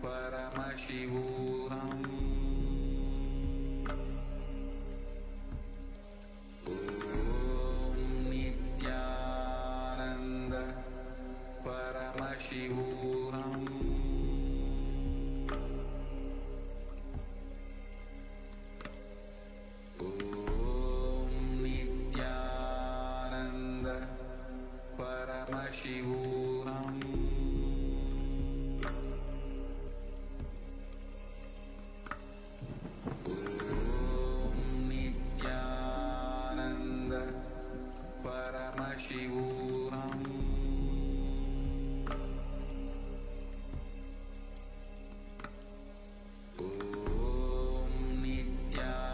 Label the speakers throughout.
Speaker 1: Paramashivam. Om Nithyananda Paramashivam. Om Nithyananda Paramashivam. Om Nithyananda Paramashivam. Om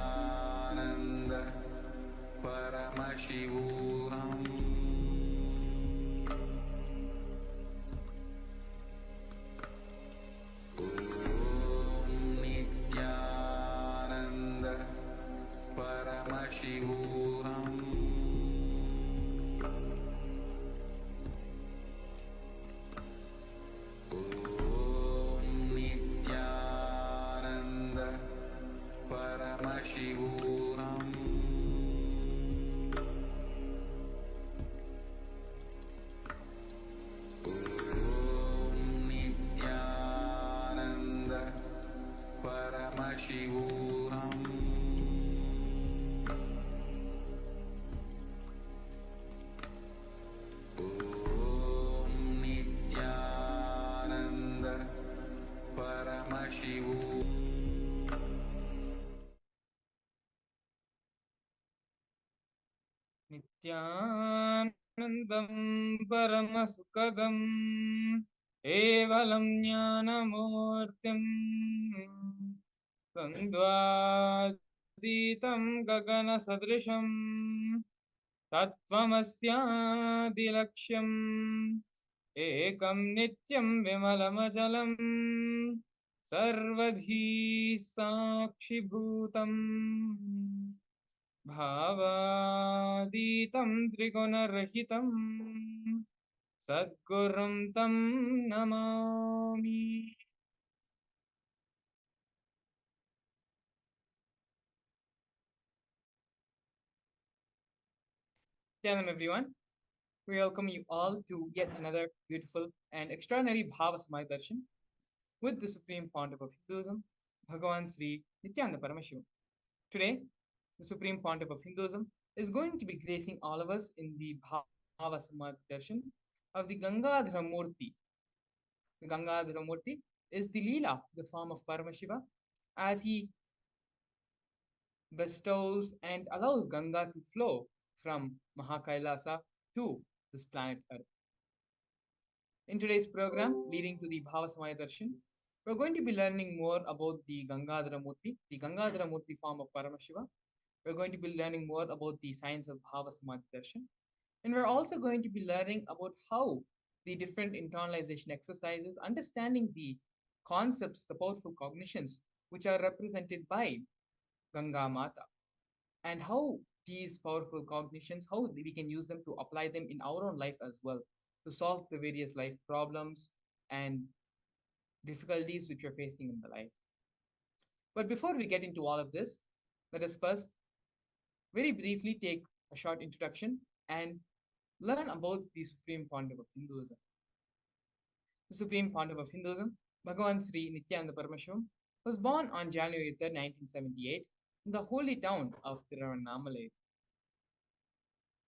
Speaker 1: Nithyananda Paramashivam. Om Nithyananda Paramashivam. Om Nithyananda Paramashivam. Om Nithyananda Paramashivam. Om Nithyananda Paramashivam.
Speaker 2: Nithyanandam Paramasukadam Evalam Jnanamurtim Sandvaditam Gagana Sadrisham Tattvamasyadilaksham Ekam Nityam Vimalamajalam Sarvadhi Sakshibhutam Bhavaditam Trigunarahitam Sadgurum Tam Namami. Shalom everyone. We welcome you all to yet another beautiful and extraordinary Bhava Samadhi Darshan with the Supreme Pontiff of Hinduism, Bhagavan Sri Nithyananda Paramashivam. Today, the Supreme Pontiff of Hinduism is going to be gracing all of us in the Bhava Samadhi Darshan of the Gangadhara Murthy. The Gangadhara Murthy is the Leela, the form of Paramashiva, as he bestows and allows Ganga to flow from Mahakailasa to this planet Earth. In today's program, leading to the Bhava Samaya Darshan, we're going to be learning more about the Gangadhara Murthy form of Paramashiva. We're going to be learning more about the science of Bhava Samadhi Darshan. And we're also going to be learning about how the different internalization exercises, understanding the concepts, the powerful cognitions, which are represented by Ganga Mata, and how these powerful cognitions, how we can use them to apply them in our own life as well, to solve the various life problems and difficulties which we're facing in the life. But before we get into all of this, let us first very briefly take a short introduction and learn about the Supreme Pontiff of Hinduism. The Supreme Pontiff of Hinduism, Bhagavan Sri Nithyananda Paramashivam, was born on January 3, 1978, in the holy town of Tiruvannamalai.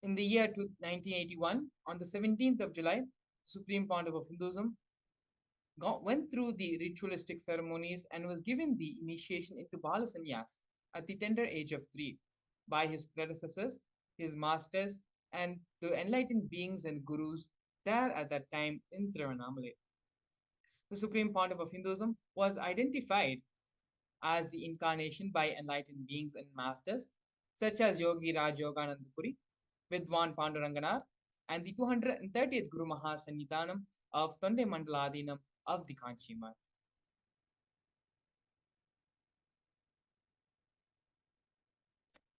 Speaker 2: In the year 1981, on the 17th of July, Supreme Pontiff of Hinduism went through the ritualistic ceremonies and was given the initiation into Bala Sannyas at the tender age of 3 by his predecessors, his masters, and the enlightened beings and gurus there at that time in Tiruvannamalai. The Supreme Pontiff of Hinduism was identified as the incarnation by enlightened beings and masters such as Yogi Raj Yogananda Puri, Vidwan Panduranganar, and the 230th Guru Mahasannidhanam of Tonde Mandaladinam of the Kanchi Math.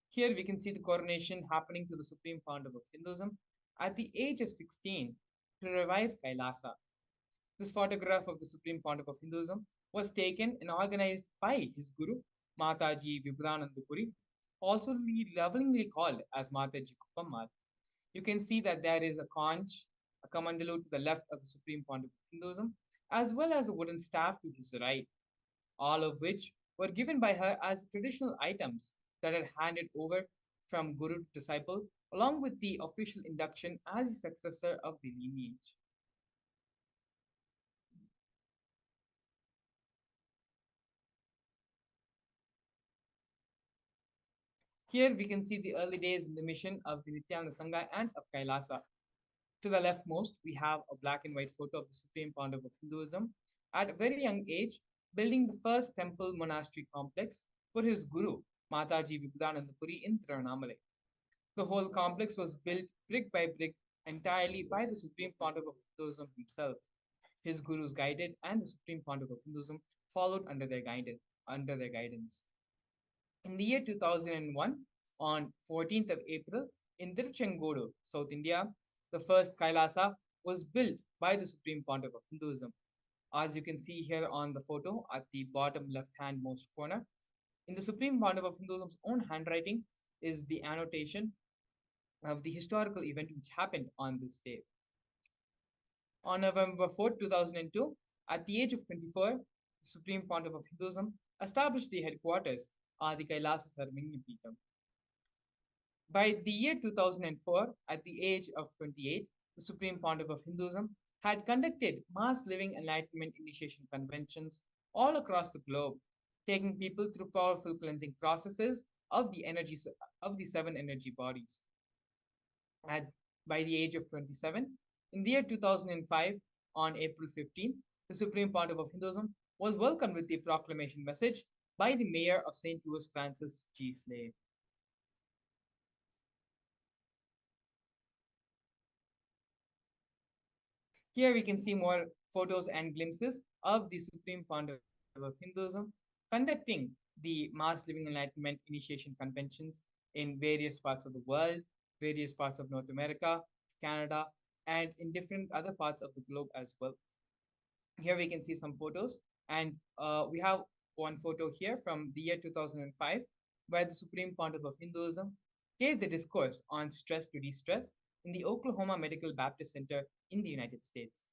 Speaker 2: Here we can see the coronation happening to the Supreme Pontiff of Hinduism at the age of 16 to revive Kailasa. This photograph of the Supreme Pontiff of Hinduism was taken and organized by his guru, Mataji Vibhudanandapuri, also lovingly called as Mataji Kuppammal. You can see that there is a conch, a kamandalu to the left of the Supreme Pontiff of Hinduism, as well as a wooden staff to his right, all of which were given by her as traditional items that are handed over from guru to disciple, along with the official induction as the successor of the lineage. Here we can see the early days in the mission of the Nithyananda Sangha and of Kailasa. To the leftmost, we have a black and white photo of the Supreme Pontiff of Hinduism at a very young age, building the first temple monastery complex for his guru, Mataji Vibhudanandapuri in Tiruvannamalai. The whole complex was built brick by brick entirely by the Supreme Pontiff of Hinduism himself. His gurus guided, and the Supreme Pontiff of Hinduism followed under their guidance. In the year 2001, on 14th of April, in Tiruchengodu, South India, the first Kailasa was built by the Supreme Pontiff of Hinduism. As you can see here on the photo at the bottom left-hand most corner, in the Supreme Pontiff of Hinduism's own handwriting is the annotation of the historical event which happened on this day. On November 4th, 2002, at the age of 24, the Supreme Pontiff of Hinduism established the headquarters at the Kailasa Sarvingyapeetham. By the year 2004, at the age of 28, the Supreme Pontiff of Hinduism had conducted mass living enlightenment initiation conventions all across the globe, taking people through powerful cleansing processes of the seven energy bodies. At by the age of 27, in the year 2005, on April 15, the Supreme Pontiff of Hinduism was welcomed with the proclamation message by the mayor of St. Louis, Francis G. Slade. Here we can see more photos and glimpses of the Supreme Pontiff of Hinduism conducting the mass living enlightenment initiation conventions in various parts of the world, various parts of North America, Canada, and in different other parts of the globe as well. Here we can see some photos, and we have one photo here from the year 2005, where the Supreme Pontiff of Hinduism gave the discourse on stress to de-stress in the Oklahoma Medical Baptist Center in the United States.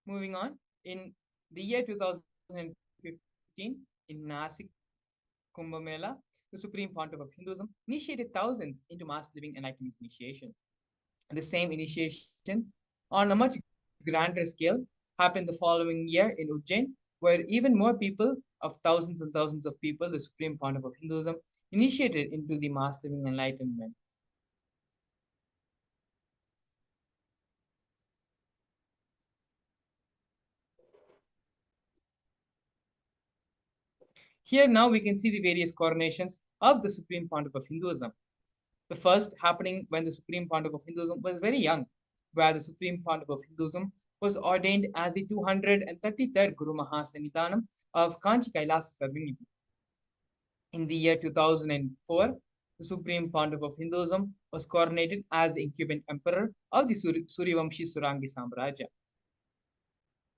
Speaker 2: Moving on, in the year 2015, in Nasik Kumbh Mela, the Supreme Pontiff of Hinduism initiated thousands into mass living enlightenment initiation. The same initiation, on a much grander scale, happened the following year in Ujjain, where even more people, of thousands and thousands of people, the Supreme Pontiff of Hinduism initiated into the mass living enlightenment. Here now we can see the various coronations of the Supreme Pontiff of Hinduism. The first happening when the Supreme Pontiff of Hinduism was very young, where the Supreme Pontiff of Hinduism was ordained as the 233rd Guru Mahasannidhanam of Kanchi Kailasa Sarvingyapeetham. In the year 2004, the Supreme Pontiff of Hinduism was coronated as the incumbent emperor of the Suryavamshi Surangi Samrajya.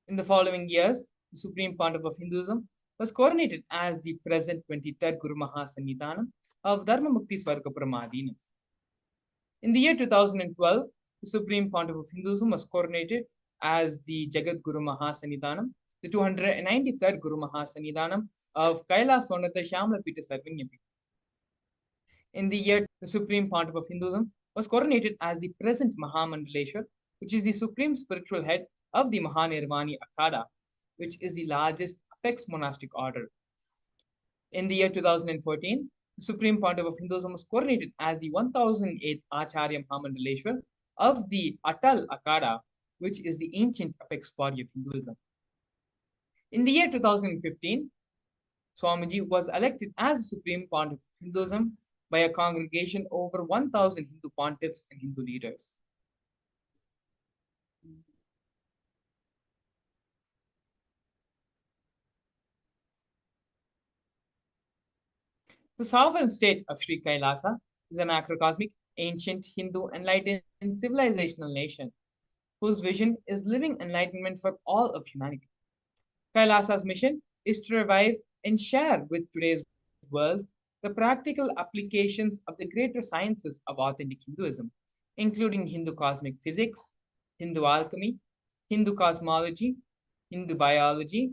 Speaker 2: In the following years, the Supreme Pontiff of Hinduism was coronated as the present 23rd Guru Mahasannidhanam of Dharmamukti Swargapramadinam. In the year 2012, the Supreme Pontiff of Hinduism was coronated as the Jagat Guru Mahasannidhanam, the 293rd Guru Mahasannidhanam of Kaila Sonata Shamla Pita Sarvingyapeetham. In the year, the Supreme Pontiff of Hinduism was coronated as the present Mahamandaleshwar, which is the supreme spiritual head of the Mahanirvani Akhada, which is the largest apex monastic order. In the year 2014, the Supreme Pontiff of Hinduism was coronated as the 1008th Acharya Mahamandaleshwar of the Atal Akhada, which is the ancient apex body of Hinduism. In the year 2015, Swamiji was elected as the Supreme Pontiff of Hinduism by a congregation over 1,000 Hindu pontiffs and Hindu leaders. The sovereign state of Sri Kailasa is a macrocosmic, ancient Hindu enlightened civilizational nation whose vision is living enlightenment for all of humanity. Kailasa's mission is to revive and share with today's world the practical applications of the greater sciences of authentic Hinduism, including Hindu cosmic physics, Hindu alchemy, Hindu cosmology, Hindu biology,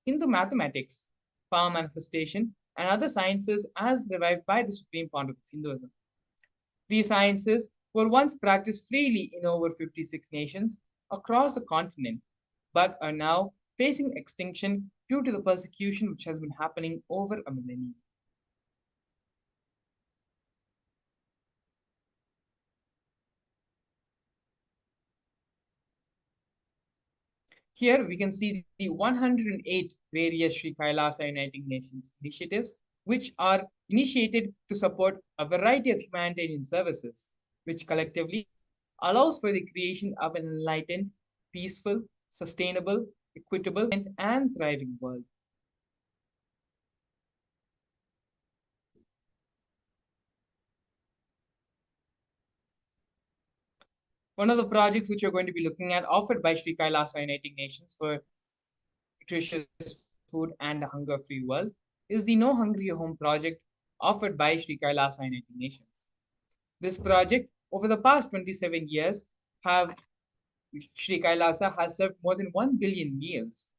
Speaker 2: Hindu mathematics, power manifestation, and other sciences as revived by the Supreme Pontiff of Hinduism. These sciences were once practiced freely in over 56 nations across the continent, but are now facing extinction due to the persecution which has been happening over a millennium. Here we can see the 108 various Sri Kailasa Uniting Nations initiatives, which are initiated to support a variety of humanitarian services, which collectively allows for the creation of an enlightened, peaceful, sustainable, equitable, and thriving world. One of the projects which you're going to be looking at offered by Sri Kailasa Uniting Nations for nutritious food and a hunger-free world is the No Hungry Home project offered by Sri Kailasa Uniting Nations. This project, over the past 27 years, have Sri Kailasa has served more than 1 billion meals.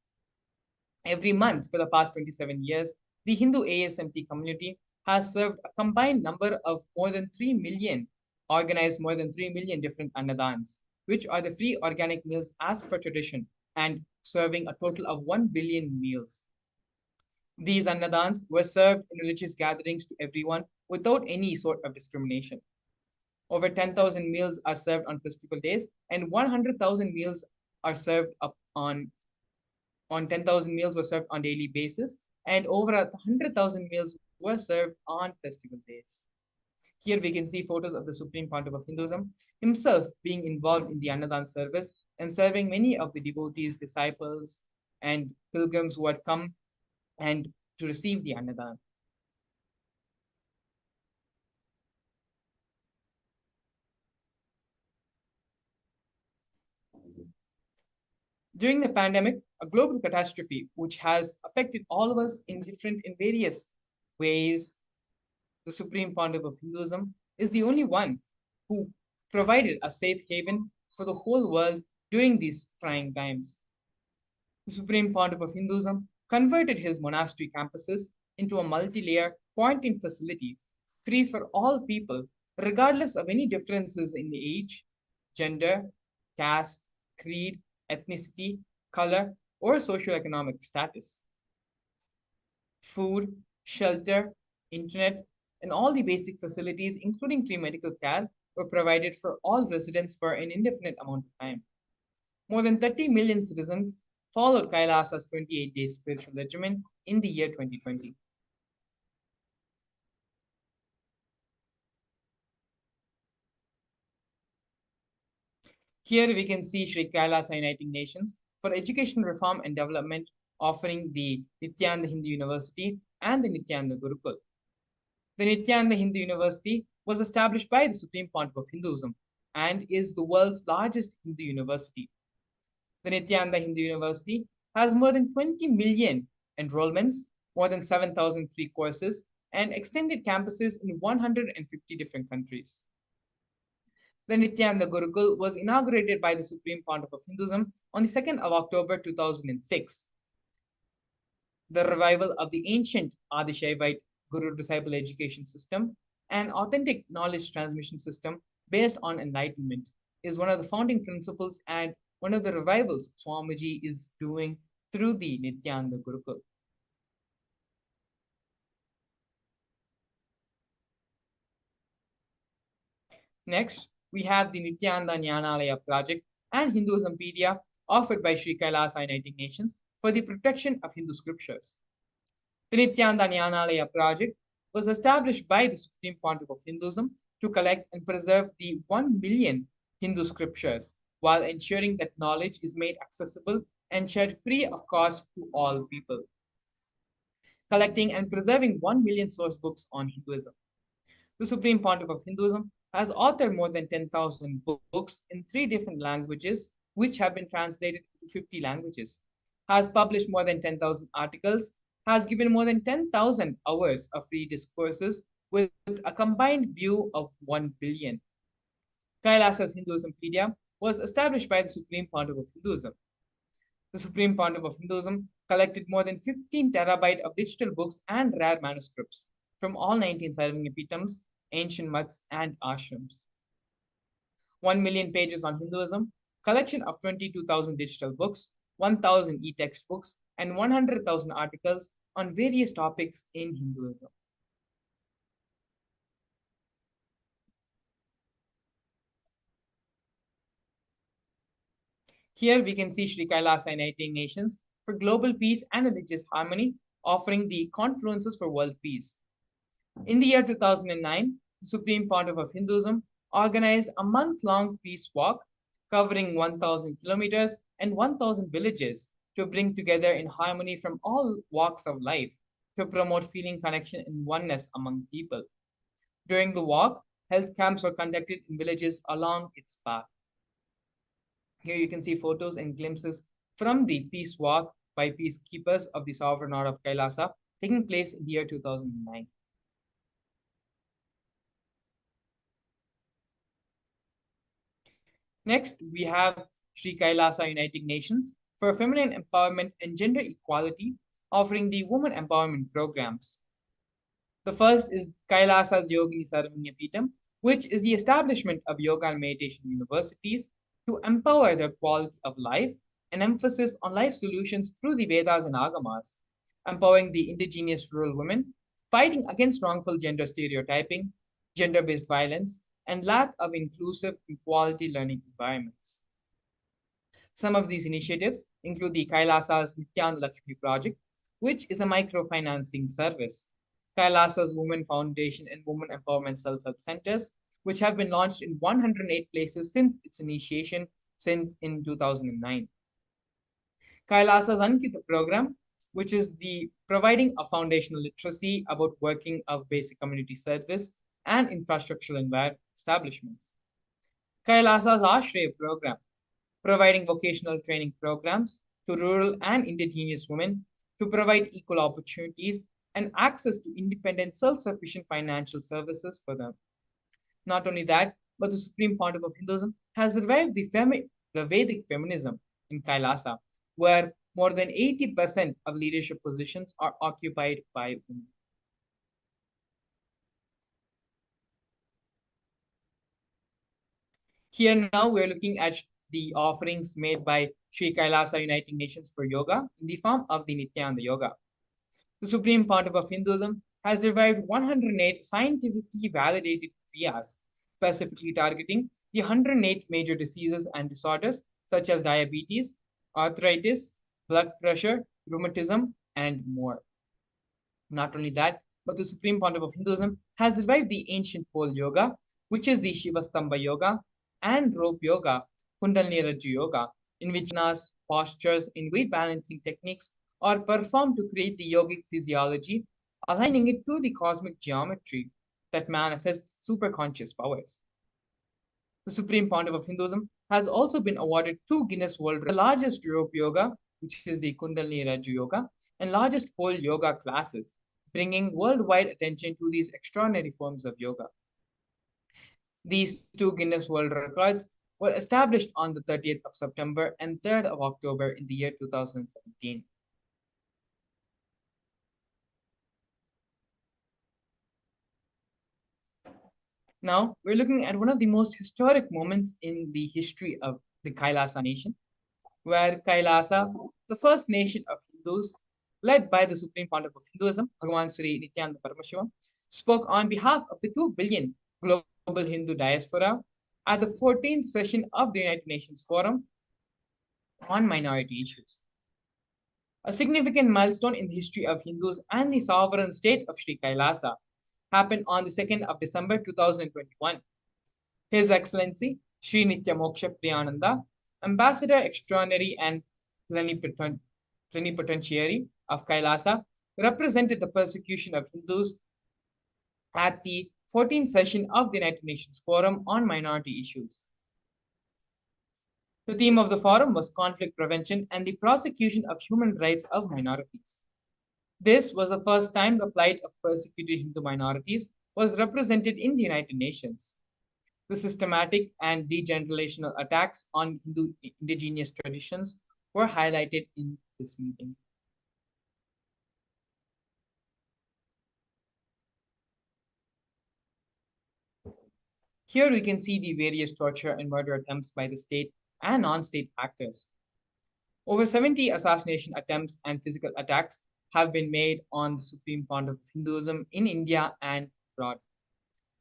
Speaker 2: Every month for the past 27 years, the Hindu ASMT community has served a combined number of more than 3 million, organized more than 3 million different annadans, which are the free organic meals as per tradition and serving a total of 1 billion meals. These annadans were served in religious gatherings to everyone without any sort of discrimination. Over 10,000 meals are served on festival days, and 100,000 meals are served up on 10,000 meals were served on daily basis, and over 100,000 meals were served on festival days. Here we can see photos of the Supreme Pontiff of Hinduism himself being involved in the Annadan service and serving many of the devotees, disciples, and pilgrims who had come and to receive the Annadan. During the pandemic, a global catastrophe which has affected all of us in various ways, the Supreme Pontiff of Hinduism is the only one who provided a safe haven for the whole world during these trying times. The Supreme Pontiff of Hinduism converted his monastery campuses into a multi-layer quarantine facility free for all people, regardless of any differences in age, gender, caste, creed, ethnicity, color, or socioeconomic status. Food, shelter, internet, and all the basic facilities, including free medical care, were provided for all residents for an indefinite amount of time. More than 30 million citizens followed Kailasa's 28-day spiritual regimen in the year 2020. Here we can see Sri Kailasa Uniting Nations for Education Reform and Development offering the Nithyananda Hindu University and the Nithyananda Gurukul. The Nithyananda Hindu University was established by the Supreme Pontiff of Hinduism and is the world's largest Hindu university. The Nithyananda Hindu University has more than 20 million enrollments, more than 7,003 courses, and extended campuses in 150 different countries. The Nithyananda Gurukul was inaugurated by the Supreme Pontiff of Hinduism on the 2nd of October 2006. The revival of the ancient Adishaivite Guru disciple education system, an authentic knowledge transmission system based on enlightenment, is one of the founding principles and one of the revivals Swamiji is doing through the Nithyananda Gurukul. Next, we have the Nithyananda Jnanalaya project and Hinduismpedia offered by Sri Kailasa Uniting Nations for the protection of Hindu scriptures. The Nithyananda Jnanalaya project was established by the Supreme Pontiff of Hinduism to collect and preserve the 1 million Hindu scriptures while ensuring that knowledge is made accessible and shared free of cost to all people. collecting and preserving 1 million source books on Hinduism. The Supreme Pontiff of Hinduism has authored more than 10,000 books in 3 different languages, which have been translated to 50 languages, has published more than 10,000 articles, has given more than 10,000 hours of free discourses with a combined view of 1 billion. Kailasa's Hinduismpedia was established by the Supreme Pontiff of Hinduism. The Supreme Pontiff of Hinduism collected more than 15 terabyte of digital books and rare manuscripts from all 19 Sarvangapitams, ancient mutts, and ashrams. 1 million pages on Hinduism, collection of 22,000 digital books, 1,000 e-textbooks, and 100,000 articles on various topics in Hinduism. Here we can see Sri Kailasa Uniting Nations for global peace and religious harmony, offering the confluences for world peace. In the year 2009, the Supreme Pontiff of Hinduism organized a month-long peace walk covering 1,000 kilometers and 1,000 villages to bring together in harmony from all walks of life to promote feeling connection and oneness among people. During the walk, health camps were conducted in villages along its path. Here you can see photos and glimpses from the peace walk by peacekeepers of the sovereign order of Kailasa taking place in the year 2009. Next, we have Sri Kailasa Uniting Nations for feminine empowerment and gender equality, offering the women empowerment programs. The first is Kailasa's Yogini Sarvanyapitam, which is the establishment of yoga and meditation universities to empower the quality of life, an emphasis on life solutions through the Vedas and Agamas, empowering the indigenous rural women, fighting against wrongful gender stereotyping, gender-based violence, and lack of inclusive and quality learning environments. Some of these initiatives include the Kailasa's Nithyananda Lakshmi project, which is a microfinancing service, Kailasa's Women Foundation and Women Empowerment Self-Help Centers, which have been launched in 108 places since its initiation since in 2009. Kailasa's Ankita program, which is the providing a foundational literacy about working of basic community service and infrastructural establishments. Kailasa's Ashraya program, providing vocational training programs to rural and indigenous women to provide equal opportunities and access to independent, self-sufficient financial services for them. Not only that, but the Supreme Pontiff of Hinduism has revived the Vedic feminism in Kailasa, where more than 80% of leadership positions are occupied by women. Here now we're looking at the offerings made by Sri Kailasa Uniting Nations for Yoga in the form of the Nithyananda Yoga. The Supreme Pontiff of Hinduism has revived 108 scientifically validated kriyas, specifically targeting the 108 major diseases and disorders such as diabetes, arthritis, blood pressure, rheumatism, and more. Not only that, but the Supreme Pontiff of Hinduism has revived the ancient pole yoga, which is the Shivastamba yoga, and rope yoga, Kundalini Rajju yoga, in which asanas, postures, and weight balancing techniques are performed to create the yogic physiology, aligning it to the cosmic geometry that manifests superconscious powers. The Supreme Pontiff of Hinduism has also been awarded 2 Guinness World Records, the largest rope yoga, which is the Kundalini Rajju yoga, and largest pole yoga classes, bringing worldwide attention to these extraordinary forms of yoga. These 2 Guinness World Records were established on the 30th of September and 3rd of October in the year 2017. Now, we're looking at one of the most historic moments in the history of the Kailasa nation, where Kailasa, the first nation of Hindus, led by the Supreme Pontiff of Hinduism, Bhagavan Sri Nithyananda Paramashivam, spoke on behalf of the 2 billion global Hindu diaspora at the 14th session of the United Nations Forum on Minority Issues. A significant milestone in the history of Hindus and the sovereign state of Sri Kailasa happened on the 2nd of December 2021. His Excellency Sri Nitya Moksha Priyananda, Ambassador Extraordinary and Plenipotentiary of Kailasa, represented the persecution of Hindus at the 14th session of the United Nations Forum on Minority Issues. The theme of the forum was conflict prevention and the prosecution of human rights of minorities. This was the first time the plight of persecuted Hindu minorities was represented in the United Nations. The systematic and degenerational attacks on Hindu indigenous traditions were highlighted in this meeting. Here we can see the various torture and murder attempts by the state and non-state actors. Over 70 assassination attempts and physical attacks have been made on the Supreme Fount of Hinduism in India and abroad.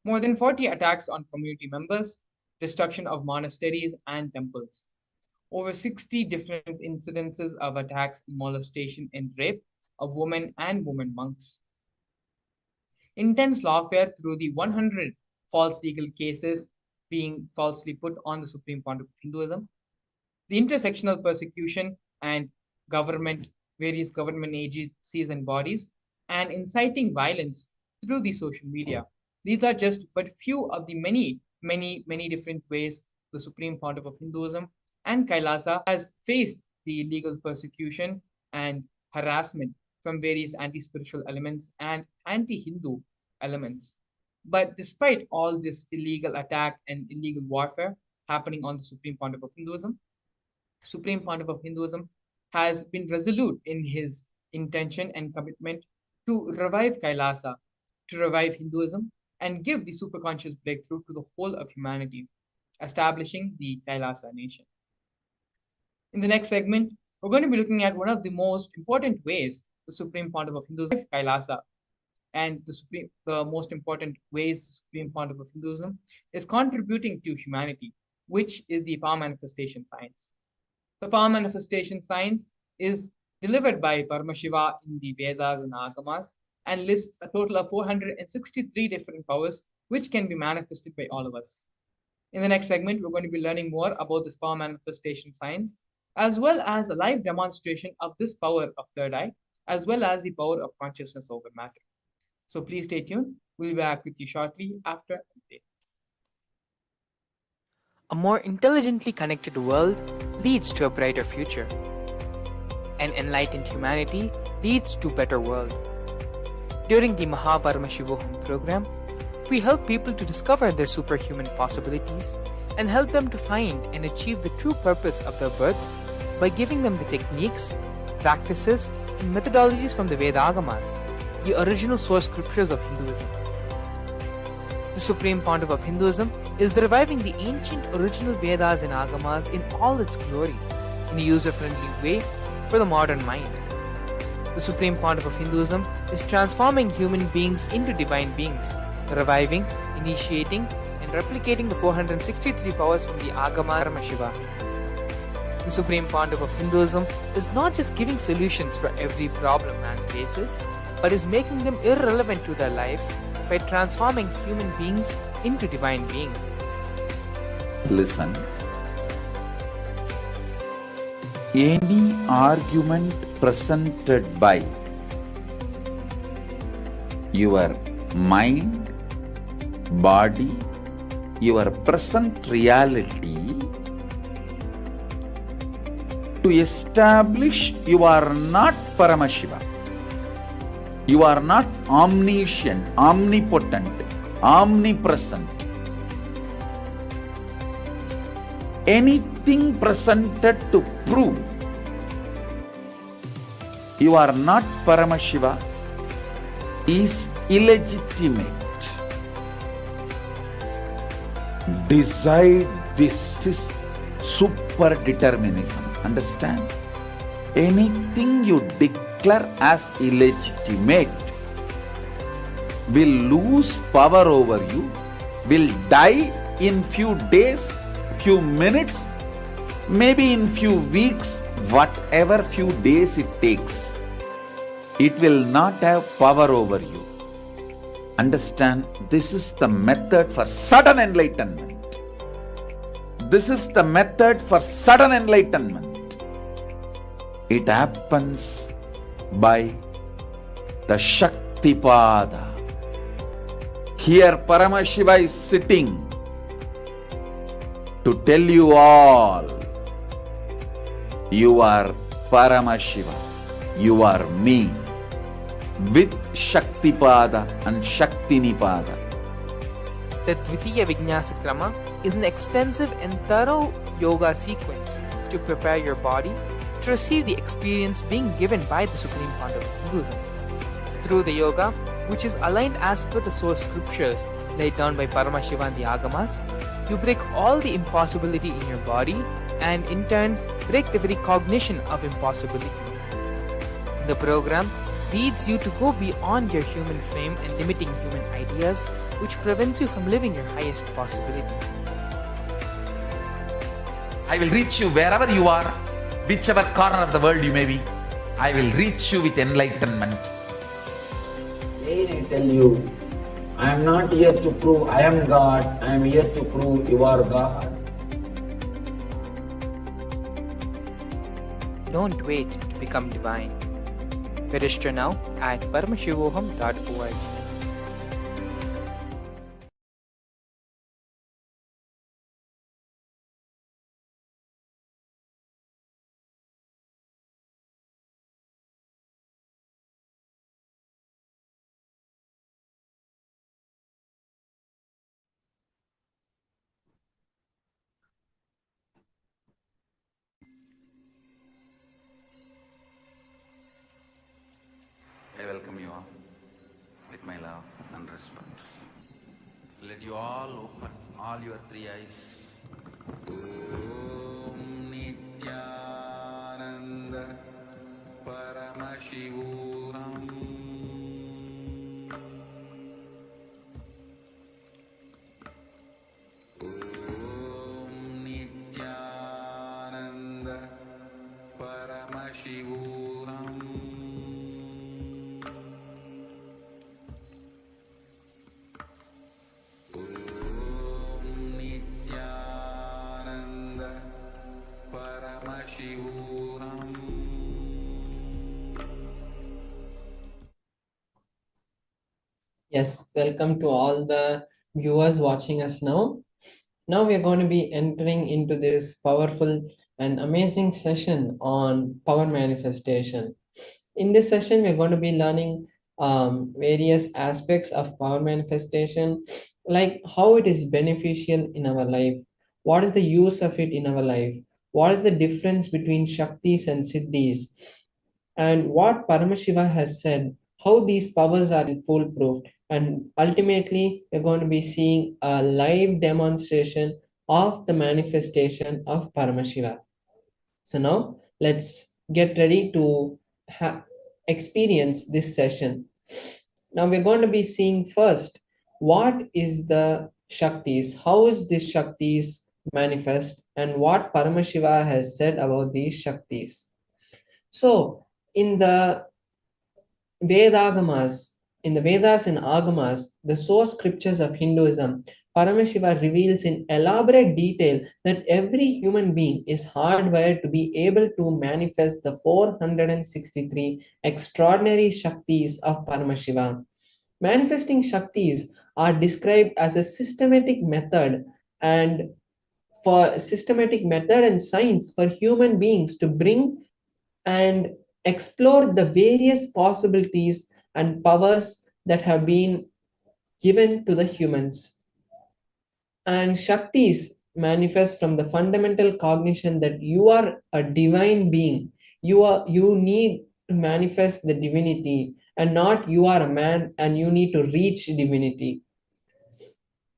Speaker 2: More than 40 attacks on community members, destruction of monasteries and temples. Over 60 different incidences of attacks, molestation, and rape of women and women monks. Intense lawfare through the 100 false legal cases being falsely put on the Supreme Fount of Hinduism. The intersectional persecution and various government agencies and bodies, and inciting violence through the social media. These are just but few of the many different ways the Supreme Fount of Hinduism and Kailasa has faced the legal persecution and harassment from various anti-spiritual elements and anti-Hindu elements. But despite all this illegal attack and illegal warfare happening on the Supreme Fount of Hinduism, Supreme Fount of Hinduism has been resolute in his intention and commitment to revive Kailasa, to revive Hinduism, and give the superconscious breakthrough to the whole of humanity, establishing the Kailasa nation. In the next segment, we're going to be looking at one of the most important ways the Supreme Fount of Hinduism, Kailasa, and the most important ways the Supreme Fount of Hinduism is contributing to humanity, which is the power manifestation science. The power manifestation science is delivered by Paramashivam in the Vedas and Agamas and lists a total of 463 different powers which can be manifested by all of us. In the next segment, we're going to be learning more about this power manifestation science, as well as a live demonstration of this power of third eye, as well as the power of consciousness over matter. So please stay tuned. We'll be back with you shortly after the break.
Speaker 3: A more intelligently connected world leads to a brighter future. An enlightened humanity leads to a better world. During the Paramashivam program, we help people to discover their superhuman possibilities and help them to find and achieve the true purpose of their birth by giving them the techniques, practices, and methodologies from the Vedagamas, the original source scriptures of Hinduism. The Supreme Fount of Hinduism is reviving the ancient original Vedas and Agamas in all its glory, in a user-friendly way for the modern mind. The Supreme Fount of Hinduism is transforming human beings into divine beings, reviving, initiating, and replicating the 463 powers from the Agama Paramashiva. The Supreme Fount of Hinduism is not just giving solutions for every problem man faces, but is making them irrelevant to their lives by transforming human beings into divine beings.
Speaker 4: Listen. Any argument presented by your mind, body, your present reality to establish you are not Paramashiva. You are not omniscient, omnipotent, omnipresent. Anything presented to prove you are not Paramashiva is illegitimate. Decide this is super determinism. Understand? Anything you declare as illegitimate will lose power over you, will die in few days, few minutes, maybe in few weeks, whatever few days it takes. It will not have power over you. Understand, this is the method for sudden enlightenment. This is the method for sudden enlightenment. It happens by the Shaktipada. Here Paramashiva is sitting to tell you all, you are Paramashiva, you are me, with Shaktipada and Shaktinipada.
Speaker 3: The Dvitiya Vijnasa Krama is an extensive and thorough yoga sequence to prepare your body to receive the experience being given by the Supreme Founder of Hinduism. Through the yoga, which is aligned as per the source scriptures laid down by Paramashiva and the Agamas, you break all the impossibility in your body and in turn break the very cognition of impossibility. The program leads you to go beyond your human frame and limiting human ideas, which prevents you from living your highest possibility.
Speaker 4: I will reach you wherever you are, whichever corner of the world you may be. I will reach you with enlightenment.
Speaker 5: Again I tell you, I am not here to prove I am God, I am here to prove you are God.
Speaker 3: Don't wait to become divine. Register now at paramashivoham.org.
Speaker 4: I welcome you all with my love and respect. Let you all open all your three eyes.
Speaker 1: Om Nithyananda Paramashivam. Om Nithyananda Paramashivam.
Speaker 6: Yes, welcome to all the viewers watching us now. Now we are going to be entering into this powerful and amazing session on power manifestation. In this session, we're going to be learning various aspects of power manifestation, like how it is beneficial in our life, what is the use of it in our life, what is the difference between Shaktis and Siddhis, and what Paramashiva has said, how these powers are foolproof. And ultimately, we're going to be seeing a live demonstration of the manifestation of Paramashiva. So now let's get ready to experience this session. Now we're going to be seeing first, what is the Shaktis, how is this Shaktis manifest, and what Paramashiva has said about these Shaktis. So in the Vedagamas, in the Vedas and Agamas, the source scriptures of Hinduism, Paramashiva reveals in elaborate detail that every human being is hardwired to be able to manifest the 463 extraordinary Shaktis of Paramashiva. Manifesting Shaktis are described as a systematic method and science for human beings to bring and explore the various possibilities and powers that have been given to the humans. And Shaktis manifest from the fundamental cognition that you are a divine being. You need to manifest the divinity, and not you are a man and you need to reach divinity.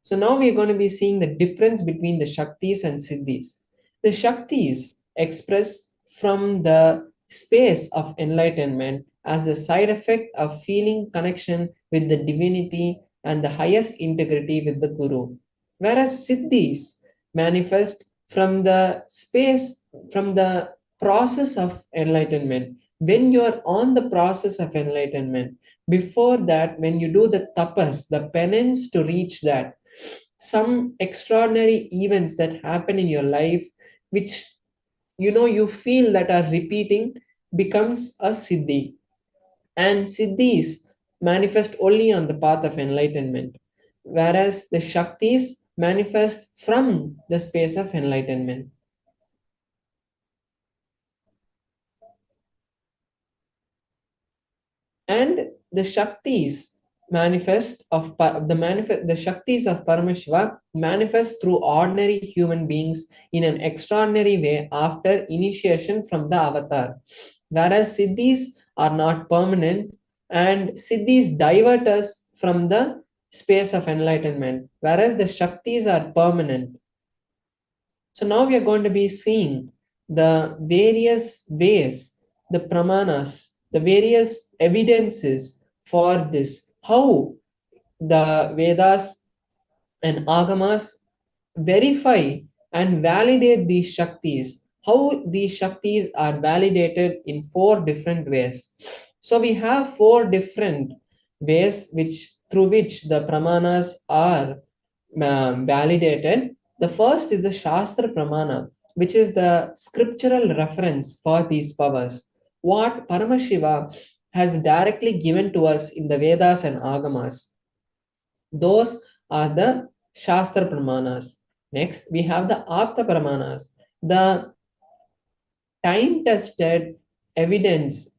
Speaker 6: So now we are going to be seeing the difference between the Shaktis and Siddhis. The Shaktis express from the space of enlightenment as a side effect of feeling connection with the divinity and the highest integrity with the Guru. Whereas Siddhis manifest from the space, from the process of enlightenment. When you are on the process of enlightenment, before that, when you do the tapas, the penance to reach that, some extraordinary events that happen in your life, which you feel that are repeating, becomes a siddhi. and siddhis manifest only on the path of enlightenment, whereas the shaktis manifest from the space of enlightenment. And the shaktis the shaktis of Paramashiva manifest through ordinary human beings in an extraordinary way after initiation from the avatar, whereas siddhis are not permanent, and siddhis divert us from the space of enlightenment, whereas the shaktis are permanent. So now we are going to be seeing the various ways, the pramanas, the various evidences for this, how the Vedas and Agamas verify and validate these Shaktis, how these Shaktis are validated in 4 different ways. So we have 4 different ways through which the pramanas are validated. The first is the Shastra Pramana, which is the scriptural reference for these powers. What Paramashiva has directly given to us in the Vedas and Agamas. Those are the Shastra Pramanas. Next, we have the Apta Pramanas, the time-tested evidence,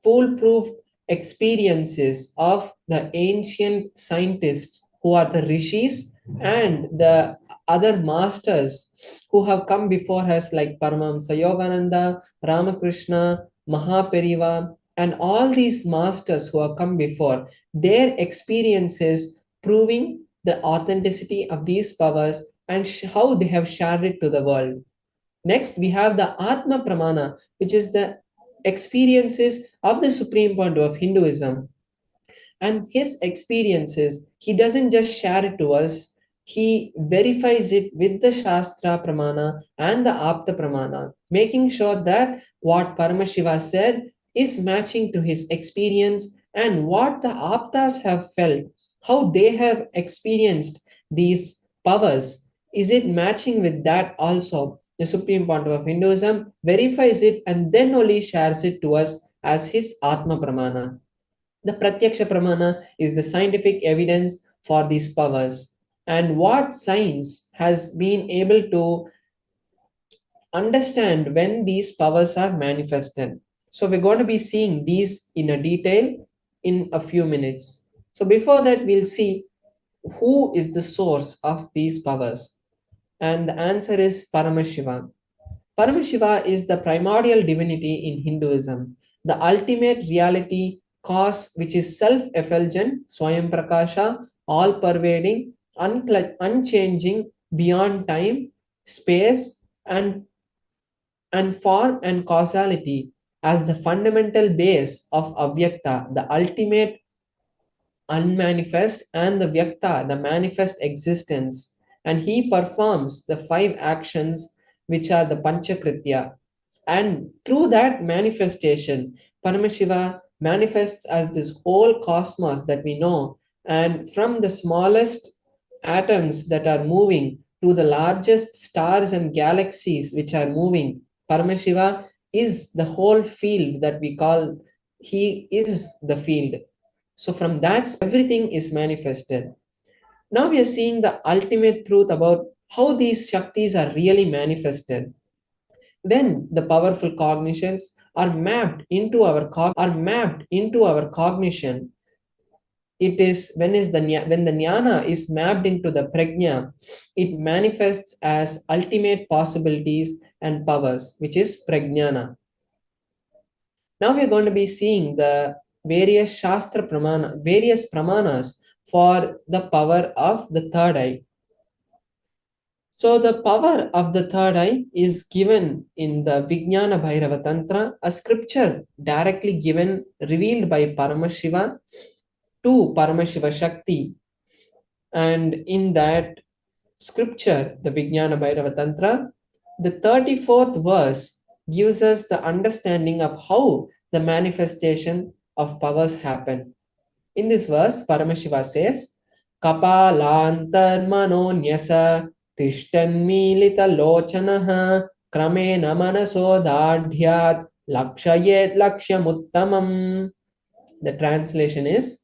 Speaker 6: foolproof experiences of the ancient scientists who are the rishis and the other masters who have come before us, like Paramahamsa Yogananda, Ramakrishna, Mahaperiva, and all these masters who have come before, their experiences proving the authenticity of these powers and how they have shared it to the world. Next, we have the Atma Pramana, which is the experiences of the Supreme Point of Hinduism. And his experiences, he doesn't just share it to us, he verifies it with the Shastra Pramana and the Apta Pramana, making sure that what Paramashiva said is matching to his experience, and what the Aptas have felt, how they have experienced these powers, is it matching with that also. The Supreme Point of Hinduism verifies it and then only shares it to us as his Atma Pramana. The Pratyaksha Pramana is the scientific evidence for these powers, and what science has been able to understand when these powers are manifested. So we're going to be seeing these in a detail in a few minutes. So before that, we'll see who is the source of these powers. And the answer is Paramashiva. Paramashiva is the primordial divinity in Hinduism, the ultimate reality cause which is self-effulgent, Swayam Prakasha, all-pervading, unchanging, beyond time, space, and form and causality, as the fundamental base of Avyakta, the ultimate unmanifest, and the Vyakta, the manifest existence. And he performs the 5 actions which are the Panchakritya. And through that manifestation, Paramashiva manifests as this whole cosmos that we know, and from the smallest atoms that are moving to the largest stars and galaxies which are moving, Paramashiva is the whole field that we call, he is the field. So from that, everything is manifested. Now we are seeing the ultimate truth about how these Shaktis are really manifested. When the powerful cognitions are mapped into our cognition, it is when the jnana is mapped into the prajna, it manifests as ultimate possibilities and powers, which is prajnana. Now we are going to be seeing the various Shastra Pramana, various Pramanas for the power of the third eye. So the power of the third eye is given in the Vijnana Bhairava Tantra, a scripture directly given, revealed by Paramashiva to Paramashiva Shakti. And in that scripture, the Vijnana Bhairava Tantra, the 34th verse gives us the understanding of how the manifestation of powers happen. In this verse, Paramashiva says, Kapalantar manonyasa tishtanmilita lochanaha kramena manasodadhyat lakshayet lakshyamuttamam. The translation is,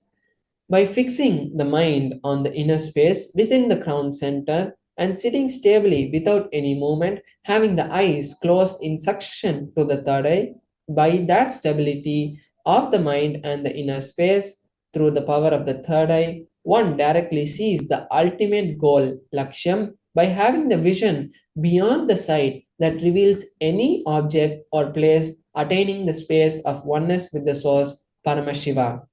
Speaker 6: by fixing the mind on the inner space within the crown center and sitting stably without any movement, having the eyes closed in succession to the third eye, by that stability of the mind and the inner space through the power of the third eye, one directly sees the ultimate goal, Lakshyam, by having the vision beyond the sight that reveals any object or place, attaining the space of oneness with the source, Paramashiva.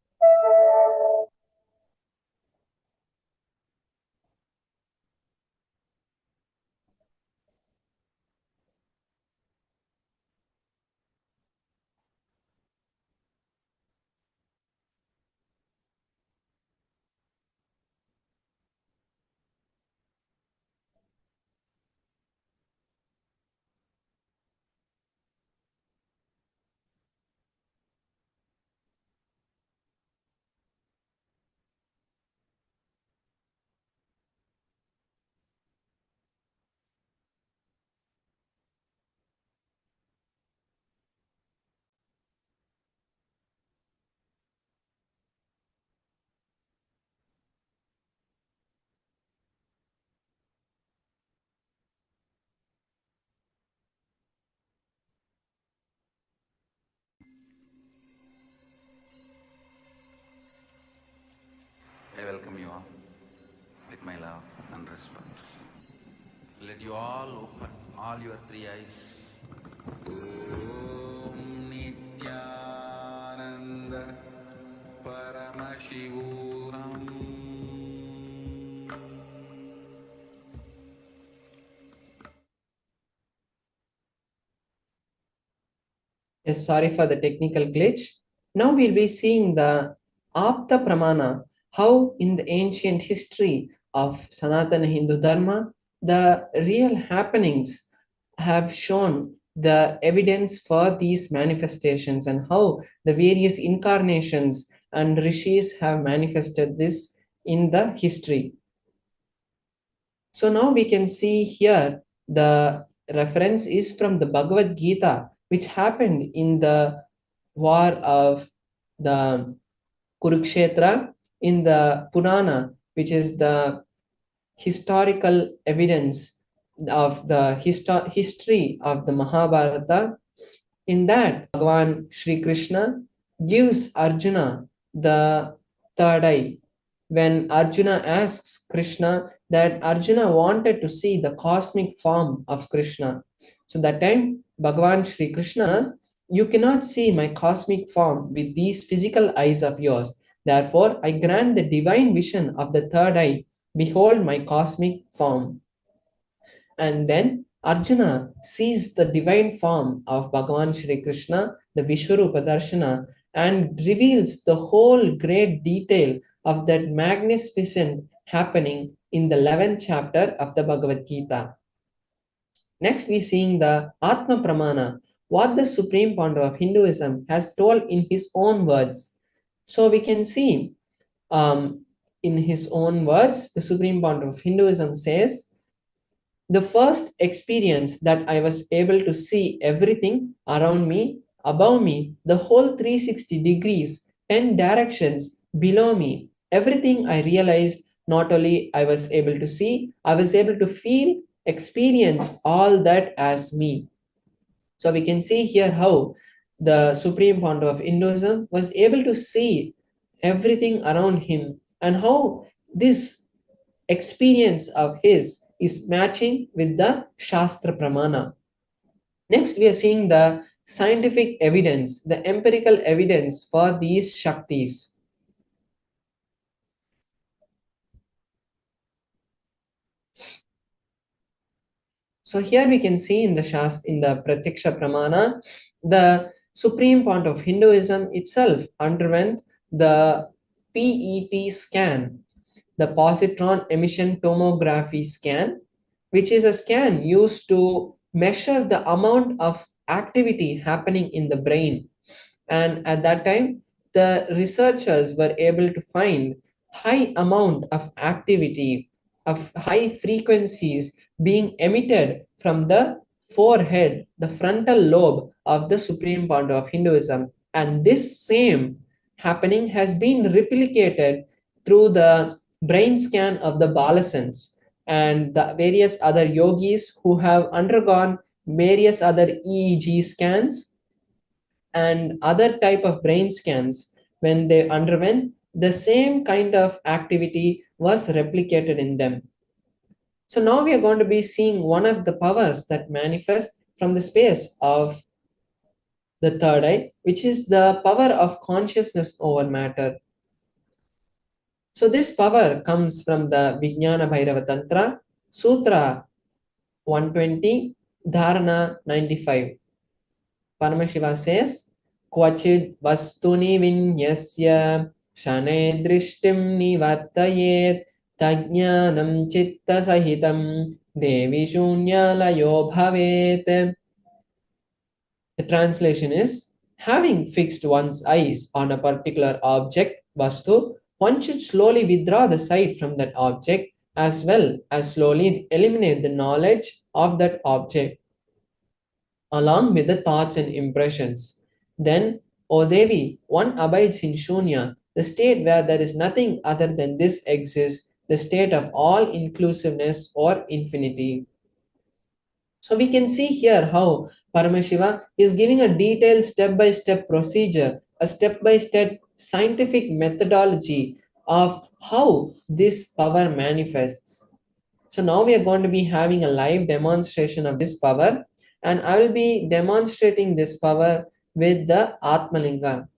Speaker 4: I welcome you all with my love and respect. Let you all open all your three eyes.
Speaker 1: Om Nithyananda Paramashivam.
Speaker 6: Yes, sorry for the technical glitch. Now we'll be seeing the Apta Pramana, how in the ancient history of Sanatana Hindu Dharma, the real happenings have shown the evidence for these manifestations and how the various incarnations and rishis have manifested this in the history. So now we can see here the reference is from the Bhagavad Gita, which happened in the war of the Kurukshetra, in the Purana, which is the historical evidence of the history of the Mahabharata. In that, Bhagavan Sri Krishna gives Arjuna the third eye. When Arjuna asks Krishna that Arjuna wanted to see the cosmic form of Krishna. So that time, Bhagavan Sri Krishna, you cannot see my cosmic form with these physical eyes of yours. Therefore, I grant the divine vision of the third eye. Behold my cosmic form. And then Arjuna sees the divine form of Bhagavan Shri Krishna, the Vishwarupa Darshana, and reveals the whole great detail of that magnificent happening in the 11th chapter of the Bhagavad Gita. Next, we seeing the Atma Pramana, what the Supreme Pandava of Hinduism has told in his own words. So we can see in his own words, the Supreme Pandava of Hinduism says, the first experience that I was able to see everything around me, above me, the whole 360 degrees, 10 directions below me, everything I realized, not only I was able to see, I was able to feel, experience all that as me. So we can see here how the Supreme Pandava of Hinduism was able to see everything around him and how this experience of his is matching with the Shastra Pramana. Next, we are seeing the scientific evidence, the empirical evidence for these Shaktis. So here we can see in the Pratyaksha Pramana, the Supreme Point of Hinduism itself underwent the PET scan, the positron emission tomography scan, which is a scan used to measure the amount of activity happening in the brain. And at that time, the researchers were able to find high amount of activity, of high frequencies being emitted from the forehead, the frontal lobe of the Supreme Point of Hinduism. And this same happening has been replicated through the brain scan of the Balasans and the various other yogis who have undergone various other EEG scans and other type of brain scans. When they underwent, the same kind of activity was replicated in them. So now we are going to be seeing one of the powers that manifest from the space of the third eye, which is the power of consciousness over matter. So this power comes from the Vijnana Bhairava Tantra, Sutra 120, Dharana 95. Paramashiva says, Kvachid vastuni vinyasya shane drishtim nivartayet tajnanam chitta sahitam devi shunyalayo bhavet. The translation is, having fixed one's eyes on a particular object, vastu, one should slowly withdraw the sight from that object as well as slowly eliminate the knowledge of that object along with the thoughts and impressions. Then, O Devi, one abides in Shunya, the state where there is nothing other than this exists, the state of all inclusiveness or infinity. So we can see here how Paramashiva is giving a detailed step-by-step procedure, a step-by-step scientific methodology of how this power manifests. So now we are going to be having a live demonstration of this power, and I will be demonstrating this power with the Atmalinga.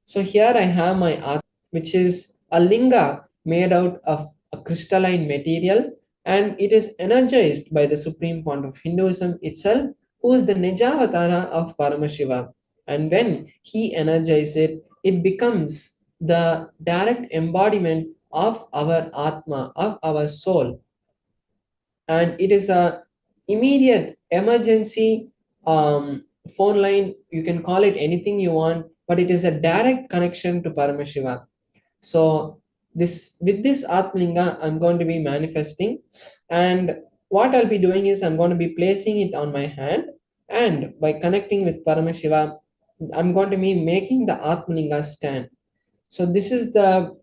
Speaker 6: So here I have my Atma, which is a linga made out of a crystalline material, and it is energized by the supreme point of Hinduism itself, who is the Nijavatara of Paramashiva. And when he energizes it, it becomes the direct embodiment of our Atma, of our soul. And it is a immediate emergency phone line. You can call it anything you want, but it is a direct connection to Paramashiva. So this with this Atmalinga, I'm going to be manifesting, and what I'll be doing is I'm going to be placing it on my hand, and by connecting with Paramashiva, I'm going to be making the Atmalinga stand. So this is the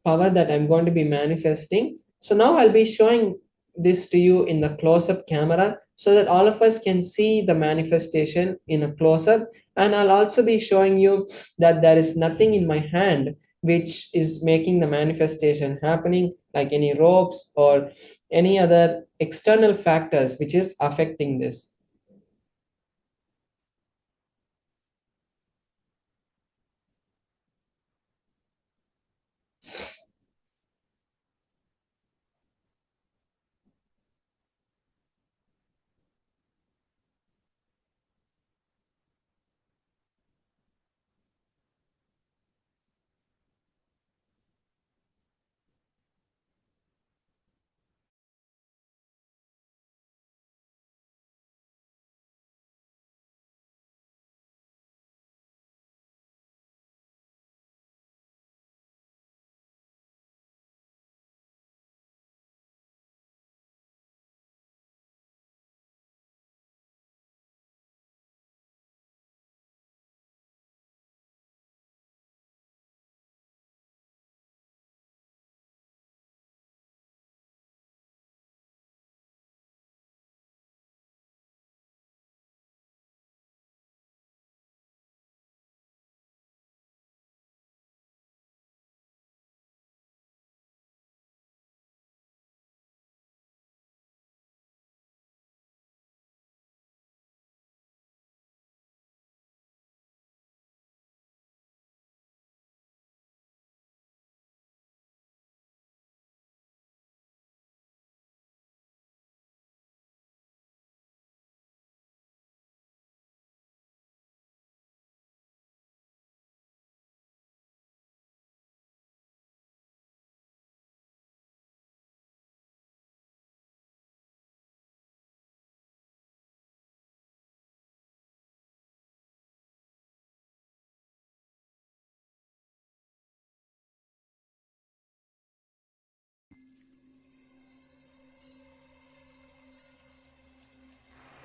Speaker 6: power that I'm going to be manifesting. So now I'll be showing this to you in the close-up camera so that all of us can see the manifestation in a close-up. And I'll also be showing you that there is nothing in my hand which is making the manifestation happening, like any ropes or any other external factors which is affecting this.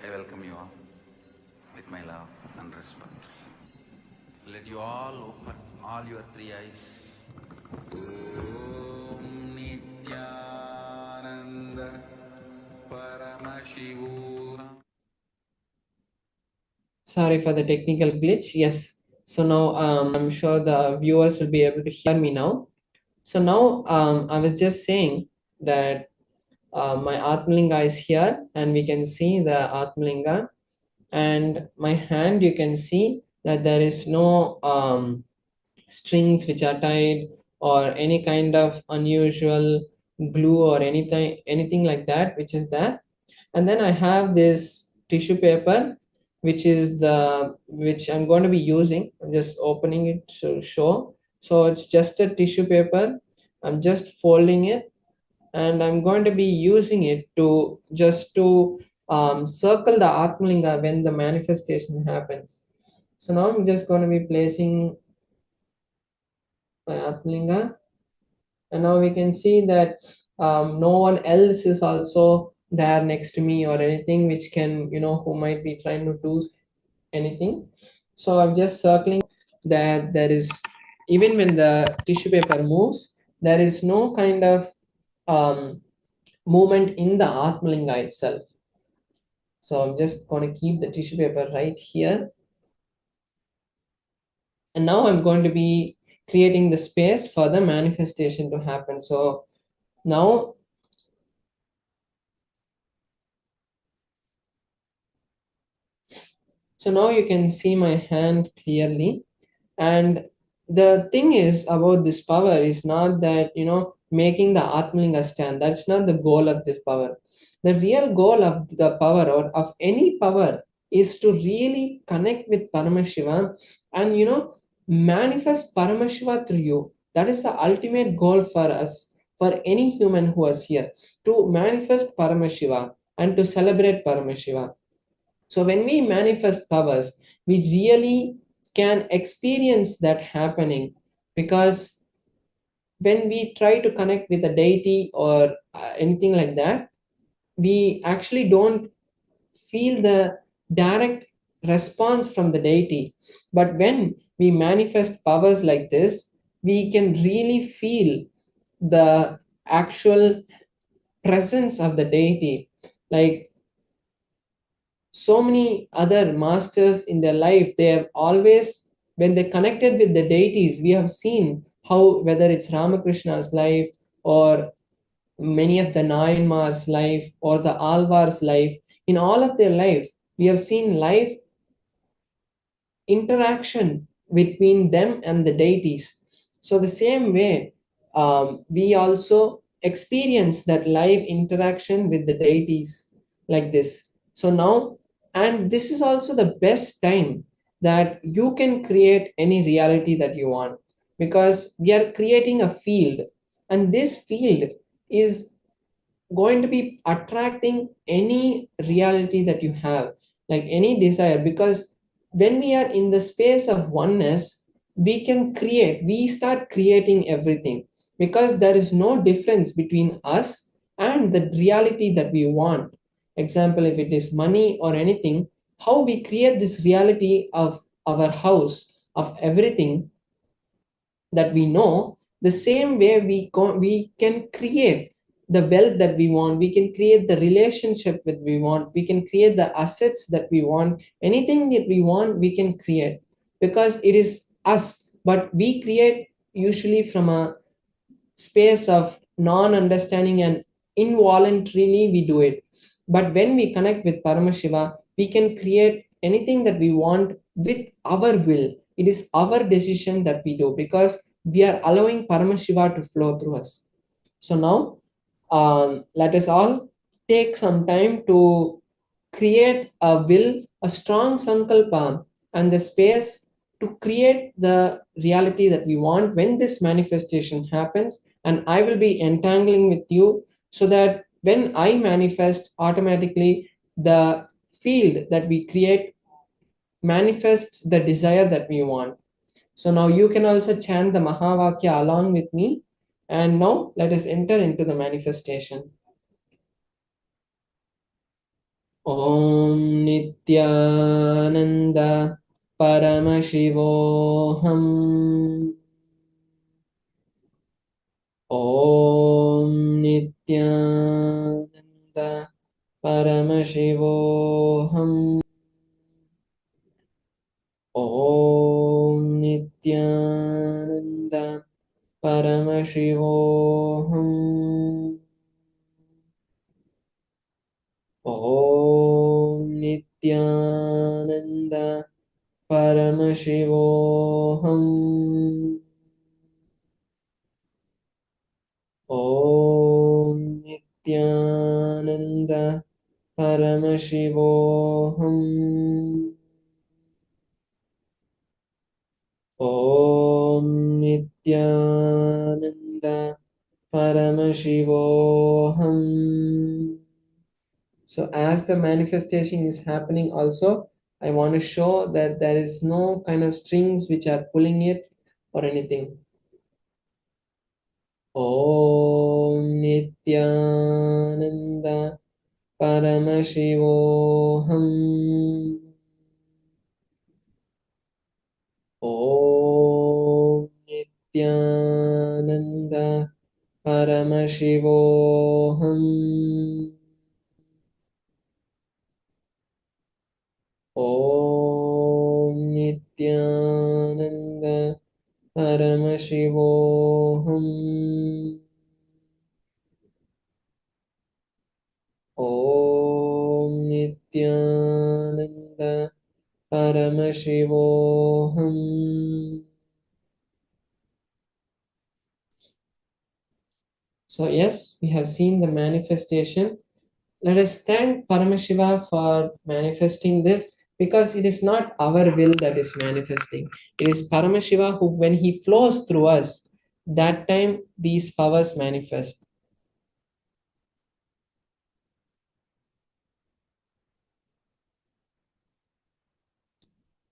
Speaker 1: I welcome you all with my love and respect. Let you all open
Speaker 4: all your three eyes. Om Nithyananda Paramashivam.
Speaker 6: Sorry for the technical glitch. Yes. So now I'm sure the viewers will be able to hear me now. So now I was just saying that my Atmalinga is here, and we can see the Atmalinga. And my hand, you can see that there is no strings which are tied or any kind of unusual glue or anything like that which is there. And then I have this tissue paper which I'm going to be using. I'm just opening it to show. So it's just a tissue paper. I'm just folding it, and I'm going to be using it to circle the Atmalinga when the manifestation happens. So now I'm just going to be placing my Atmalinga, and now we can see that no one else is also there next to me or anything which can, who might be trying to do anything. So I'm just circling that there is, even when the tissue paper moves, there is no kind of movement in the Atmalinga itself. So I'm just going to keep the tissue paper right here. And now I'm going to be creating the space for the manifestation to happen. So now you can see my hand clearly. And the thing is about this power is not that, making the Atmalinga stand. That's not the goal of this power. The real goal of the power, or of any power, is to really connect with Paramashiva and, manifest Paramashiva through you. That is the ultimate goal for us, for any human who is here, to manifest Paramashiva and to celebrate Paramashiva. So when we manifest powers, we really can experience that happening, because when we try to connect with a deity or anything like that, we actually don't feel the direct response from the deity. But when we manifest powers like this, we can really feel the actual presence of the deity. Like so many other masters in their life, they have always, when they connected with the deities, we have seen how, whether it's Ramakrishna's life or many of the Nayanmar's life or the Alvar's life, in all of their life, we have seen life interaction between them and the deities. So the same way, we also experience that live interaction with the deities like this. So now, and this is also the best time that you can create any reality that you want, because we are creating a field, and this field is going to be attracting any reality that you have, like any desire. Because when we are in the space of oneness, we start creating everything, because there is no difference between us and the reality that we want. Example, if it is money or anything, how we create this reality of our house, of everything that we know, the same way we can create the wealth that we want, we can create the relationship that we want, we can create the assets that we want, anything that we want we can create, because it is us. But we create usually from a space of non-understanding, and involuntarily we do it. But when we connect with Paramashiva, we can create anything that we want with our will. It is our decision that we do, because we are allowing Paramashiva to flow through us. So now, let us all take some time to create a will, a strong sankalpa, and the space to create the reality that we want when this manifestation happens. And I will be entangling with you, so that when I manifest, automatically the field that we create manifests the desire that we want. So now you can also chant the Mahavakya along with me. And now let us enter into the manifestation. Om Nithyananda Paramashivoham Paramashivoham. Om Nithyananda Paramashivoham. Om Nithyananda Paramashivoham. Om Nithyananda Paramashivoham. Om Nithyananda Paramashivoham. So as the manifestation is happening also, I want to show that there is no kind of strings which are pulling it or anything. Om Nithyananda Paramashivoham. Om Nithyananda Paramashivoham. Om Nithyananda Paramashivoham. Om Nithyananda Paramashivoham. So yes, we have seen the manifestation. Let us thank Paramashiva for manifesting this, because it is not our will that is manifesting. It is Paramashiva who, when he flows through us, that time these powers manifest.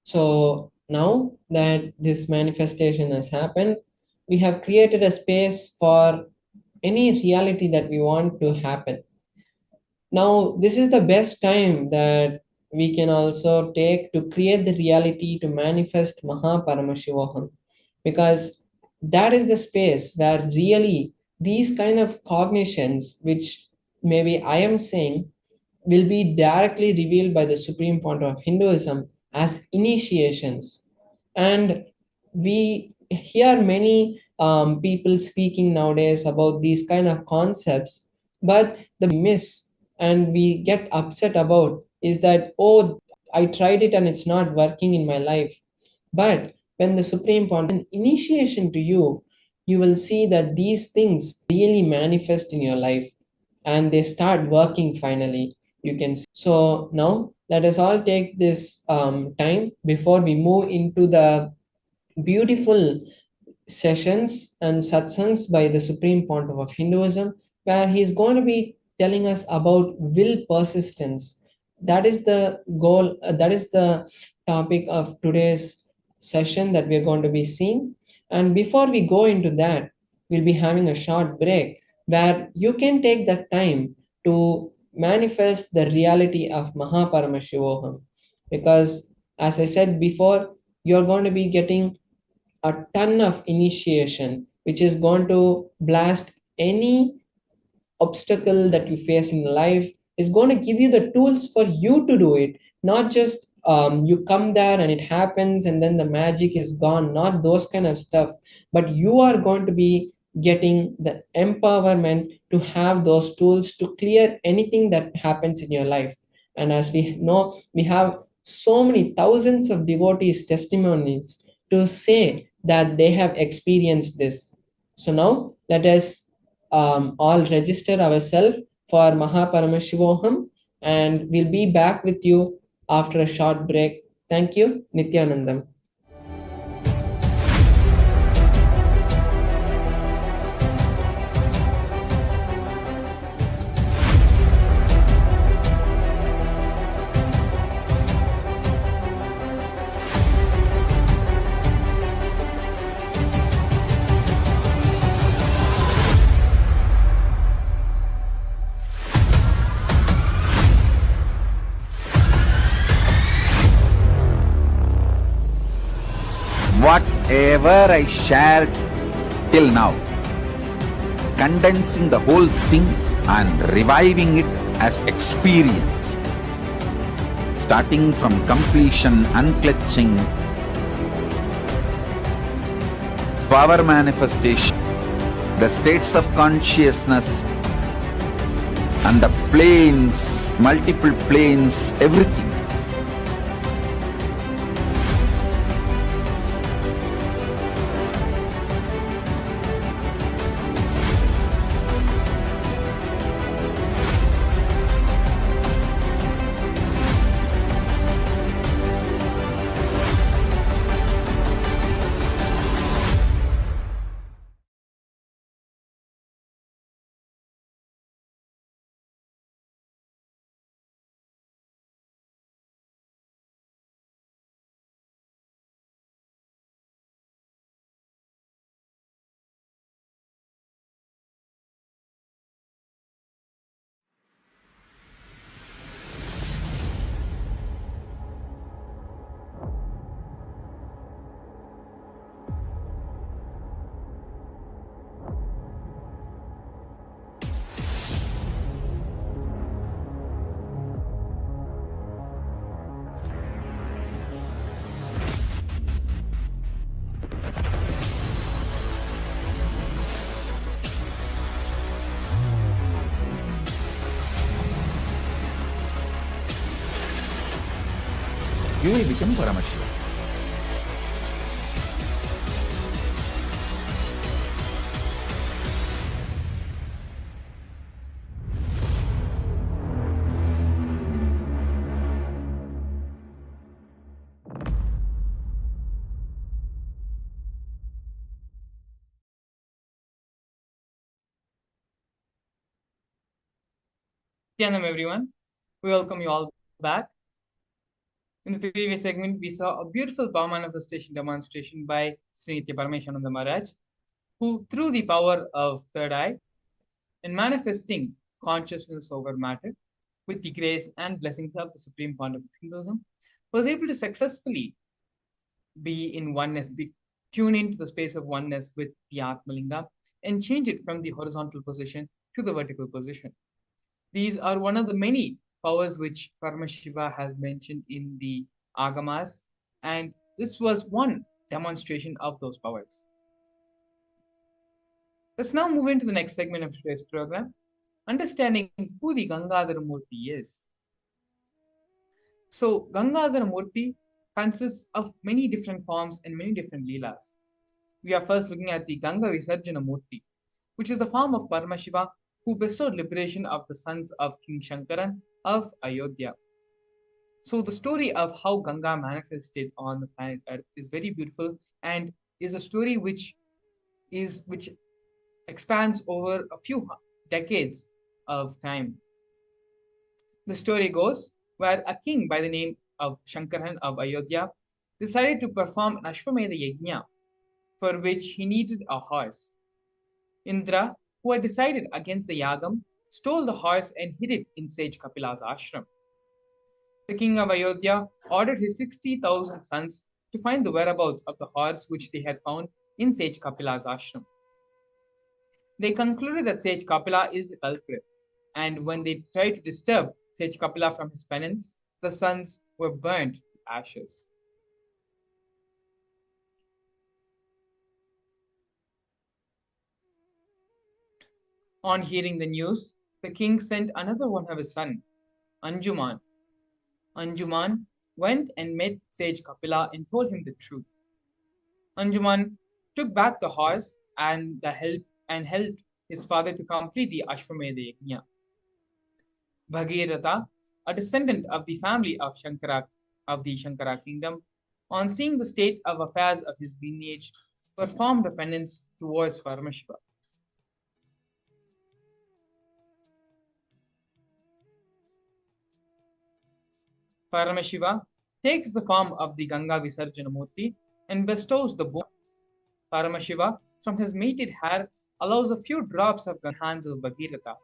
Speaker 6: So now that this manifestation has happened, we have created a space for any reality that we want to happen. Now, this is the best time that we can also take to create the reality to manifest Mahaparamashivoham, because that is the space where really these kind of cognitions, which maybe I am saying, will be directly revealed by the Supreme Point of Hinduism as initiations. And we hear many people speaking nowadays about these kind of concepts, but the miss and we get upset about is that, oh, I tried it and it's not working in my life. But when the Supreme Point is an initiation to you, you will see that these things really manifest in your life and they start working finally. You can see. So now let us all take this time before we move into the beautiful sessions and satsangs by the Supreme Pontiff of Hinduism, where he's going to be telling us about will persistence. That is the goal, that is the topic of today's session that we're going to be seeing. And before we go into that, we'll be having a short break where you can take that time to manifest the reality of Mahaparamashivoham. Because, as I said before, you're going to be getting a ton of initiation, which is going to blast any obstacle that you face in life, is going to give you the tools for you to do it, not just you come there and it happens and then the magic is gone, not those kind of stuff, but you are going to be getting the empowerment to have those tools to clear anything that happens in your life. And as we know, we have so many thousands of devotees testimonies to say that they have experienced this. So now let us all register ourselves for Mahaparamashivoham, and we'll be back with you after a short break. Thank you. Nithyanandam.
Speaker 4: Whatever I shared till now, condensing the whole thing and reviving it as experience. Starting from completion, unclutching, power manifestation, the states of consciousness, and the planes, multiple planes, everything. You will become Paramashivam.
Speaker 2: Nithyanam, everyone. We welcome you all back. In the previous segment, we saw a beautiful power manifestation demonstration by Sri Paramashivam Maharaj, who, through the power of third eye and manifesting consciousness over matter with the grace and blessings of the Supreme Founder of Hinduism, was able to successfully be in oneness, tune into the space of oneness with the Atmalinga and change it from the horizontal position to the vertical position. These are one of the many powers which Paramashiva has mentioned in the Agamas, and this was one demonstration of those powers. Let's now move into the next segment of today's program, understanding who the Gangadhara Murthy is. So, Gangadhara Murthy consists of many different forms and many different leelas. We are first looking at the Ganga Visarjana Murthy, which is the form of Paramashiva who bestowed liberation of the sons of King Shankaran of Ayodhya. So the story of how Ganga manifested on the planet Earth is very beautiful and is a story which expands over a few decades of time. The story goes where a king by the name of Shankaran of Ayodhya decided to perform an Ashwamedha Yajna, for which he needed a horse. Indra, who had decided against the Yagam, stole the horse and hid it in sage Kapila's ashram. The king of Ayodhya ordered his 60,000 sons to find the whereabouts of the horse which they had found in sage Kapila's ashram. They concluded that sage Kapila is the culprit, and when they tried to disturb sage Kapila from his penance, the sons were burnt to ashes. On hearing the news, the king sent another one of his sons, Anjuman. Anjuman went and met sage Kapila and told him the truth. Anjuman took back the horse and helped his father to complete the Ashwamedha Yajna. Bhagirath, a descendant of the family of the Shankara kingdom, on seeing the state of affairs of his lineage, performed a penance towards Paramashiva. Paramashiva takes the form of the Ganga Visarjana Murthy and bestows the boon. Paramashiva, from his mated hair, allows a few drops of the hands of Bhagirath.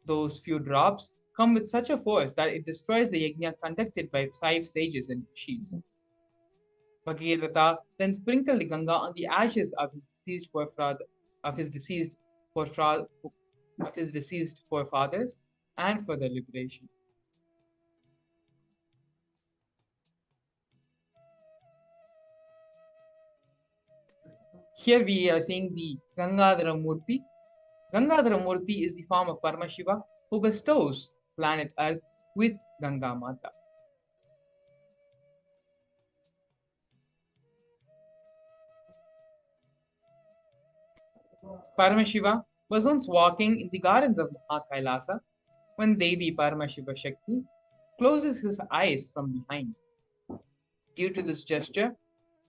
Speaker 2: Those few drops come with such a force that it destroys the yajna conducted by 5 sages and rishis. Bhagirath then sprinkled the Ganga on the ashes of his deceased forefathers and for their liberation. Here we are seeing the Gangadhara Murthy. Gangadhara Murthy is the form of Paramashiva who bestows planet Earth with Ganga Mata. Paramashiva was once walking in the gardens of Mahakailasa when Devi Paramashiva Shakti closes his eyes from behind. Due to this gesture,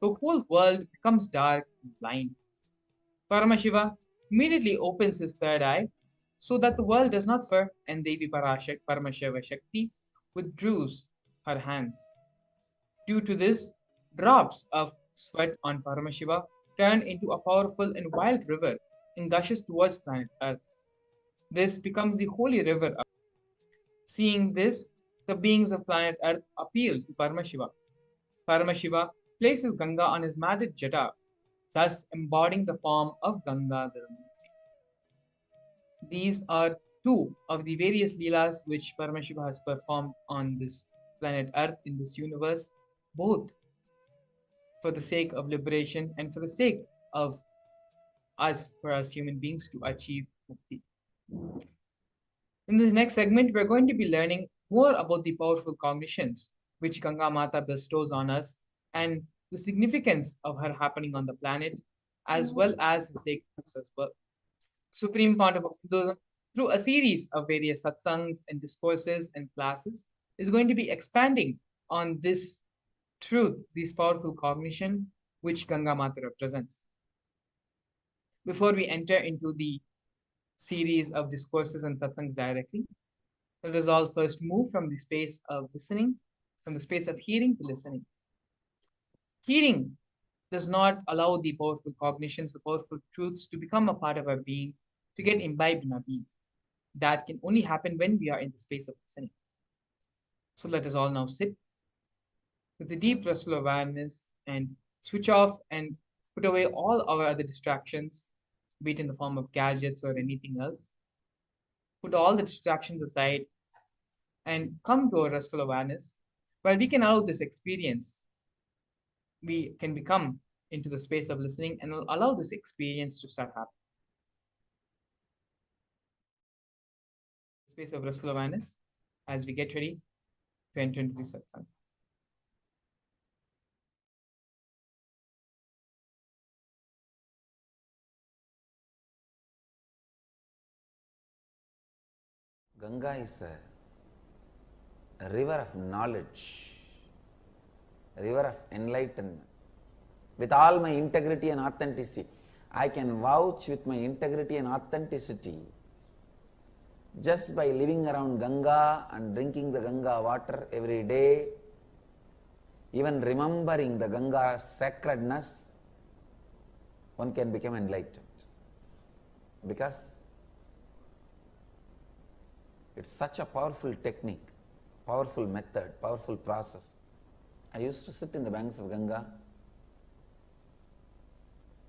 Speaker 2: the whole world becomes dark and blind. Paramashiva immediately opens his third eye so that the world does not suffer, and Devi Paramashiva Shakti withdraws her hands. Due to this, drops of sweat on Paramashiva turn into a powerful and wild river and gushes towards planet Earth. This becomes the holy river. Seeing this, the beings of planet Earth appeal to Paramashiva. Paramashiva places Ganga on his matted jata, thus embodying the form of Gangadhara. These are two of the various leelas which Paramashiva has performed on this planet Earth in this universe, both for the sake of liberation and for the sake of us, for us human beings, to achieve mukti. In this next segment, we're going to be learning more about the powerful cognitions which Ganga Mata bestows on us and the significance of her happening on the planet, as well as her sacredness as well. Supreme Pontiff of Hinduism, through a series of various satsangs and discourses and classes, is going to be expanding on this truth, this powerful cognition which Ganga Mata represents. Before we enter into the series of discourses and satsangs directly, let us all first move from the space of listening, from the space of hearing to listening. Hearing does not allow the powerful cognitions, the powerful truths to become a part of our being, to get imbibed in our being. That can only happen when we are in the space of listening. So let us all now sit with a deep restful awareness and switch off and put away all our other distractions, be it in the form of gadgets or anything else. Put all the distractions aside and come to a restful awareness. While we can allow this experience, we can become into the space of listening and allow this experience to start happening. Space of restful awareness as we get ready to enter into the satsang.
Speaker 5: Ganga is a river of knowledge, a river of enlightenment. With all my integrity and authenticity, I can vouch with my integrity and authenticity just by living around Ganga and drinking the Ganga water every day, even remembering the Ganga's sacredness, one can become enlightened. Because it's such a powerful technique, powerful method, powerful process. I used to sit in the banks of Ganga,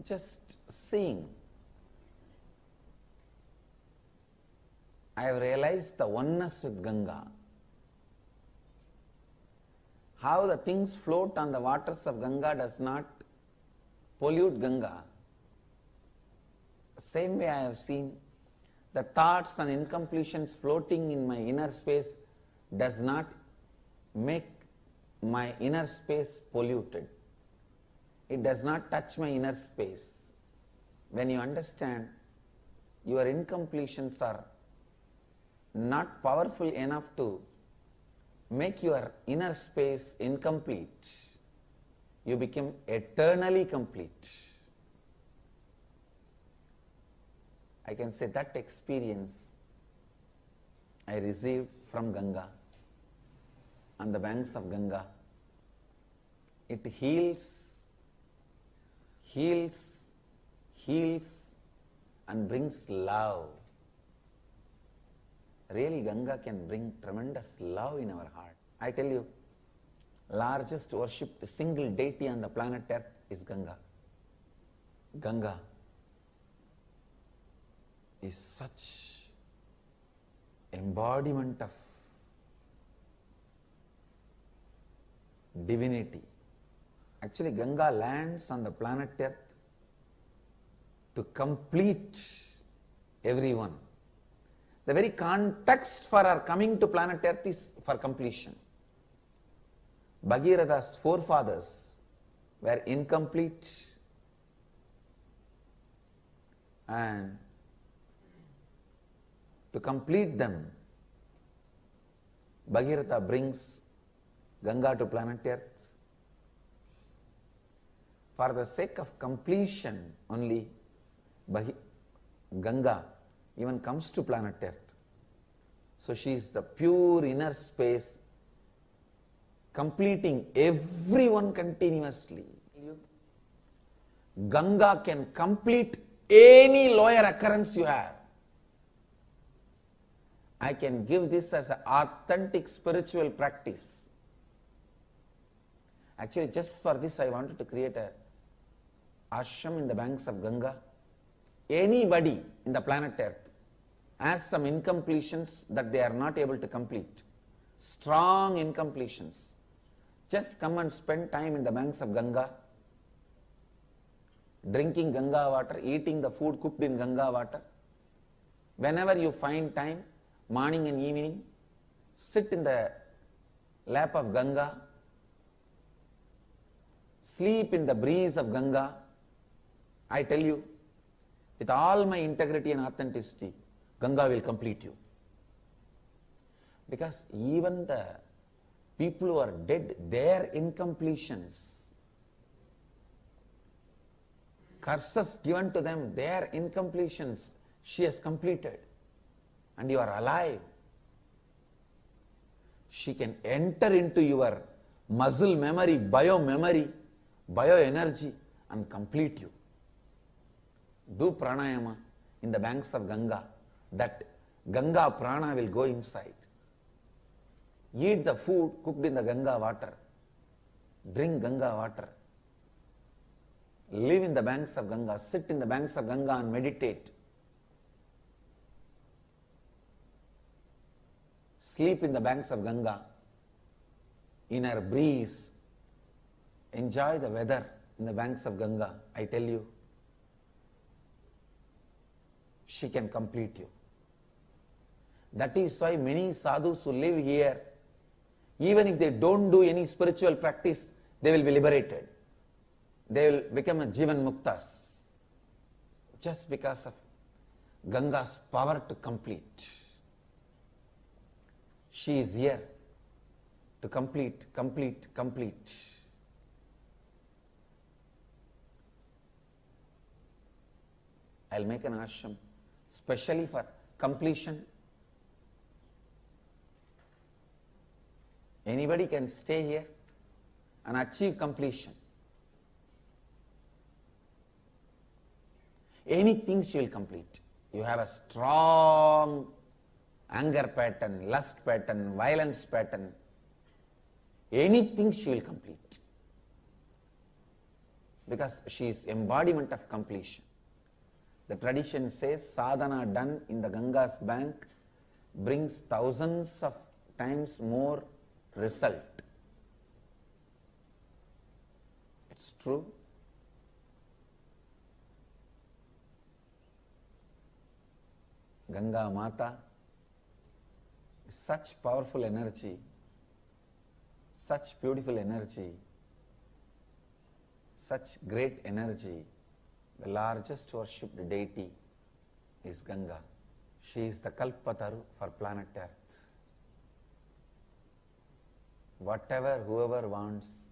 Speaker 5: just seeing. I have realized the oneness with Ganga. How the things float on the waters of Ganga does not pollute Ganga. Same way I have seen the thoughts and incompletions floating in my inner space does not make my inner space polluted. It does not touch my inner space. When you understand your incompletions are not powerful enough to make your inner space incomplete, you become eternally complete. I can say that experience I received from Ganga, on the banks of Ganga. It heals, heals, heals and brings love. Really, Ganga can bring tremendous love in our heart. I tell you, largest worshipped single deity on the planet Earth is Ganga. Ganga is such embodiment of divinity. Actually, Ganga lands on the planet Earth to complete everyone. The very context for our coming to planet Earth is for completion. Bhagirath's forefathers were incomplete, and to complete them, Bhagiratha brings Ganga to planet Earth. For the sake of completion only, Ganga even comes to planet Earth. So she is the pure inner space, completing everyone continuously. Ganga can complete any lower occurrence you have. I can give this as an authentic spiritual practice. Actually, just for this I wanted to create a ashram in the banks of Ganga. Anybody in the planet Earth has some incompletions that they are not able to complete, strong incompletions. Just come and spend time in the banks of Ganga, drinking Ganga water, eating the food cooked in Ganga water. Whenever you find time, morning and evening, sit in the lap of Ganga, sleep in the breeze of Ganga. I tell you, with all my integrity and authenticity, Ganga will complete you. Because even the people who are dead, their incompletions, curses given to them, their incompletions, she has completed. And you are alive. She can enter into your muscle memory, bioenergy, and complete you. Do pranayama in the banks of Ganga, that Ganga prana will go inside. Eat the food cooked in the Ganga water. Drink Ganga water. Live in the banks of Ganga. Sit in the banks of Ganga and meditate. Sleep in the banks of Ganga. In her breeze. Enjoy the weather in the banks of Ganga. I tell you, she can complete you. That is why many sadhus who live here, even if they don't do any spiritual practice, they will be liberated. They will become a Jivan Muktas. Just because of Ganga's power to complete. She is here to complete. I'll make an ashram specially for completion. Anybody can stay here and achieve completion. Anything she will complete. You have a strong anger pattern, lust pattern, violence pattern. Anything she will complete. Because she is embodiment of completion. The tradition says sadhana done in the Ganga's bank brings thousands of times more result. It's true. Ganga Mata is such powerful energy, such beautiful energy, such great energy. The largest worshipped deity is Ganga. She is the Kalpataru for planet Earth. Whatever, whoever wants,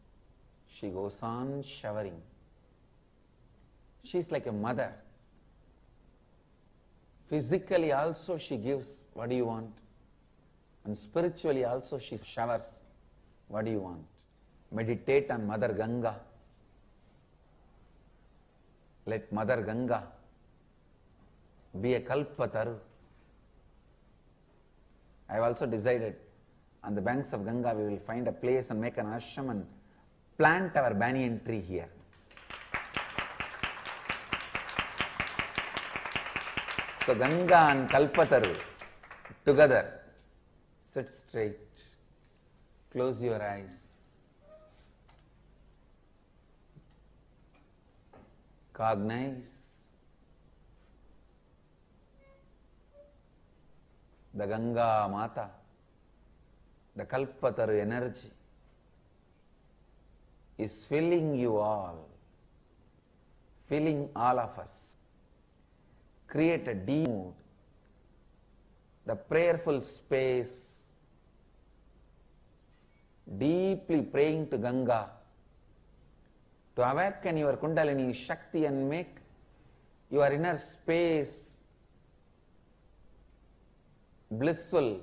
Speaker 5: she goes on showering. She is like a mother. Physically also she gives what do you want, and spiritually also she showers what do you want. Meditate on Mother Ganga. Let Mother Ganga be a Kalpataru. I have also decided on the banks of Ganga we will find a place and make an ashram and plant our banyan tree here. So Ganga and Kalpataru Together, sit straight, close your eyes. Cognize the Ganga Mata, the Kalpataru energy is filling you all, filling all of us. Create a deep mood, the prayerful space, deeply praying to Ganga, to awaken your Kundalini Shakti and make your inner space blissful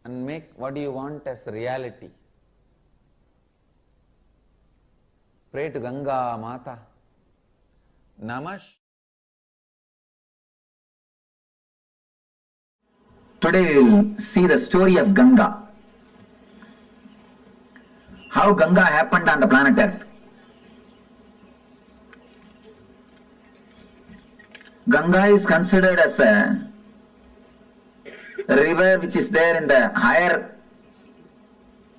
Speaker 5: and make what you want as reality. Pray to Ganga Mata. Namash.
Speaker 4: Today we will see the story of Ganga. How Ganga happened on the planet Earth. Ganga is considered as a river which is there in the higher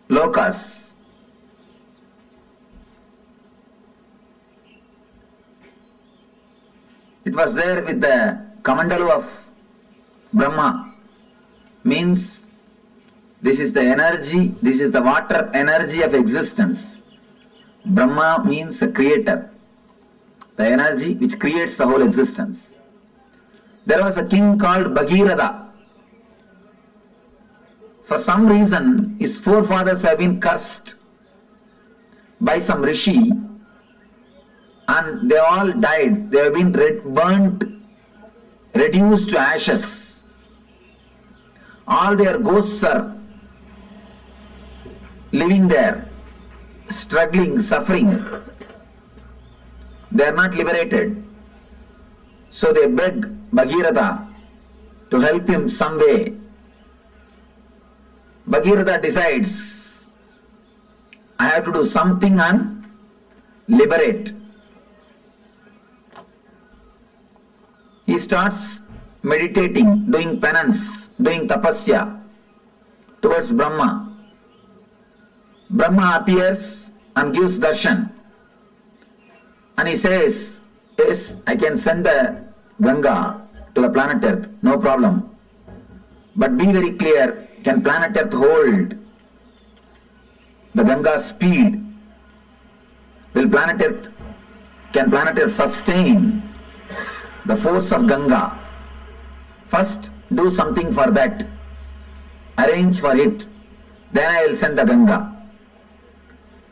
Speaker 4: lokas. It was there with the Kamandalu of Brahma. Means this is the energy, this is the water energy of existence. Brahma means a creator, the energy which creates the whole existence. There was a king called Bhagirath. For some reason, his forefathers have been cursed by some rishi and they all died. They have been burnt, reduced to ashes. All their ghosts are living there, struggling, suffering. They are not liberated. So they beg Bhagirath to help him some way. Bhagirath decides, I have to do something and liberate. He starts meditating, doing penance, doing tapasya towards Brahma. Brahma appears and gives darshan. And he says, yes, I can send the Ganga to the planet Earth, no problem. But be very clear, can planet Earth hold the Ganga's speed? Can planet Earth sustain the force of Ganga? First, do something for that. Arrange for it. Then I will send the Ganga.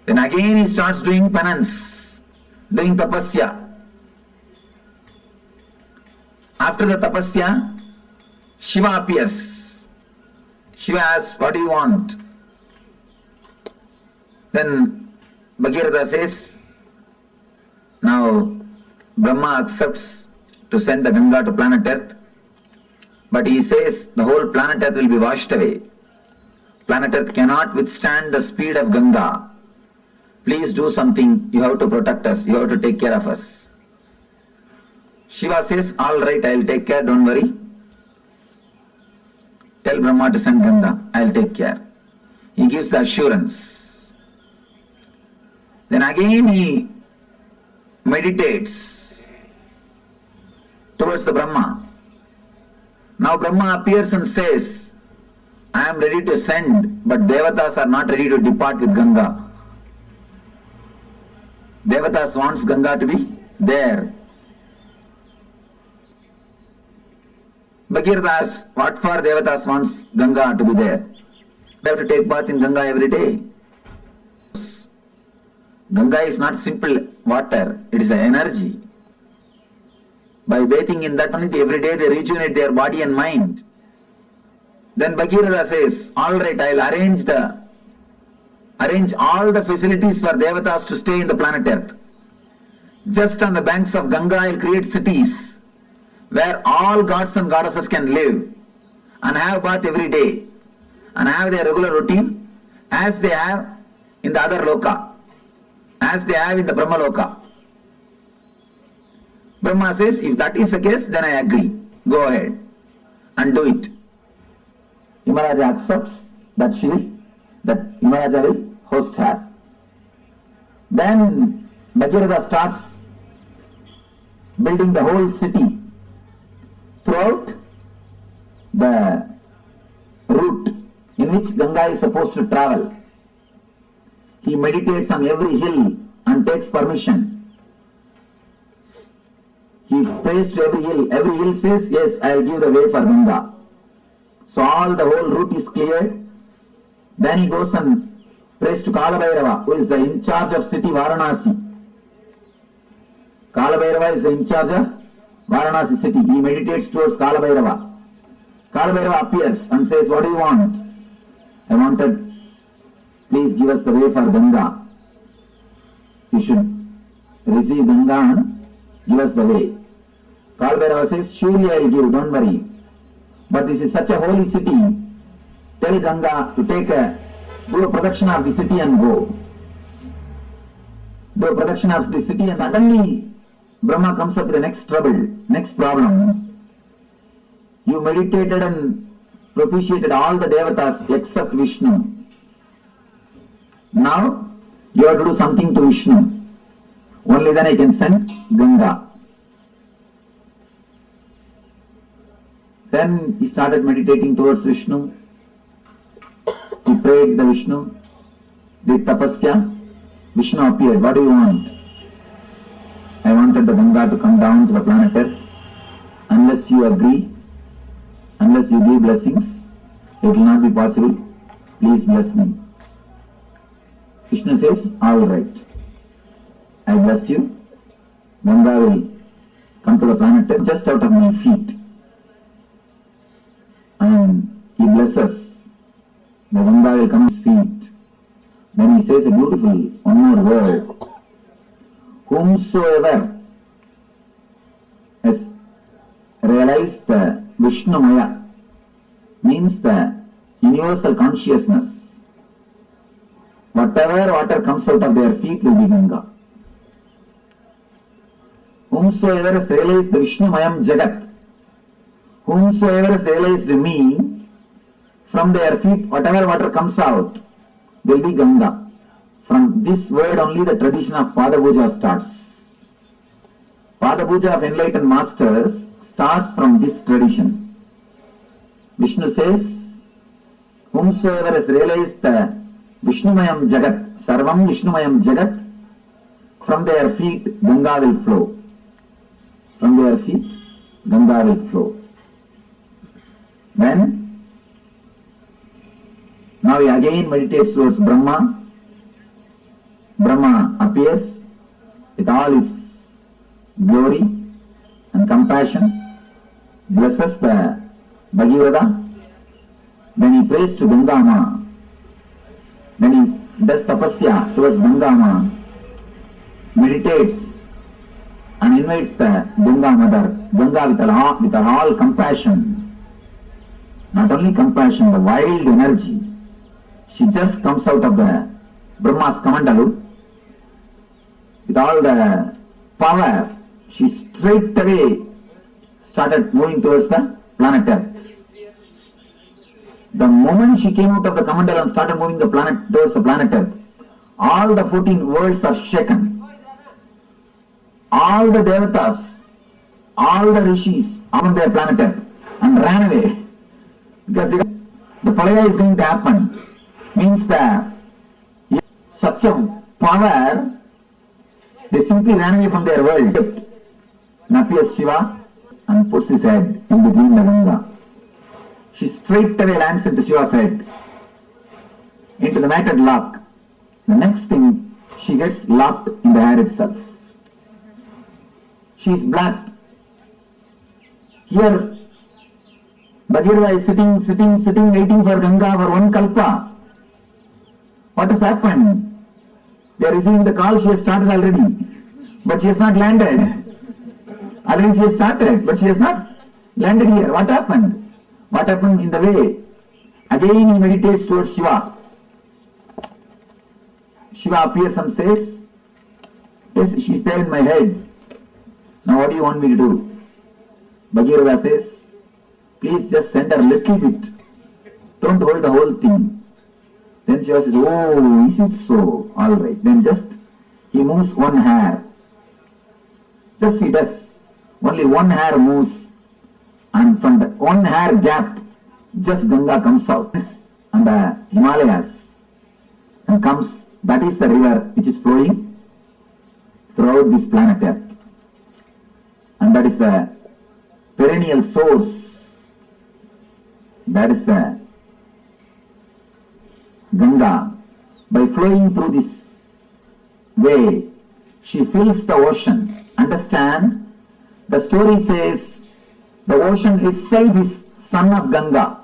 Speaker 4: Then again he starts doing penance, doing tapasya. After the tapasya, Shiva appears. Shiva asks, what do you want? Then Bhagirath says, now Brahma accepts to send the Ganga to planet Earth. But he says the whole planet Earth will be washed away. Planet Earth cannot withstand the speed of Ganga. Please do something. You have to protect us. You have to take care of us. Shiva says, all right, I will take care, don't worry. Tell Brahma to send Ganga. I will take care. He gives the assurance. Then again he meditates towards the Brahma. Now Brahma appears and says, I am ready to send, but Devatas are not ready to depart with Ganga. Devatas wants Ganga to be there. Bhagirath asks, what for Devatas wants Ganga to be there? They have to take bath in Ganga every day. Ganga is not simple water, it is an energy. By bathing in that only every day they rejuvenate their body and mind. Then Bhagirath says, all right, I will arrange all the facilities for Devatas to stay in the planet Earth. Just on the banks of Ganga I will create cities where all gods and goddesses can live and have bath every day and have their regular routine as they have in the other loka, as they have in the Brahma loka. Brahma says, if that is the case, then I agree. Go ahead and do it. Himalaja accepts that that Himalaja will host her. Then Bhagirath starts building the whole city throughout the route in which Ganga is supposed to travel. He meditates on every hill and takes permission. He prays to every hill. Every hill says, yes, I will give the way for Ganga. So all the whole route is cleared. Then he goes and prays to Kalabhairava, who is the in charge of city Varanasi. Kalabhairava is the in charge of Varanasi city. He meditates towards Kalabhairava. Kalabhairava appears and says, what do you want? I wanted, please give us the way for Ganga. You should receive Ganga and give us the way. Kalabhairava says, surely I will give, don't worry. But this is such a holy city. Tell Ganga to do a protection of the city and go. Do a protection of the city, and suddenly Brahma comes up with the next trouble, next problem. You meditated and propitiated all the devatas except Vishnu. Now you have to do something to Vishnu. Only then I can send Ganga. Then he started meditating towards Vishnu. He prayed the Vishnu, did tapasya. Vishnu appeared. What do you want? I wanted the Ganga to come down to the planet Earth. Unless you agree, unless you give blessings, it will not be possible. Please bless me. Vishnu says, all right. I bless you. Ganga will come to the planet Earth just out of my feet. And he blesses. The Ganga will come to his feet. Then he says a beautiful one more word. Whomsoever has realized the Vishnumaya, means the universal consciousness. Whatever water comes out of their feet will be Ganga. Whomsoever has realized the Vishnumayam Jagat, whomsoever has realized me, from their feet, whatever water comes out will be Ganga. From this word only the tradition of Pada Puja starts. Pada Puja of enlightened masters starts from this tradition. Vishnu says, whomsoever has realized the Vishnumayam Jagat, Sarvam Vishnumayam Jagat, from their feet Ganga will flow. From their feet Ganga will flow. Then now he again meditates towards Brahma. Brahma appears with all his glory and compassion, blesses the Bhagirath. Then he prays to Ganga Ma. Then he does tapasya towards Ganga Ma, meditates and invites the Ganga Mother, Ganga with all compassion. Not only compassion, the wild energy. She just comes out of the Brahma's Kamandalu with all the power. She straight away started moving towards the planet Earth. The moment she came out of the Kamandalu and started moving towards the planet Earth, all the 14 worlds are shaken. All the devatas, all the rishis on their planet Earth and ran away. Because the Pralaya is going to happen. Means that such a power, they simply ran away from their world. And appears Shiva and puts his head in between the Ganga. She straight away lands into Shiva's head, into the matted lock. The next thing, she gets locked in the hair itself. She is black. Here, Bhagirath is sitting, waiting for Ganga for one kalpa. What has happened? They are receiving the call, she has started already, but she has not landed. Already she has started, but she has not landed here. What happened? What happened in the way? Again he meditates towards Shiva. Shiva appears and says, yes, she is there in my head. Now what do you want me to do? Bhagirath says, please just send her a little bit. Don't hold the whole thing. Then Shiva says, oh, is it so? Alright. Then just he moves one hair. Just he does. Only one hair moves, and from the one hair gap, just Ganga comes out and the Himalayas and comes. That is the river which is flowing throughout this planet Earth, and that is the perennial source. That is the Ganga. By flowing through this way, she fills the ocean. Understand? The story says the ocean itself is son of Ganga.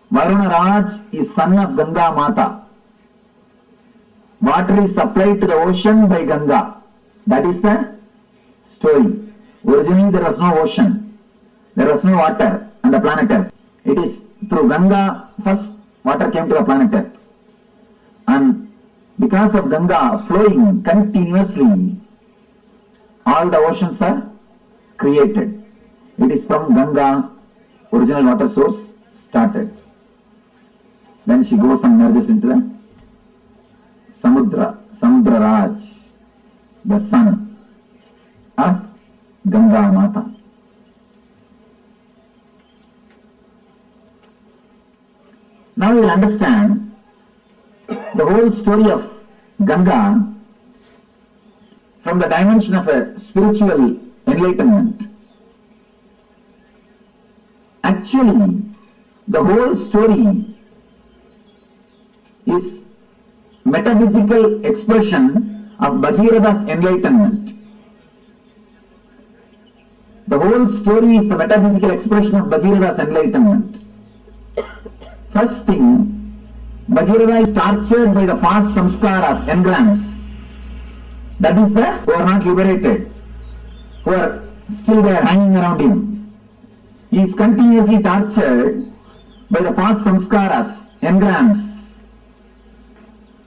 Speaker 4: Varuna Raj is son of Ganga Mata. Water is supplied to the ocean by Ganga. That is the story. Originally there was no ocean. There was no water on the planet Earth. It is through Ganga first water came to the planet Earth. And because of Ganga flowing continuously, all the oceans are created. It is from Ganga, original water source started. Then she goes and merges into the Samudra Raj, the son of Ganga Mata. Now you will understand the whole story of Ganga from the dimension of a spiritual enlightenment. Actually, the whole story is metaphysical expression of Bhagirath's enlightenment. The whole story is the metaphysical expression of Bhagirath's enlightenment. First thing, Bhagiratha is tortured by the past samskaras, engrams. That is the who are not liberated, who are still there hanging around him. He is continuously tortured by the past samskaras, engrams.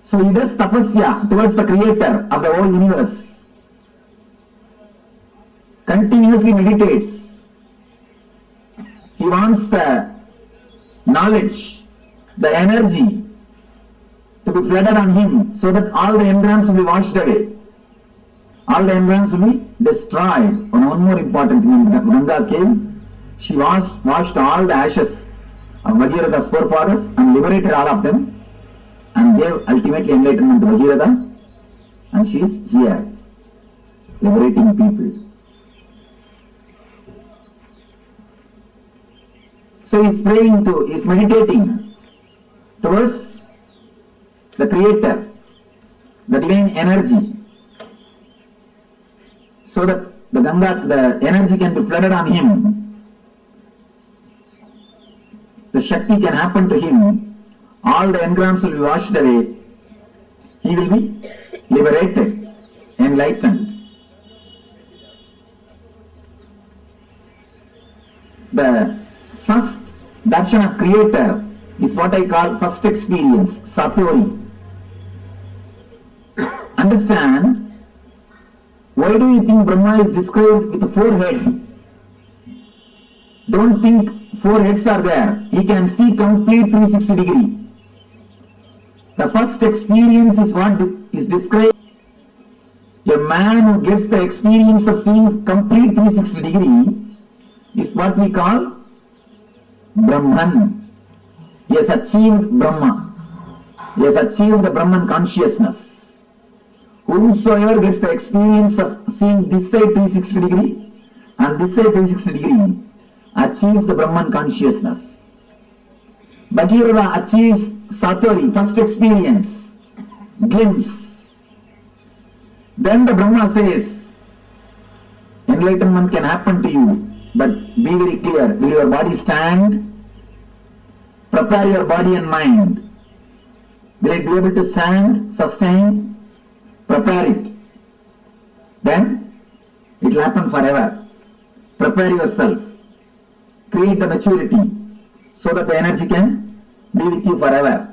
Speaker 4: So he does tapasya towards the creator of the whole universe. Continuously meditates. He wants the knowledge, the energy to be flooded on him so that all the engrams will be washed away. All the engrams will be destroyed. And one more important thing, when Ganga came, she washed all the ashes of Bhagiratha's forefathers and liberated all of them and gave ultimately enlightenment to Bhagiratha, and she is here liberating people. So he is praying he is meditating towards the creator, the divine energy, so that the energy can be flooded on him, the Shakti can happen to him, all the engrams will be washed away, he will be liberated, enlightened. The first darshan of creator is what I call first experience, Satori. Understand? Why do you think Brahma is described with 4 heads? Don't think 4 heads are there. He can see complete 360 degree. The first experience is what is described. A man who gets the experience of seeing complete 360 degree is what we call Brahman. He has achieved Brahma. He has achieved the Brahman consciousness. Whosoever gets the experience of seeing this side 360 degree and this side 360 degree achieves the Brahman consciousness. Bhagiratha achieves Satori, first experience, glimpse. Then the Brahma says, enlightenment can happen to you, but be very clear, will your body stand? Prepare your body and mind. Will it be able to stand, sustain? Prepare it. Then it will happen forever. Prepare yourself. Create the maturity so that the energy can be with you forever.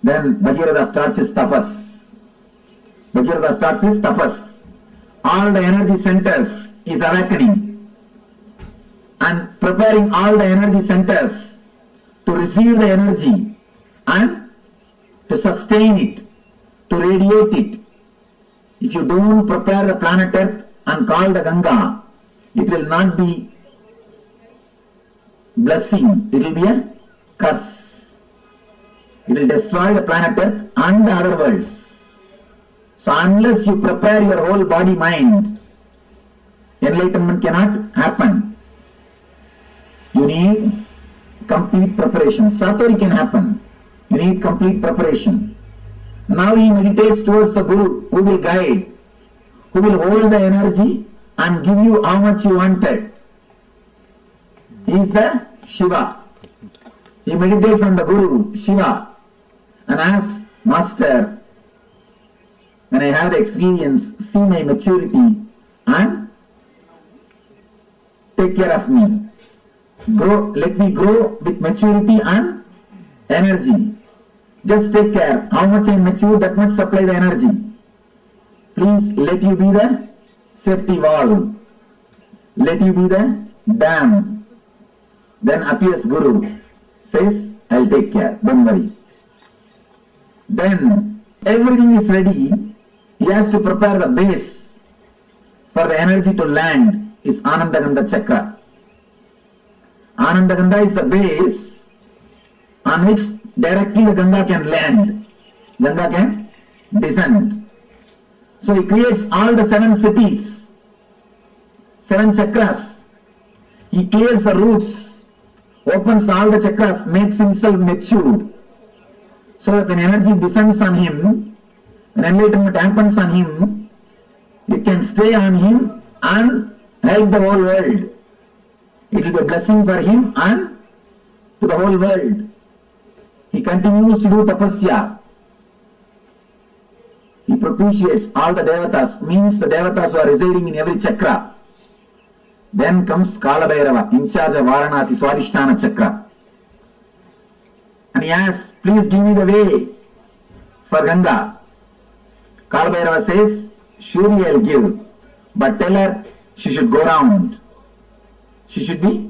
Speaker 4: Then Bhagiratha starts his tapas. Bhagiratha starts his tapas. All the energy centers is awakening and preparing all the energy centers to receive the energy and to sustain it, to radiate it. If you don't prepare the planet Earth and call the Ganga, it will not be blessing, it will be a curse. It will destroy the planet Earth and the other worlds. So unless you prepare your whole body mind, enlightenment cannot happen. You need complete preparation. Satori can happen. You need complete preparation. Now he meditates towards the Guru who will guide, who will hold the energy and give you how much you wanted. He is the Shiva. He meditates on the Guru, Shiva, and asks, Master, when I have the experience, see my maturity and take care of me. Grow, let me grow with maturity and energy. Just take care. How much I mature, that much supply the energy. Please let you be the safety valve. Let you be the dam. Then appears Guru, says, I'll take care, don't worry. Then everything is ready. He has to prepare the base for the energy to land, is Anandagandha Chakra. Anandagandha is the base on which directly the Ganga can land. Ganga can descend. So he creates all the 7 cities, 7 chakras. He clears the roots, opens all the chakras, makes himself matured. So that when energy descends on him, when enlightenment happens on him, it can stay on him and help the whole world. It will be a blessing for him and to the whole world. He continues to do tapasya. He propitiates all the devatas, means the devatas who are residing in every chakra. Then comes Kala Bhairava, in charge of Varanasi Swadhisthana Chakra. And he asks, please give me the way for Ganga. Kala Bhairava says, surely I'll give, but tell her she should go round. She should be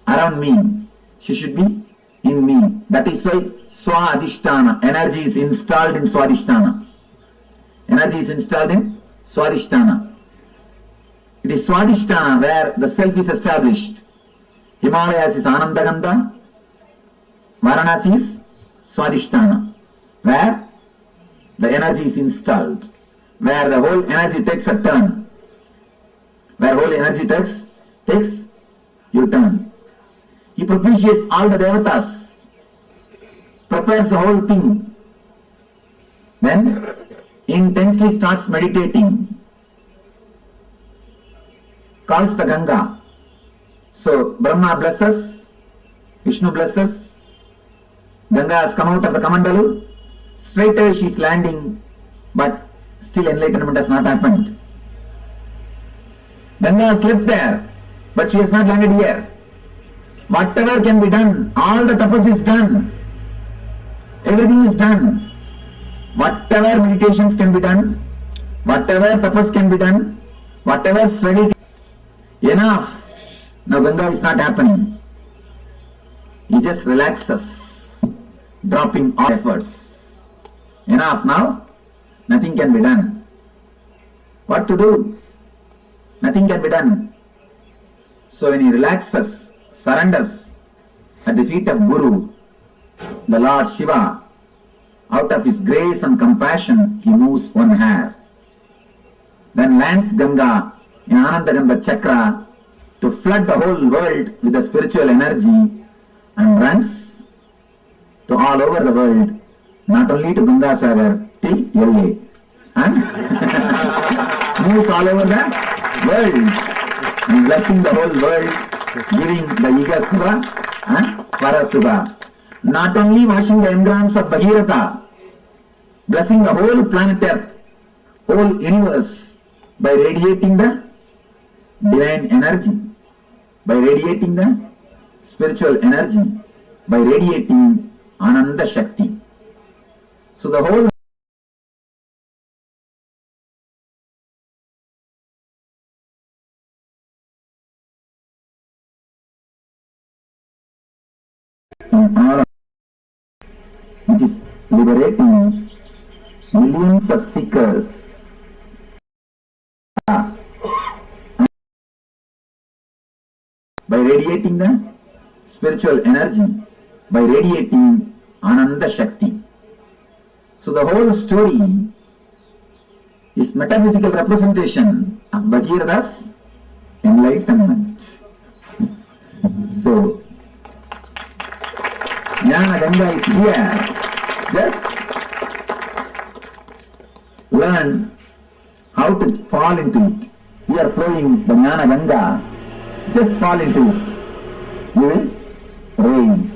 Speaker 4: around me. She should be in me. That is why Swadhisthana, energy is installed in Swadhisthana. Energy is installed in Swadhisthana. It is Swadhisthana where the self is established. Himalayas is Anandagandha. Varanasi is Swadhisthana, where the energy is installed, where the whole energy takes a turn, where whole energy takes U-turn. He propitiates all the devatas, prepares the whole thing, then intensely starts meditating, calls the Ganga. So Brahma blesses, Vishnu blesses, Ganga has come out of the Kamandalu, straight away she is landing, but still enlightenment has not happened. Ganga has left there, but she has not landed here. Whatever can be done, all the tapas is done. Everything is done. Whatever meditations can be done, whatever tapas can be done, whatever study, enough. Now Ganga is not happening. He just relaxes, dropping all efforts. Enough now, nothing can be done. What to do? Nothing can be done. So when he relaxes, surrenders at the feet of Guru, the Lord Shiva, out of his grace and compassion, he moves one hair. Then lands Ganga in Anandagandha Chakra to flood the whole world with the spiritual energy and runs to all over the world, not only to Ganga Sagar, till LA. And moves all over the world and blessing the whole world, giving the Iga Subha and Parasubha. Not only washing the engrams of Bhagirata, blessing the whole planet Earth, whole universe, by radiating the divine energy, by radiating the spiritual energy, by radiating Ananda Shakti. So the whole in all of, which is liberating millions of seekers by radiating the spiritual energy, by radiating Ananda Shakti. So the whole story is metaphysical representation of Bhagirath's enlightenment. So Jnana Ganga is here. Just learn how to fall into it. We are flowing the Jnana Ganga. Just fall into it. You will rise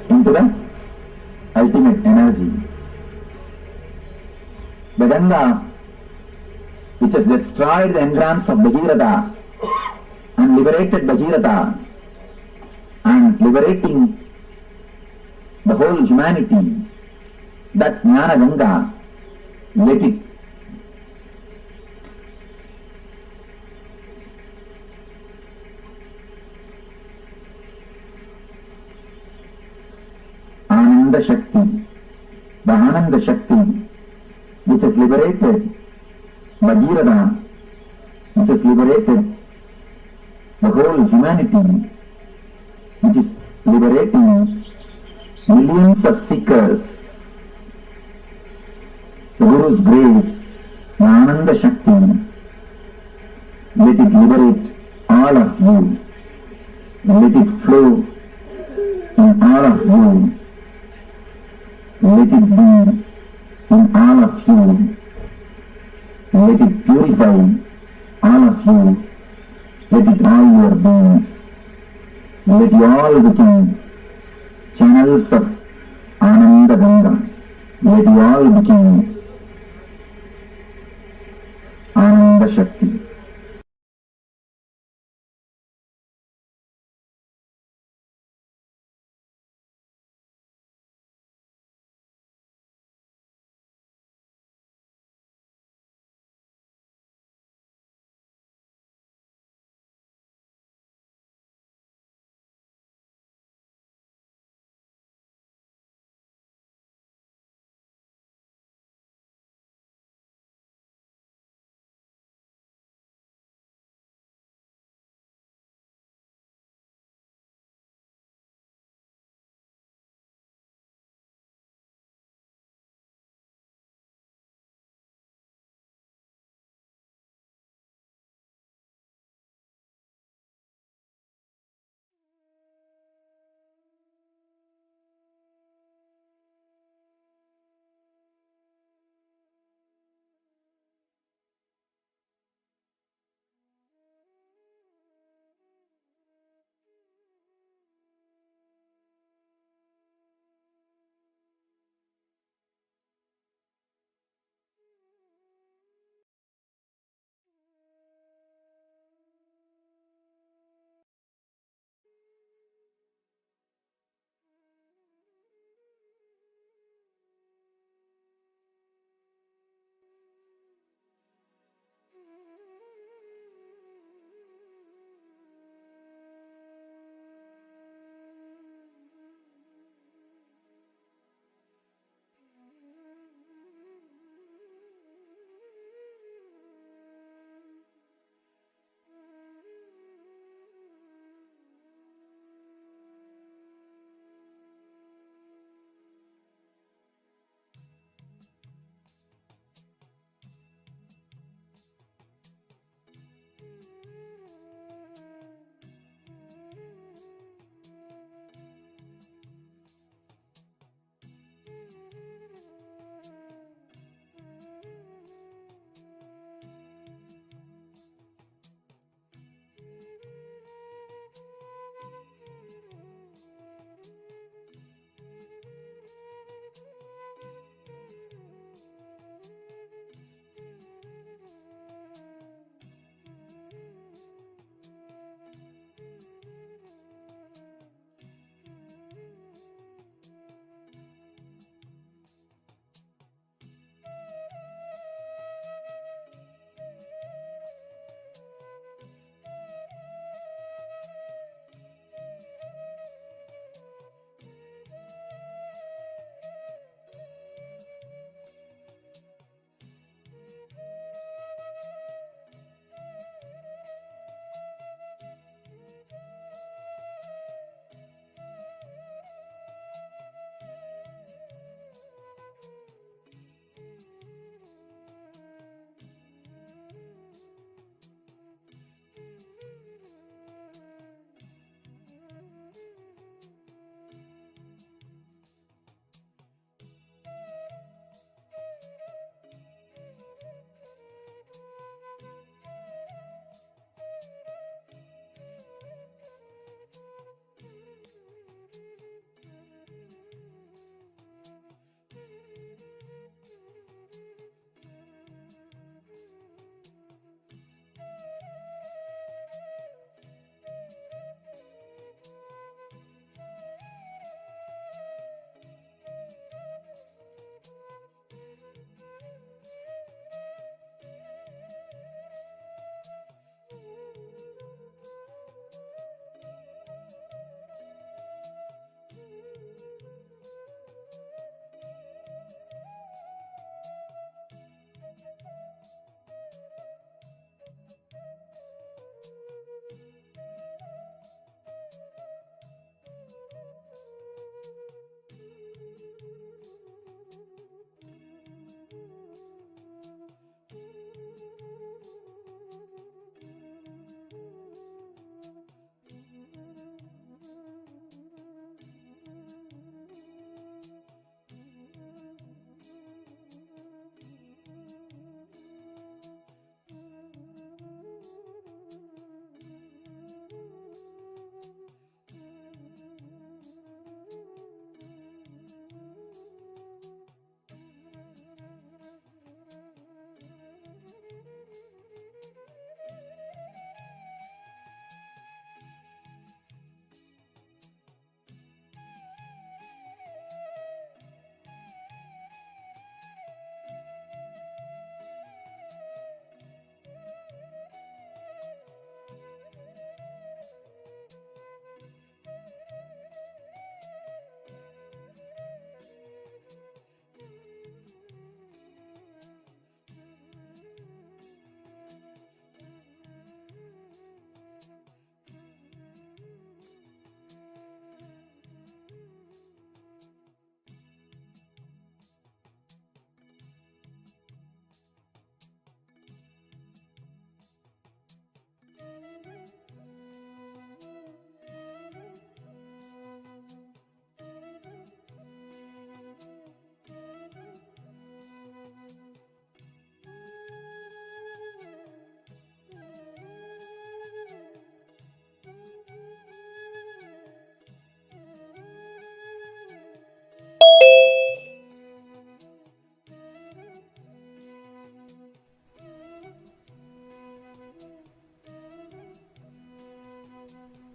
Speaker 4: into the ultimate energy. The Ganga, which has destroyed the engrams of Bhagiratha and liberated Bhagiratha and liberating the whole humanity, that Jnana Ganga, let it Ananda Shakti, the Ananda Shakti, which has liberated Bhagiratha, which has liberated the whole humanity, which is liberating millions of seekers. The Guru's grace, the Ananda Shakti, let it liberate all of you. Let it flow in all of you. Let it be in all of you. Let it purify all of you. Let it all your beings. Let you all become channels of Ananda Ganga. Let you all become Ananda Shakti.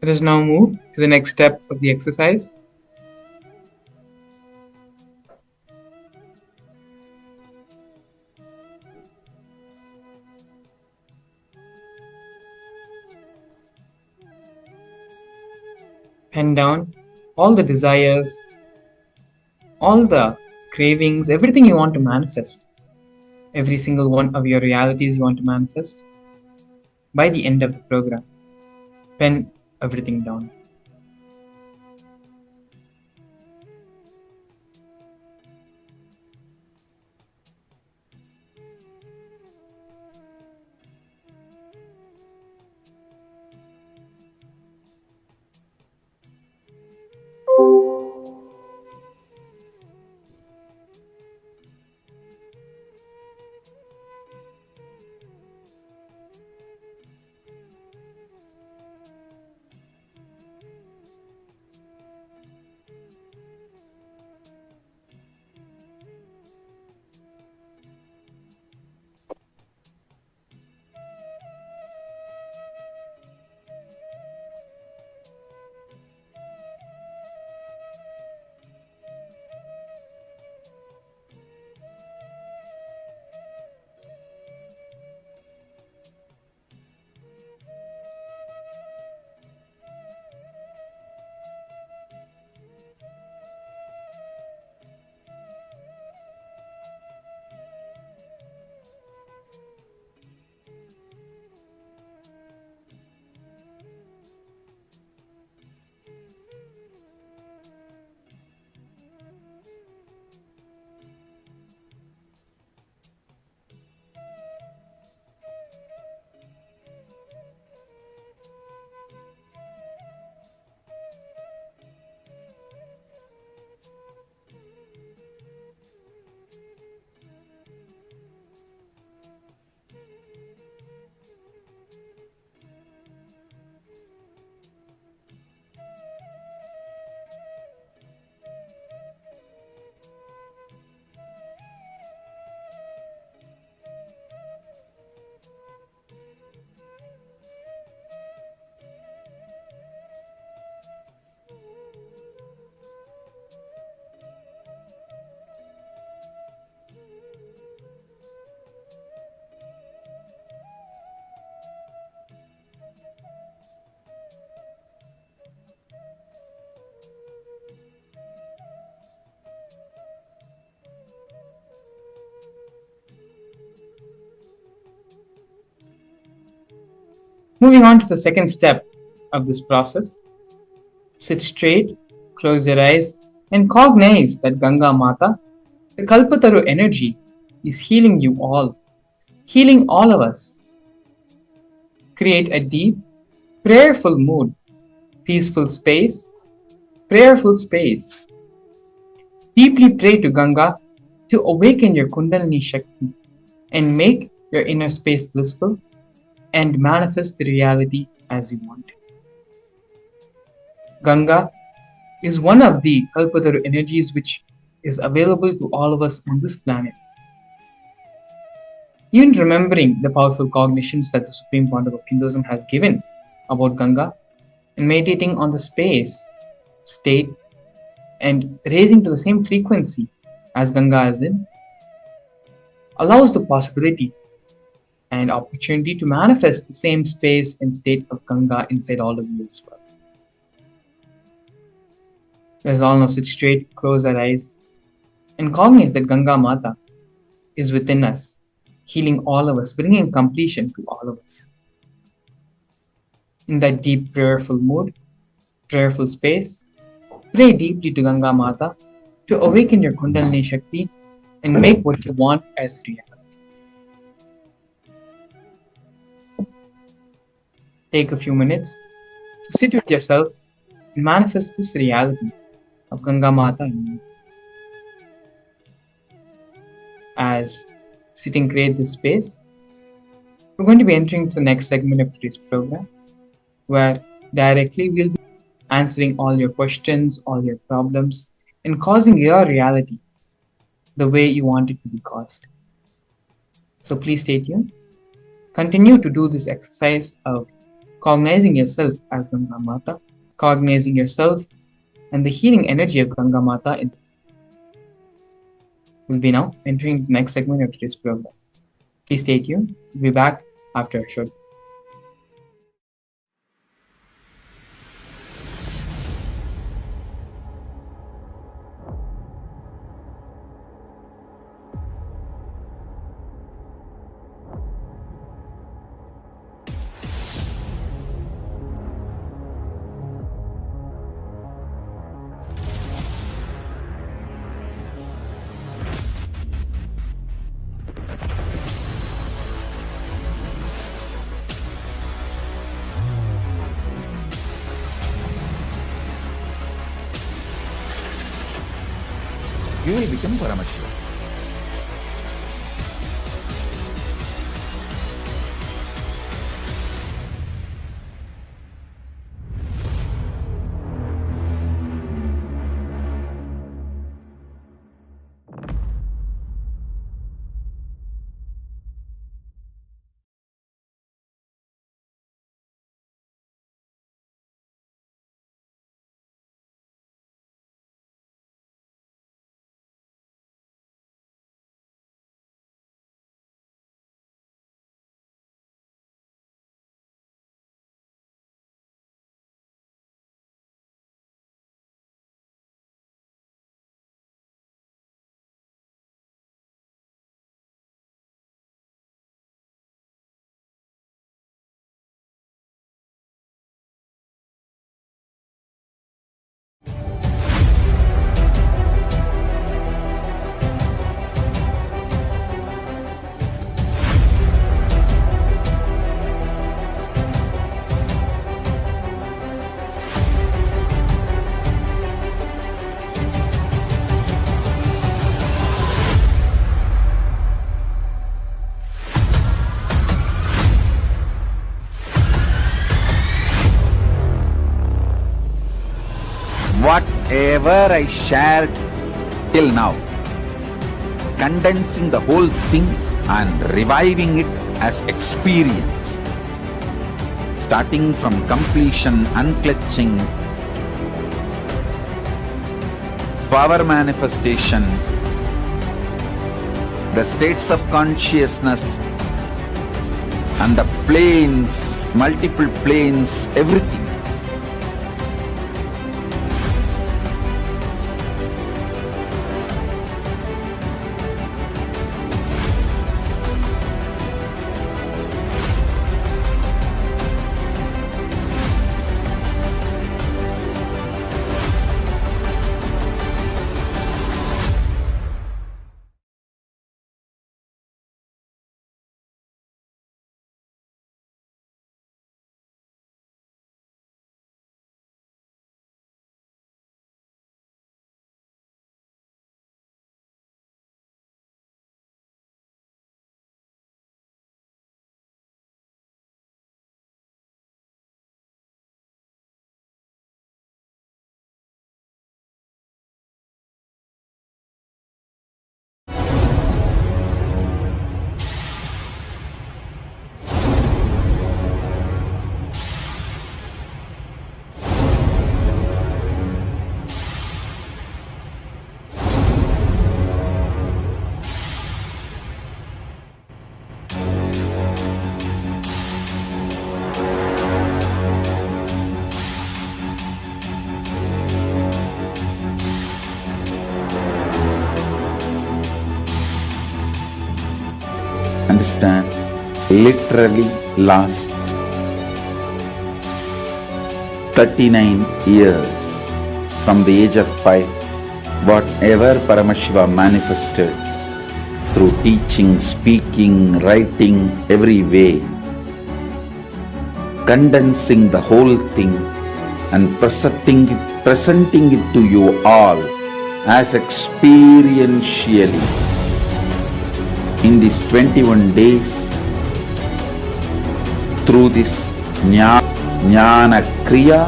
Speaker 2: Let us now move to the next step of the exercise. Pen down all the desires, all the cravings, everything you want to manifest, every single one of your realities you want to manifest. By the end of the program, pen everything down. Moving on to the second step of this process, sit straight, close your eyes, and cognize that Ganga Mata, the Kalpataru energy, is healing you all, healing all of us. Create a deep, prayerful mood, peaceful space, prayerful space. Deeply pray to Ganga to awaken your Kundalini Shakti and make your inner space blissful and manifest the reality as you want. Ganga is one of the Kalpataru energies which is available to all of us on this planet. Even remembering the powerful cognitions that the Supreme Pontiff of Hinduism has given about Ganga and meditating on the space, state, and raising to the same frequency as Ganga is in, allows the possibility and opportunity to manifest the same space and state of Ganga inside all of you as well. Let us all now sit straight, close our eyes, and cognize that Ganga Mata is within us, healing all of us, bringing completion to all of us. In that deep prayerful mood, prayerful space, pray deeply to Ganga Mata to awaken your Kundalini Shakti and make what you want as reality. Take a few minutes to sit with yourself and manifest this reality of Ganga Mata in you. As sitting create this space, we're going to be entering to the next segment of today's program, where directly we'll be answering all your questions, all your problems, and causing your reality the way you want it to be caused. So please stay tuned. Continue to do this exercise of cognizing yourself as Ganga Mata, cognizing yourself and the healing energy of Ganga Mata. We'll be now entering the next segment of today's program. Please stay tuned. We'll be back after a short.
Speaker 4: You will become Paramashivam. Whatever I shared till now, condensing the whole thing and reviving it as experience, starting from completion, unclutching, power manifestation, the states of consciousness and the planes, multiple planes, everything. Understand, literally last 39 years from the age of 5, whatever Paramashiva manifested through teaching, speaking, writing, every way, condensing the whole thing and presenting it to you all as experientially in these 21 days through this Jnana Kriya,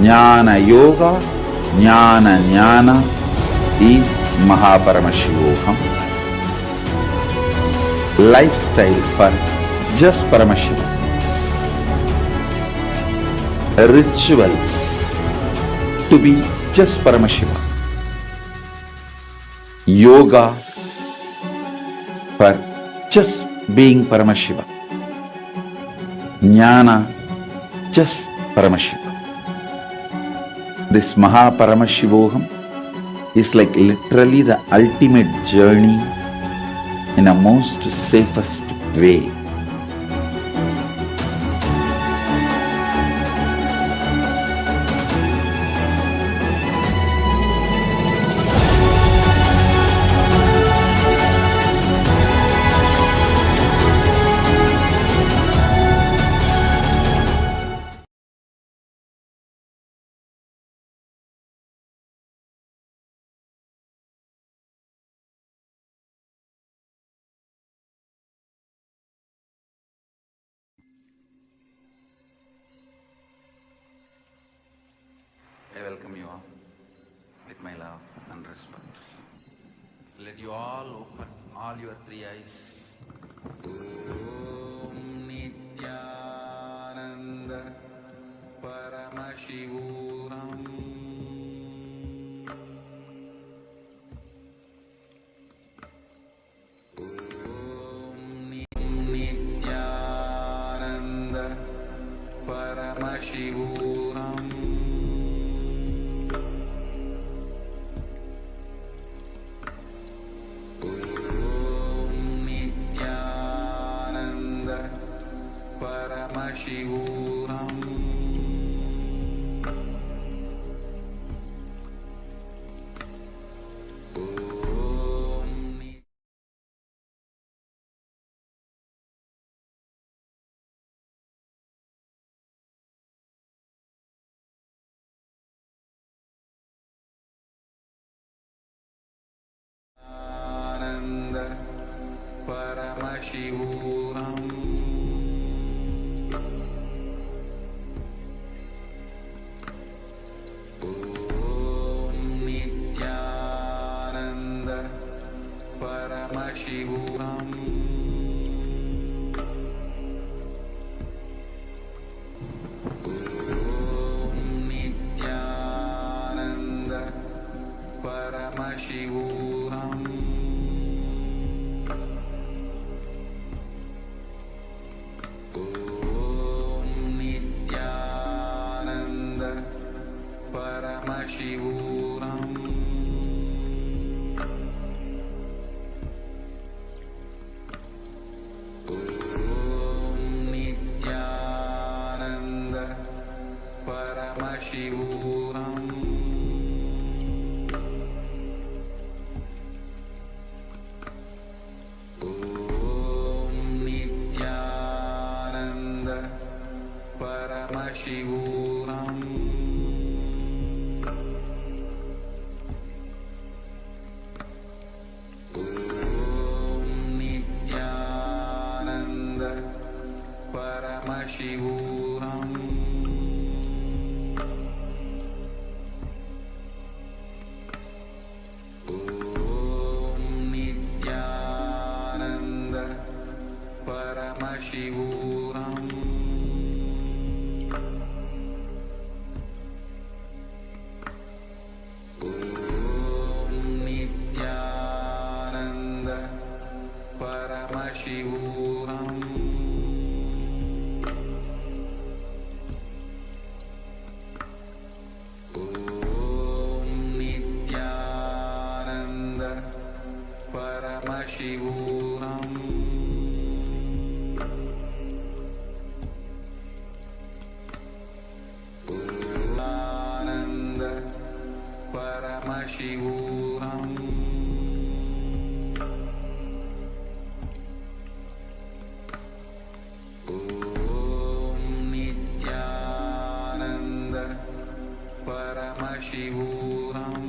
Speaker 4: Jnana Yoga, Jnana is Mahaparamashivoham. Lifestyle for just Paramashivam. rituals to be just Paramashiva. Yoga for just being Paramashiva. Jnana, just Paramashiva. This Mahaparamashivoham is like literally the ultimate journey in a most safest way.
Speaker 1: I welcome you all with my love and respect. Let you all open all your three eyes. Om Nithyananda Paramashivam. Om Nithyananda Paramashivam. Paramashivam. Ananda Paramashivam. Paramashivam. Om Nithyananda Paramashivam. Om Nithyananda Paramashivam. Paramashivam. Om Nithyananda Paramashivam. Om Nithyananda Paramashivam. Paramashivam. Om Nithyananda Paramashivam. Om Nithyananda Paramashivam. Paramashivam. Om Nithyananda Paramashivam.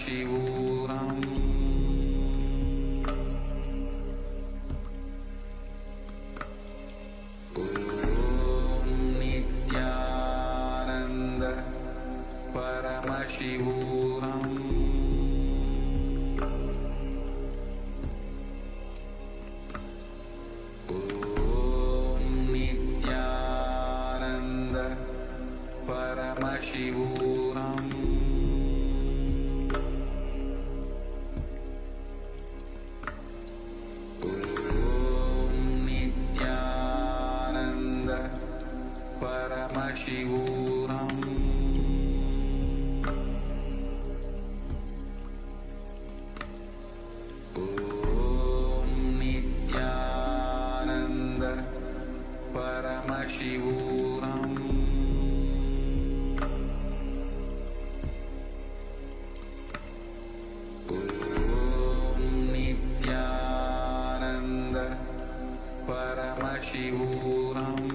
Speaker 1: Paramashivam. Om Nithyananda Paramashivam. Om Nithyananda Paramashivam. Om Nithyananda Paramashivam. Om Nithyananda Paramashivam.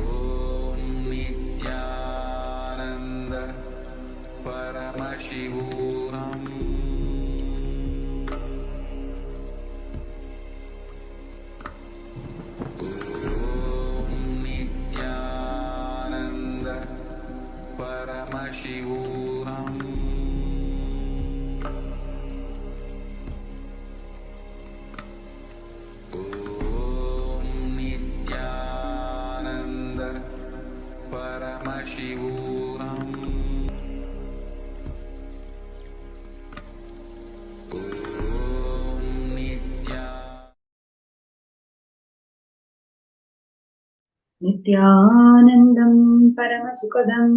Speaker 1: Om Nithyananda Paramashivam. Om Nithyananda Paramashivam. Om Nithyananda Paramashivam. Om Nithyananda Paramashivam. Om
Speaker 7: नित्यानन्दं परमसुखदं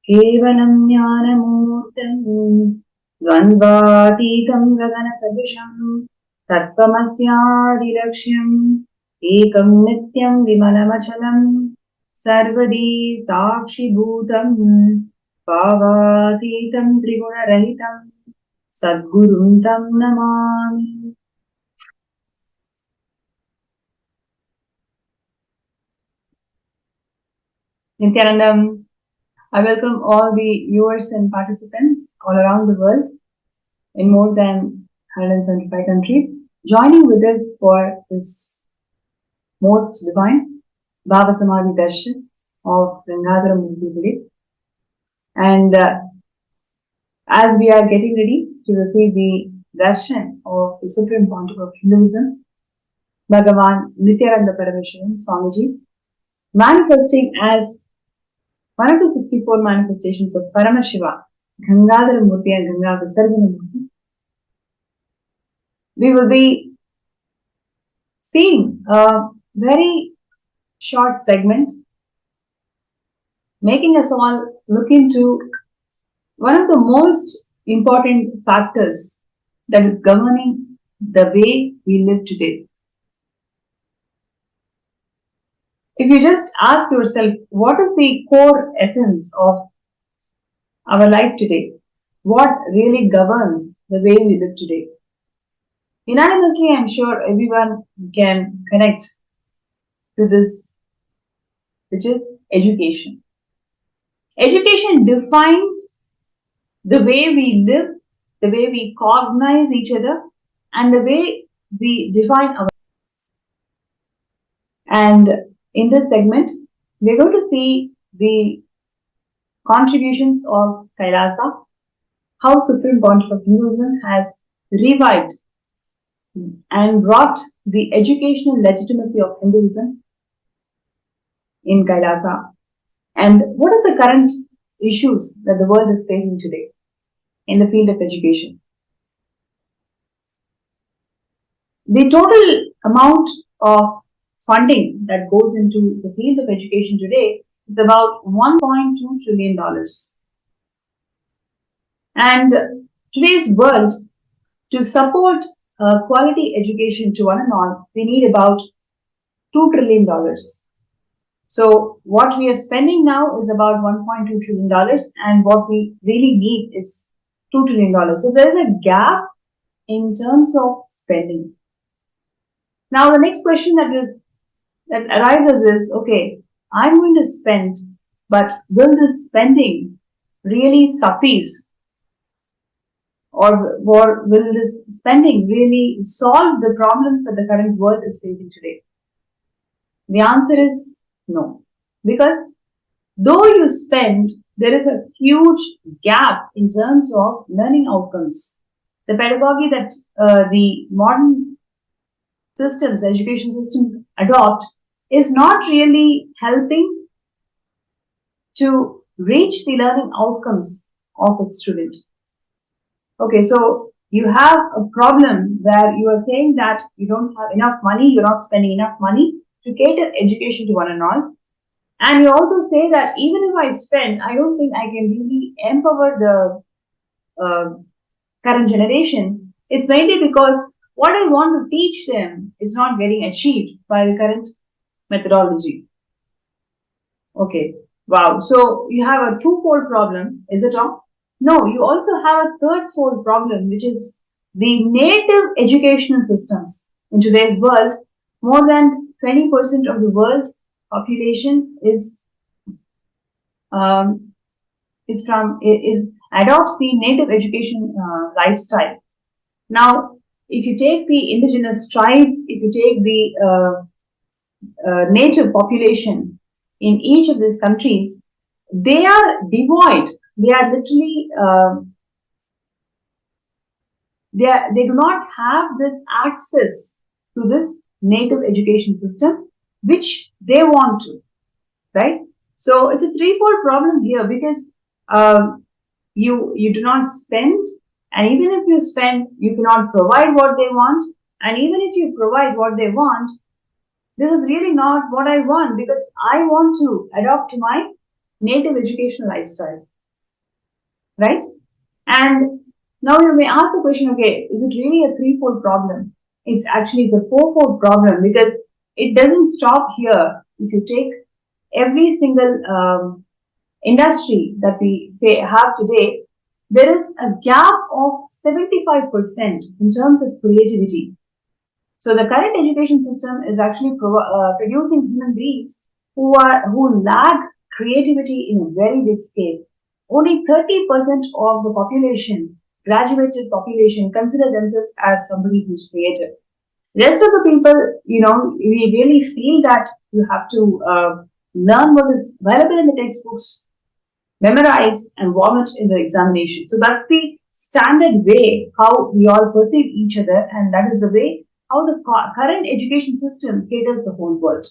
Speaker 7: केवलं ज्ञानमूर्तं द्वन्द्वातीतं गगनसदृशं तत्त्वमस्यादिलक्ष्यम् एकं नित्यं विमलमचलं सर्वदी साक्षिभूतं भावातीतं त्रिगुणरहितं सद्गुरुं तं Namami. Nithyanandam, I welcome all the viewers and participants all around the world in more than 175 countries joining with us for this most divine Bhava Samadhi Darshan of Gangadhara Murthy today. And as we are getting ready to receive the Darshan of the Supreme Pontiff of Hinduism, Bhagavan Nithyananda Paramashivam Swamiji, manifesting as one of the 64 manifestations of Paramashiva, Gangadhara Murthy and Ganga Visarjana Murthy, we will be seeing a very short segment making us all look into one of the most important factors that is governing the way we live today. If you just ask yourself, what is the core essence of our life today? What really governs the way we live today? Unanimously, I'm sure everyone can connect to this, which is education. Education defines the way we live, the way we cognize each other, and the way we define our. And in this segment, we're going to see the contributions of Kailasa, how Supreme Pontiff of Hinduism has revived and brought the educational legitimacy of Hinduism in Kailasa, and what is the current issues that the world is facing today in the field of education. The total amount of funding that goes into the field of education today is about $1.2 trillion. And today's world, to support quality education to one and all, we need about $2 trillion. So what we are spending now is about $1.2 trillion, and what we really need is $2 trillion. So there is a gap in terms of spending. Now the next question that arises is, okay, I'm going to spend, but will this spending really suffice? Or will this spending really solve the problems that the current world is facing today? The answer is no. Because though you spend, there is a huge gap in terms of learning outcomes. The pedagogy that the modern systems, education systems adopt is not really helping to reach the learning outcomes of its student. Okay, so you have a problem where you are saying that you don't have enough money, you're not spending enough money to cater education to one and all. And you also say that even if I spend, I don't think I can really empower the current generation. It's mainly because what I want to teach them is not getting achieved by the current methodology. Okay, wow. So you have a twofold problem. Is it wrong? No, you also have a third-fold problem, which is the native educational systems. In today's world, more than 20% of the world population adopts the native education lifestyle. Now, if you take the indigenous tribes, if you take the native population in each of these countries, they are devoid. They are literally they do not have this access to this native education system, which they want to, right? So it's a threefold problem here, because you do not spend, and even if you spend, you cannot provide what they want, and even if you provide what they want, this is really not what I want, because I want to adopt my native educational lifestyle, right? And now you may ask the question, okay, is it really a threefold problem? It's a fourfold problem, because it doesn't stop here. If you take every single industry that we have today, there is a gap of 75% in terms of creativity. So the current education system is actually producing human beings who lack creativity in a very big scale. Only 30% of the population, graduated population, consider themselves as somebody who's creative. Rest of the people, we really feel that you have to learn what is available in the textbooks, memorize, and vomit in the examination. So that's the standard way how we all perceive each other, and that is the way how the current education system caters the whole world.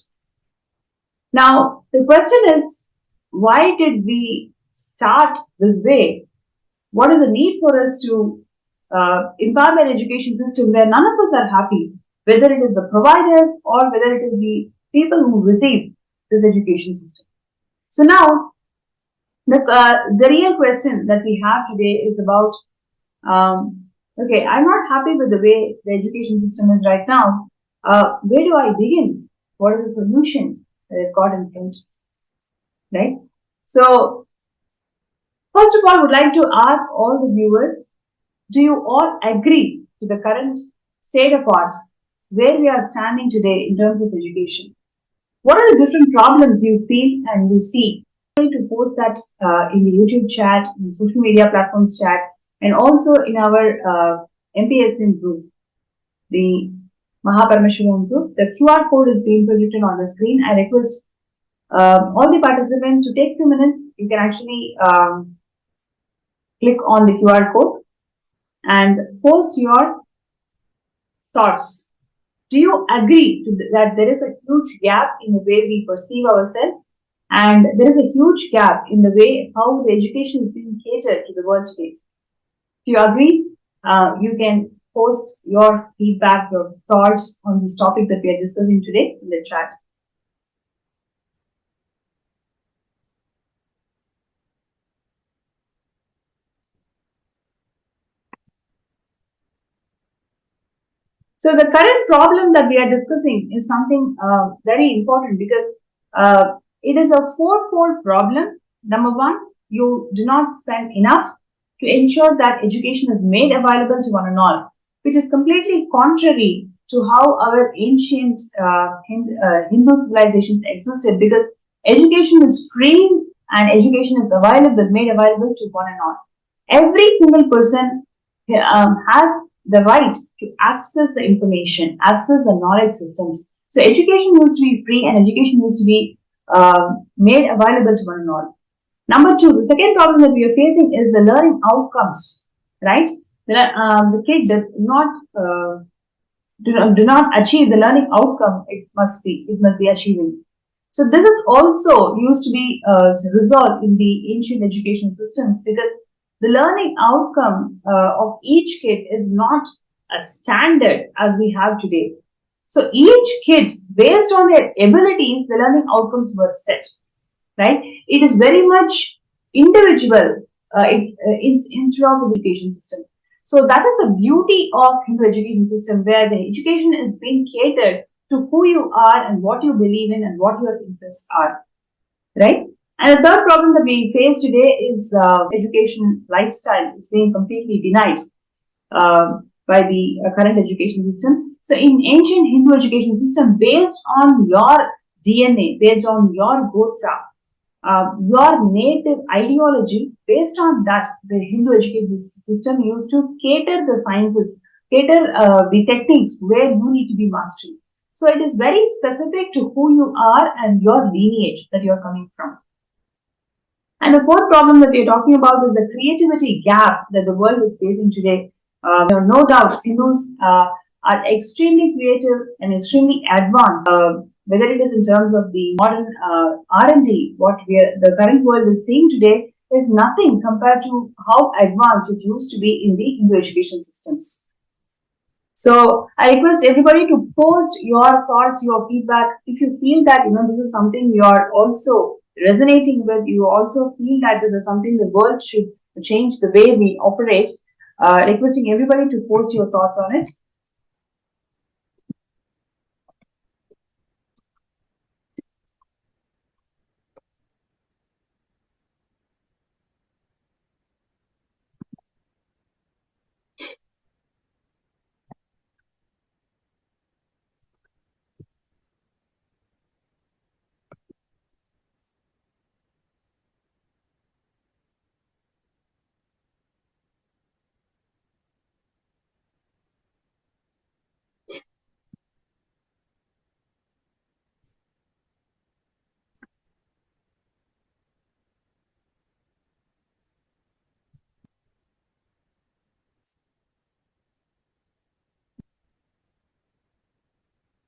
Speaker 7: Now, the question is, why did we start this way? What is the need for us to empower an education system where none of us are happy, whether it is the providers or whether it is the people who receive this education system? So now, the real question that we have today is about, okay, I'm not happy with the way the education system is right now. Where do I begin? What is the solution that I've got in front? Right? So, first of all, I would like to ask all the viewers, do you all agree to the current state of art where we are standing today in terms of education? What are the different problems you feel and you see? I'm going to post that in the YouTube chat, in the social media platforms chat, and also in our MPSM group, the Paramashivam group. The QR code is being projected on the screen. I request all the participants to take 2 minutes. You can actually click on the QR code and post your thoughts. Do you agree that there is a huge gap in the way we perceive ourselves, and there is a huge gap in the way how the education is being catered to the world today? If you agree, you can post your feedback, your thoughts on this topic that we are discussing today in the chat. So the current problem that we are discussing is something very important, because it is a fourfold problem. Number one, you do not spend enough to ensure that education is made available to one and all, which is completely contrary to how our ancient Hindu civilizations existed, because education is free and education is available, made available to one and all. Every single person has the right to access the information, access the knowledge systems. So education used to be free and education used to be made available to one and all. Number two, the second problem that we are facing is the learning outcomes, right? The kid do not achieve the learning outcome it must be achieving. So this is also used to be resolved in the ancient education systems, because the learning outcome of each kid is not a standard as we have today. So each kid, based on their abilities, the learning outcomes were set, right? It is very much individual instead of the education system. So that is the beauty of Hindu education system, where the education is being catered to who you are and what you believe in and what your interests are, right? And the third problem that we face today is education lifestyle is being completely denied by the current education system. So in ancient Hindu education system, based on your DNA, based on your gotra, your native ideology, based on that, the Hindu education system used to cater the sciences, cater the techniques where you need to be mastery. So it is very specific to who you are and your lineage that you are coming from. And the fourth problem that we are talking about is the creativity gap that the world is facing today. No doubt, Hindus are extremely creative and extremely advanced. Whether it is in terms of the modern R&D, the current world is seeing today is nothing compared to how advanced it used to be in the Hindu education systems. So I request everybody to post your thoughts, your feedback. If you feel that this is something you are also resonating with, you also feel that this is something the world should change the way we operate, requesting everybody to post your thoughts on it.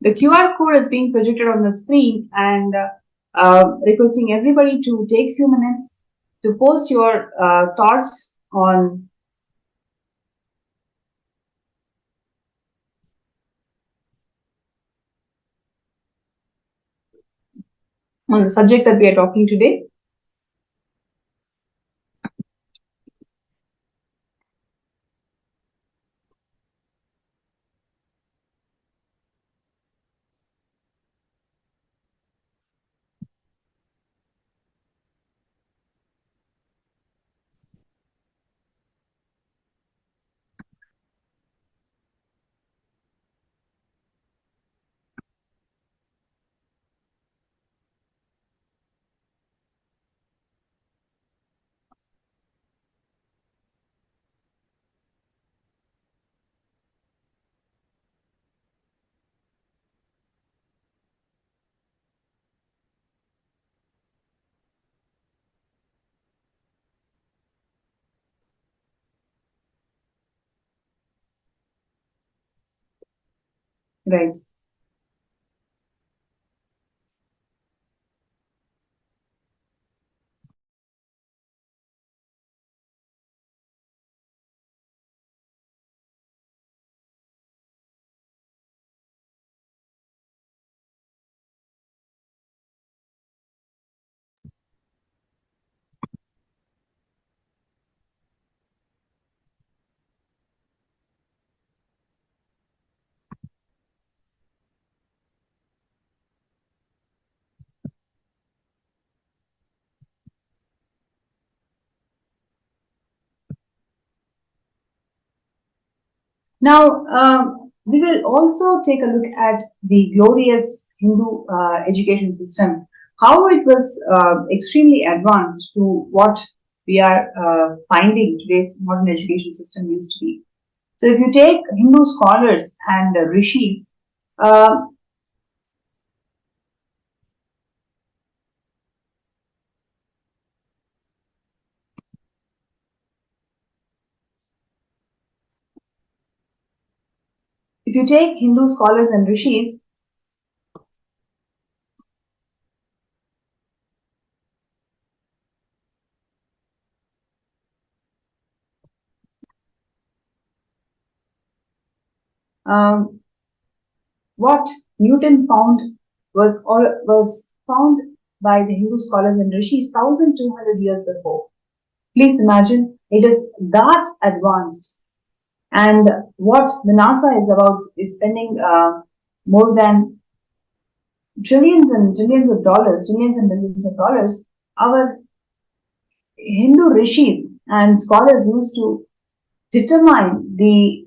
Speaker 7: The QR code is being projected on the screen, and requesting everybody to take a few minutes to post your thoughts on the subject that we are talking today. Right. Now, we will also take a look at the glorious Hindu education system, how it was extremely advanced to what we are finding today's modern education system used to be. So if you take Hindu scholars and rishis, what Newton found was found by the Hindu scholars and rishis 1200 years before. Please imagine, it is that advanced. And what the NASA is about is spending more than trillions and trillions of dollars, trillions and billions of dollars. Our Hindu rishis and scholars used to determine the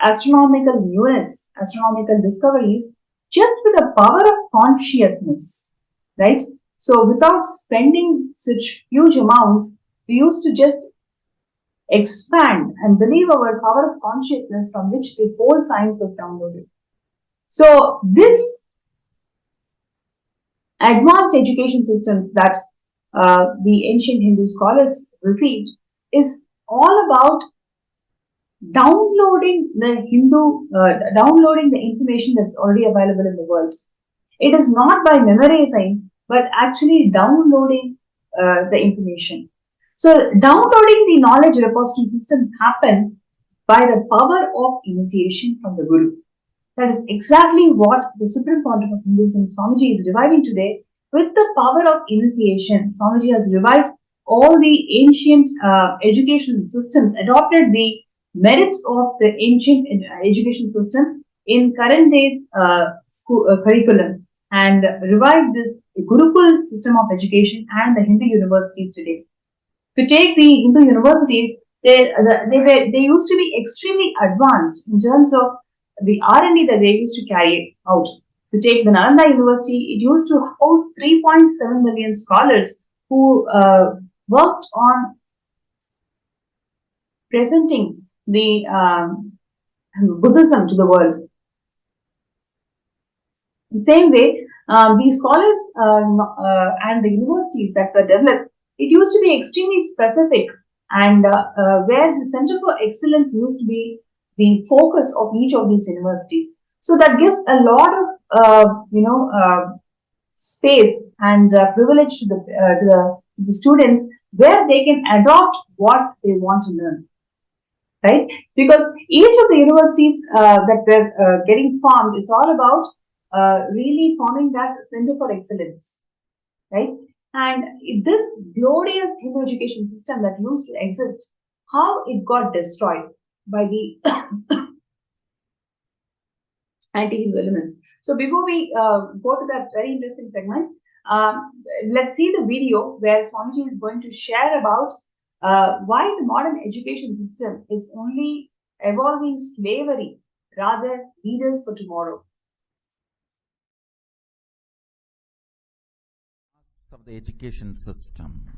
Speaker 7: astronomical units, astronomical discoveries, just with the power of consciousness, right? So without spending such huge amounts, we used to just expand and believe our power of consciousness from which the whole science was downloaded. So this advanced education systems that the ancient Hindu scholars received is all about downloading the information that's already available in the world. It is not by memorizing, but actually downloading the information. So downloading the knowledge repository systems happen by the power of initiation from the Guru. That is exactly what the Supreme Pontiff of Hinduism, Swamiji, is reviving today. With the power of initiation, Swamiji has revived all the ancient education systems, adopted the merits of the ancient education system in current days school curriculum, and revived this Gurukul system of education and the Hindu universities today. To take the Hindu universities, they used to be extremely advanced in terms of the R&D that they used to carry out. To take the Nalanda University, it used to host 3.7 million scholars who worked on presenting the Buddhism to the world. The same way, the scholars and the universities that were developed, it used to be extremely specific, and where the Center for Excellence used to be the focus of each of these universities. So that gives a lot of space and privilege to the students, where they can adopt what they want to learn, right? Because each of the universities that were getting formed, it's all about really forming that Center for Excellence, right? And this glorious Hindu education system that used to exist, how it got destroyed by the anti-Hindu elements. So before we go to that very interesting segment, let's see the video where Swamiji is going to share about why the modern education system is only evolving slavery, rather leaders for tomorrow.
Speaker 4: Of the education system.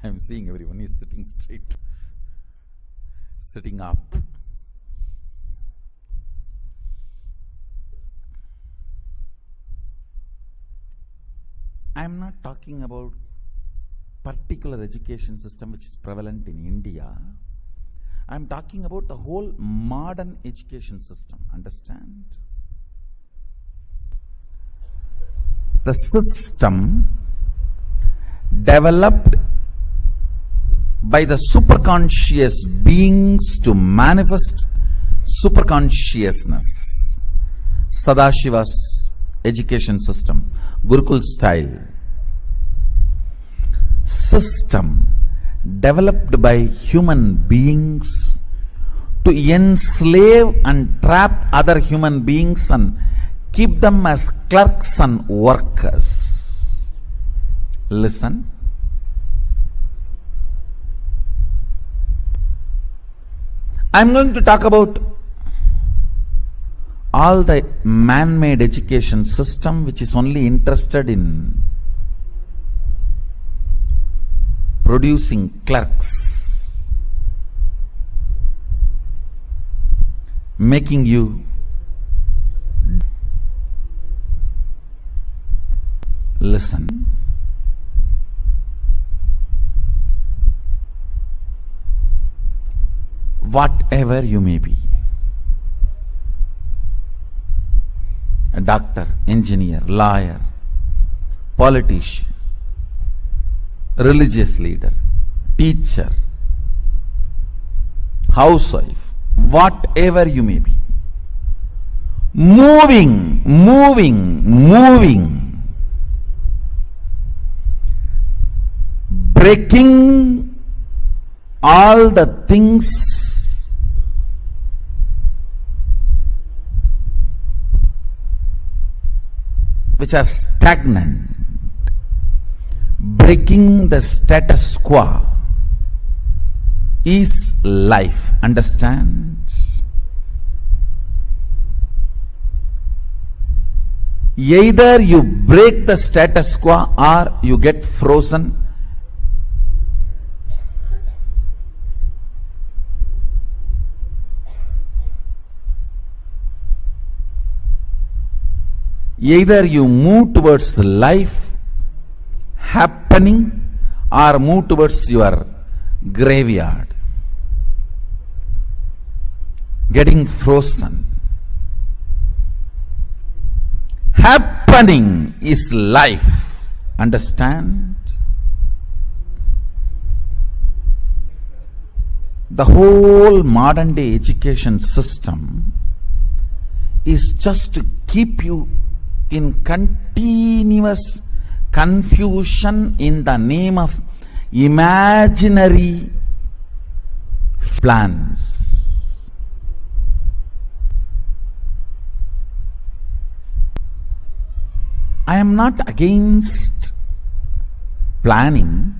Speaker 4: I'm seeing everyone is sitting straight, sitting up. I'm not talking about particular education system which is prevalent in India. I'm talking about the whole modern education system. Understand? The system developed by the superconscious beings to manifest superconsciousness. Sadashiva's education system, Gurukul style. System developed by human beings to enslave and trap other human beings and keep them as clerks and workers. Listen. I'm going to talk about all the man-made education system which is only interested in producing clerks, making you listen. Whatever you may be, a doctor, engineer, lawyer, politician, religious leader, teacher, housewife, whatever you may be, moving, breaking all the things which are stagnant, breaking the status quo is life. Understand? Either you break the status quo or you get frozen. Either you move towards life happening or move towards your graveyard, getting frozen. Happening is life. Understand? The whole modern day education system is just to keep you in continuous confusion in the name of imaginary plans. I am not against planning.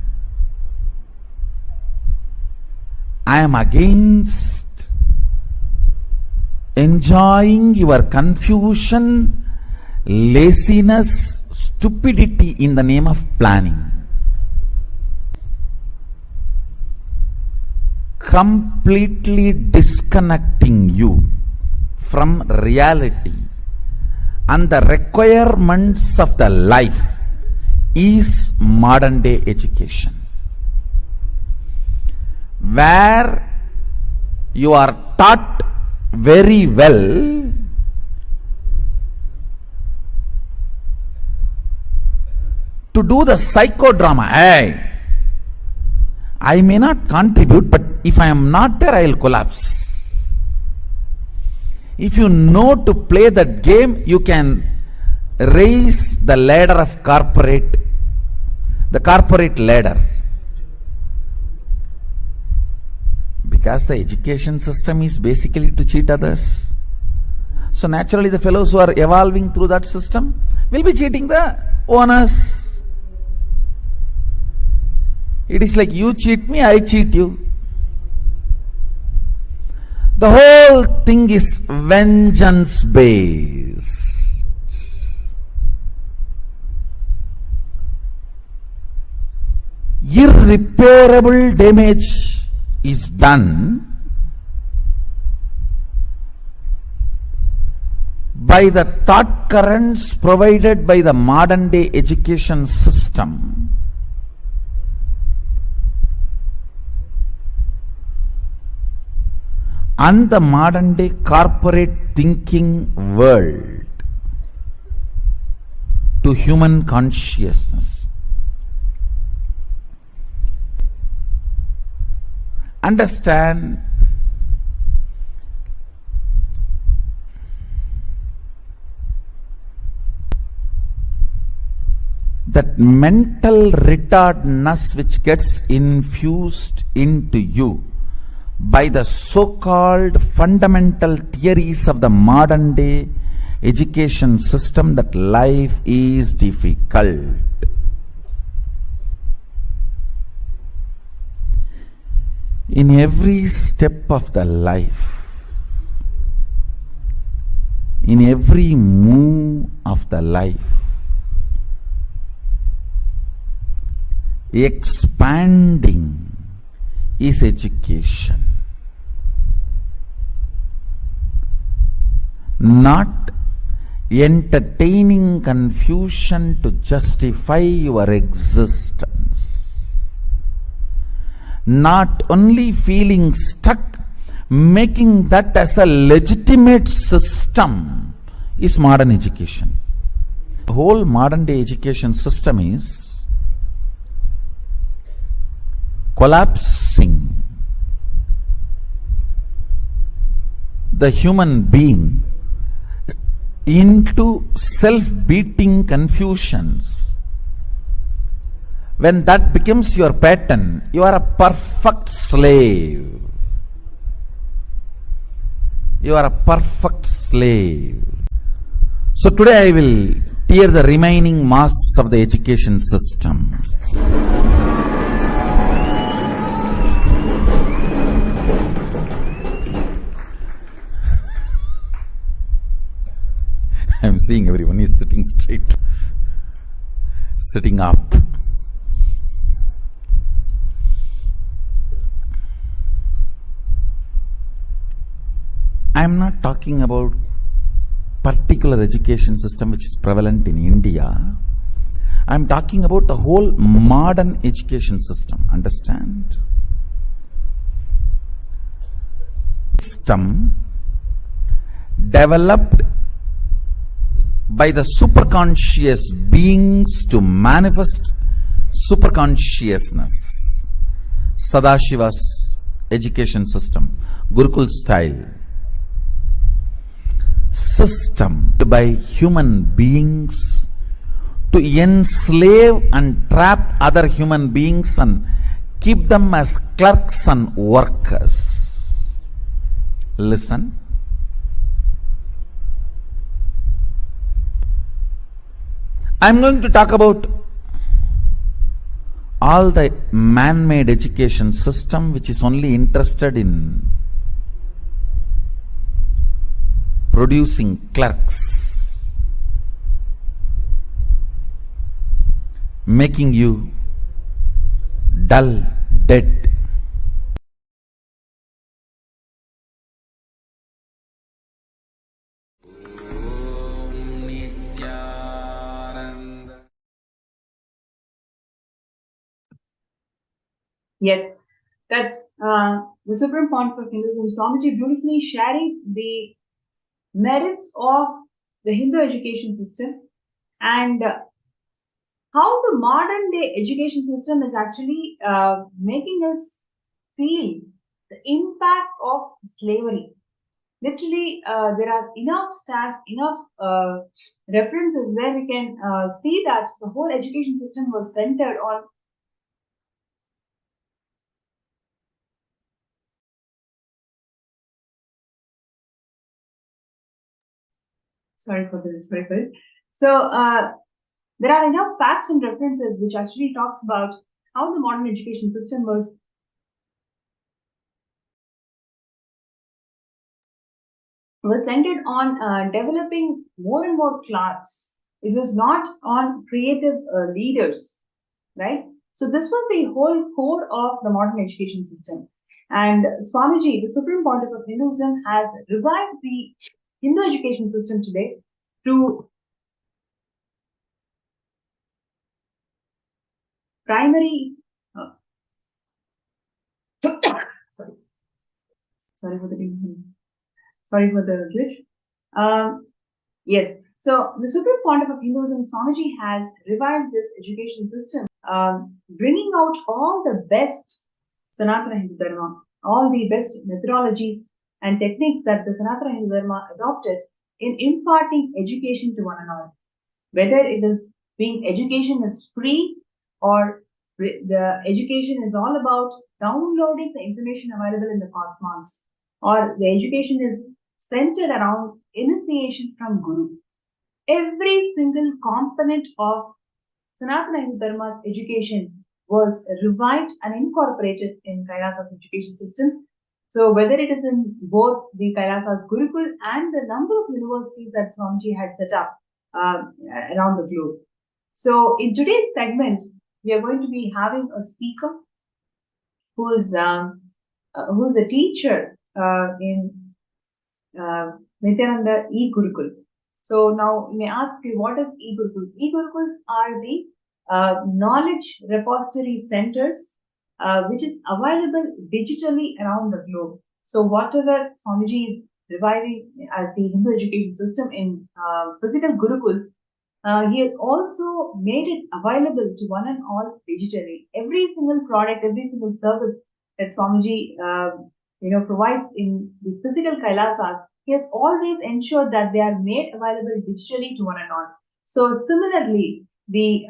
Speaker 4: I am against enjoying your confusion, laziness, stupidity in the name of planning. Completely disconnecting you from reality and the requirements of the life is modern day education, where you are taught very well to do the psychodrama. Hey, I may not contribute, but if I am not there, I will collapse. If you know to play that game, you can raise the ladder of the corporate ladder. Because the education system is basically to cheat others. So naturally the fellows who are evolving through that system will be cheating the owners. It is like you cheat me, I cheat you. The whole thing is vengeance based. Irreparable damage is done by the thought currents provided by the modern day education system. And the modern day corporate thinking world to human consciousness. Understand that mental retardness which gets infused into you by the so-called fundamental theories of the modern day education system, that life is difficult. In every step of the life, in every move of the life, expanding is education. Not entertaining confusion to justify your existence. Not only feeling stuck, making that as a legitimate system is modern education. The whole modern day education system is collapsing the human being into self-beating confusions. When that becomes your pattern, you are a perfect slave. You are a perfect slave. So today I will tear the remaining masks of the education system. I am seeing everyone is sitting straight, sitting up. I am not talking about particular education system which is prevalent in India. I am talking about the whole modern education system. Understand? System developed by the superconscious beings to manifest superconsciousness. Sadashiva's education system, Gurukul style. System by human beings to enslave and trap other human beings and keep them as clerks and workers. Listen. I am going to talk about all the man-made education system which is only interested in producing clerks, making you dull, dead.
Speaker 7: Yes, that's the supreme point of Hinduism. Swamiji beautifully sharing the merits of the Hindu education system and how the modern day education system is actually making us feel the impact of slavery. Literally, there are enough stats, enough references where we can see that the whole education system was centered on sorry for it. So there are enough facts and references which actually talks about how the modern education system was centered on developing more and more class. It was not on creative leaders, right? So this was the whole core of the modern education system. And Swamiji, the Supreme Pontiff of Hinduism, has revived the Hindu education system today through primary. Sorry for the glitch. Yes. So the Supreme Pontiff of Hinduism, Swamiji, has revived this education system, bringing out all the best Sanatana Hindu Dharma, all the best methodologies and techniques that the Sanatana Hindu Dharma adopted in imparting education to one another. Whether it is being education is free or the education is all about downloading the information available in the cosmos, or the education is centered around initiation from Guru. Every single component of Sanatana Hindu Dharma's education was revived and incorporated in Kailasa's education systems. So whether it is in both the Kailasa's Gurukul and the number of universities that Swamiji had set up around the globe. So in today's segment, we are going to be having a speaker who's a teacher in Nithyananda e-Gurukul. So now you may ask, what is e-Gurukul? E-Gurukuls are the knowledge repository centers which is available digitally around the globe. So whatever Swamiji is reviving as the Hindu education system in physical Gurukuls, he has also made it available to one and all digitally. Every single product, every single service that Swamiji provides in the physical Kailasas, he has always ensured that they are made available digitally to one and all. So similarly, the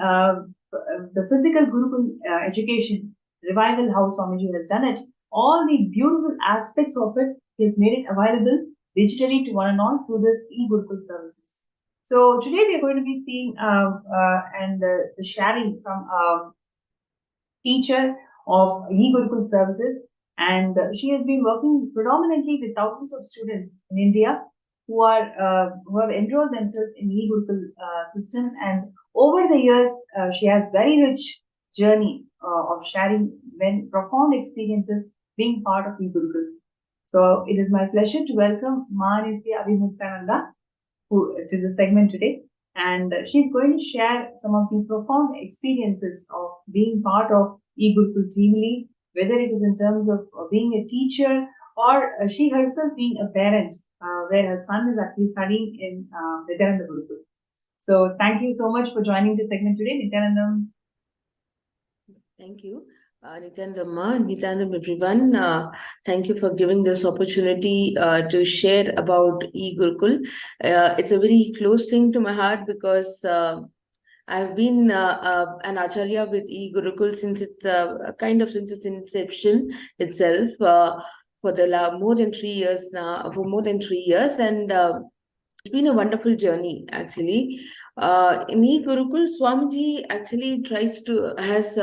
Speaker 7: physical Gurukul education revival, how Swamiji has done it, all the beautiful aspects of it, he has made it available digitally to one and all through this e-Gurukul services. So today we are going to be seeing the sharing from a teacher of e-Gurukul services, and she has been working predominantly with thousands of students in India who have enrolled themselves in e-Gurukul system, and over the years she has very rich journey of sharing profound experiences being part of e-Gurukul. So it is my pleasure to welcome Murthy Nithyananda to the segment today, and she's going to share some of the profound experiences of being part of e-Gurukul team lead, whether it is in terms of being a teacher or she herself being a parent, where her son is actually studying in Nithyananda Gurukul. So thank you so much for joining the segment today, Nithyanandam.
Speaker 8: Thank you. Nithyanandam, everyone. Thank you for giving this opportunity to share about e-Gurukul. It's a very close thing to my heart because I've been an Acharya with e-Gurukul since since its inception itself for the more than 3 years now, and it's been a wonderful journey actually. In e-Gurukul, Swamiji actually has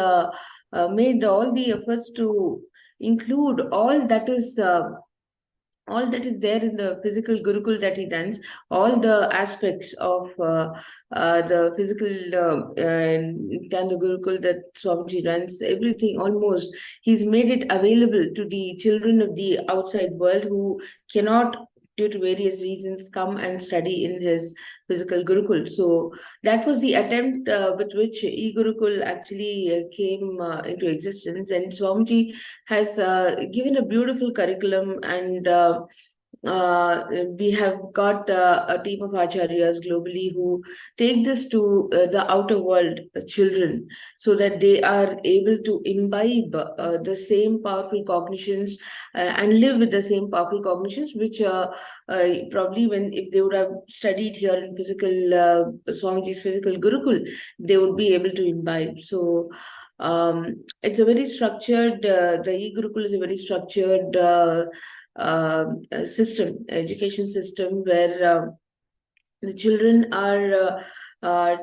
Speaker 8: made all the efforts to include all that is there in the physical Gurukul that he runs, all the aspects of the physical Nithyananda Gurukul that Swamiji runs, everything almost. He's made it available to the children of the outside world who cannot, due to various reasons, come and study in his physical Gurukul. So that was the attempt with which e-Gurukul actually came into existence. And Swamiji has given a beautiful curriculum, and we have got a team of acharyas globally who take this to the outer world children, so that they are able to imbibe the same powerful cognitions and live with the same powerful cognitions, which probably if they would have studied here in physical Swamiji's physical Gurukul, they would be able to imbibe. So it's a very structured, the e-Gurukul is a very structured education system, where the children are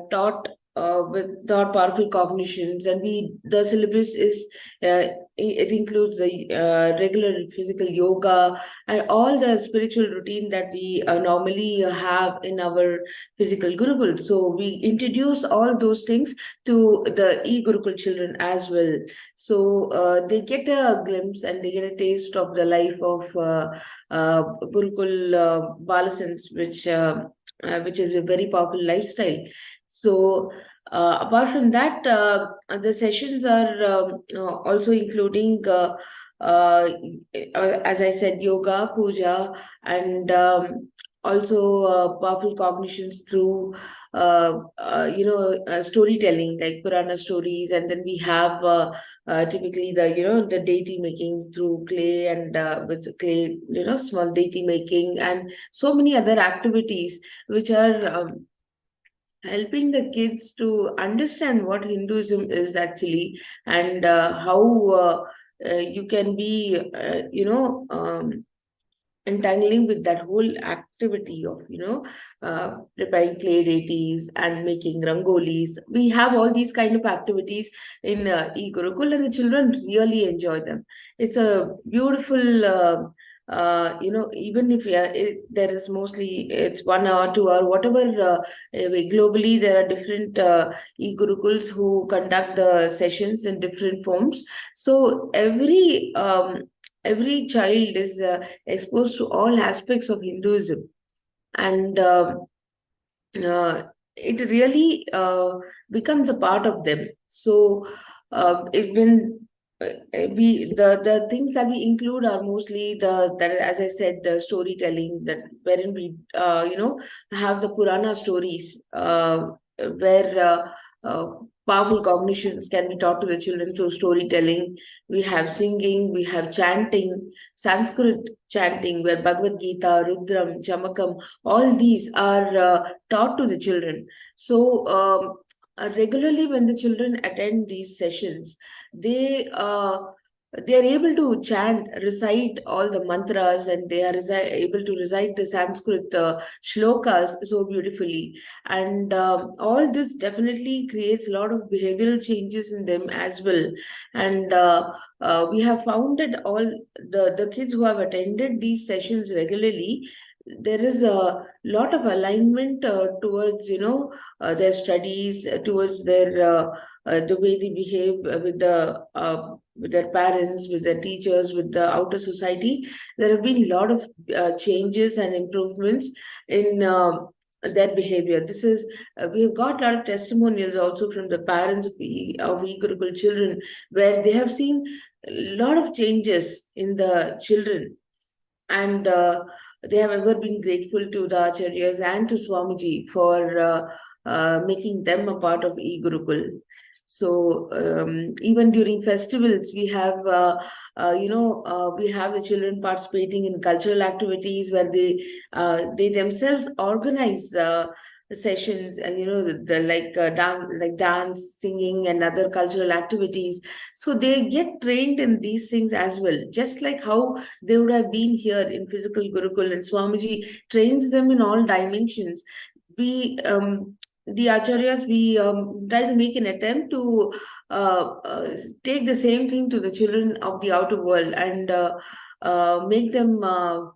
Speaker 8: taught with powerful cognitions, and the syllabus is it includes the regular physical yoga and all the spiritual routine that we normally have in our physical Gurukul. So we introduce all those things to the e-Gurukul children as well. So they get a glimpse and they get a taste of the life of Gurukul Balasans, which is a very powerful lifestyle. So apart from that, the sessions are also including, as I said, yoga, puja, and also powerful cognitions through storytelling, like Purana stories. And then we have typically the deity making through clay, and with clay, small deity making, and so many other activities which are helping the kids to understand what Hinduism is actually, and how you can be, entangling with that whole activity of, preparing clay deities and making rangolis. We have all these kind of activities in e-Gurukul, and the children really enjoy them. It's a beautiful, even if there is mostly it's 1 hour, 2 hour, whatever. Globally, there are different e-Gurukuls who conduct the sessions in different forms. So every child is exposed to all aspects of Hinduism, and it really becomes a part of them. So when the things that we include are mostly that, as I said, the storytelling, that wherein we have the Purana stories, where powerful cognitions can be taught to the children through storytelling. We have singing, we have chanting, Sanskrit chanting, where Bhagavad Gita, Rudram, Chamakam, all these are taught to the children. So regularly, when the children attend these sessions, they are able to chant, recite all the mantras, and they are able to recite the Sanskrit shlokas so beautifully. And all this definitely creates a lot of behavioral changes in them as well. And we have found that all the kids who have attended these sessions regularly, there is a lot of alignment towards their studies, towards their the way they behave with their parents, with their teachers, with the outer society. There have been a lot of changes and improvements in their behavior. This is we have got a lot of testimonials also from the parents of e-Gurukul children, where they have seen a lot of changes in the children, and they have ever been grateful to the Acharyas and to Swamiji for making them a part of e-Gurukul. So even during festivals, we have we have the children participating in cultural activities where they themselves organize sessions, and like dance, singing, and other cultural activities. So they get trained in these things as well, just like how they would have been here in physical Gurukul, and Swamiji trains them in all dimensions. We the acharyas, we try to make an attempt to take the same thing to the children of the outer world, and make them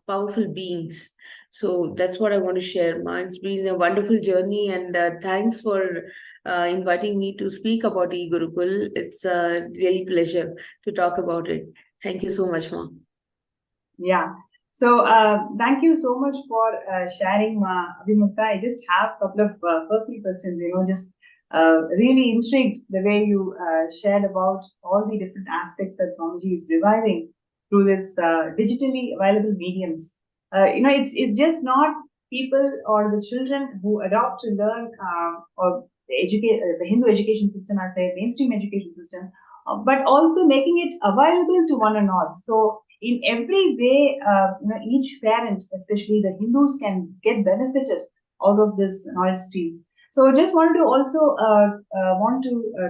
Speaker 8: powerful beings. So that's what I want to share, Ma. It's been a wonderful journey, and thanks for inviting me to speak about e-Gurukul. It's a really pleasure to talk about it. Thank you so much, Ma.
Speaker 7: Yeah. So thank you so much for sharing, Abhimukta. I just have a couple of personal questions, just really intrigued the way you shared about all the different aspects that Swamiji is reviving through this digitally available mediums. It's just not people or the children who adopt to learn or the Hindu education system as their mainstream education system, but also making it available to one and all. So in every way, each parent, especially the Hindus, can get benefited out of this knowledge streams. So just wanted to also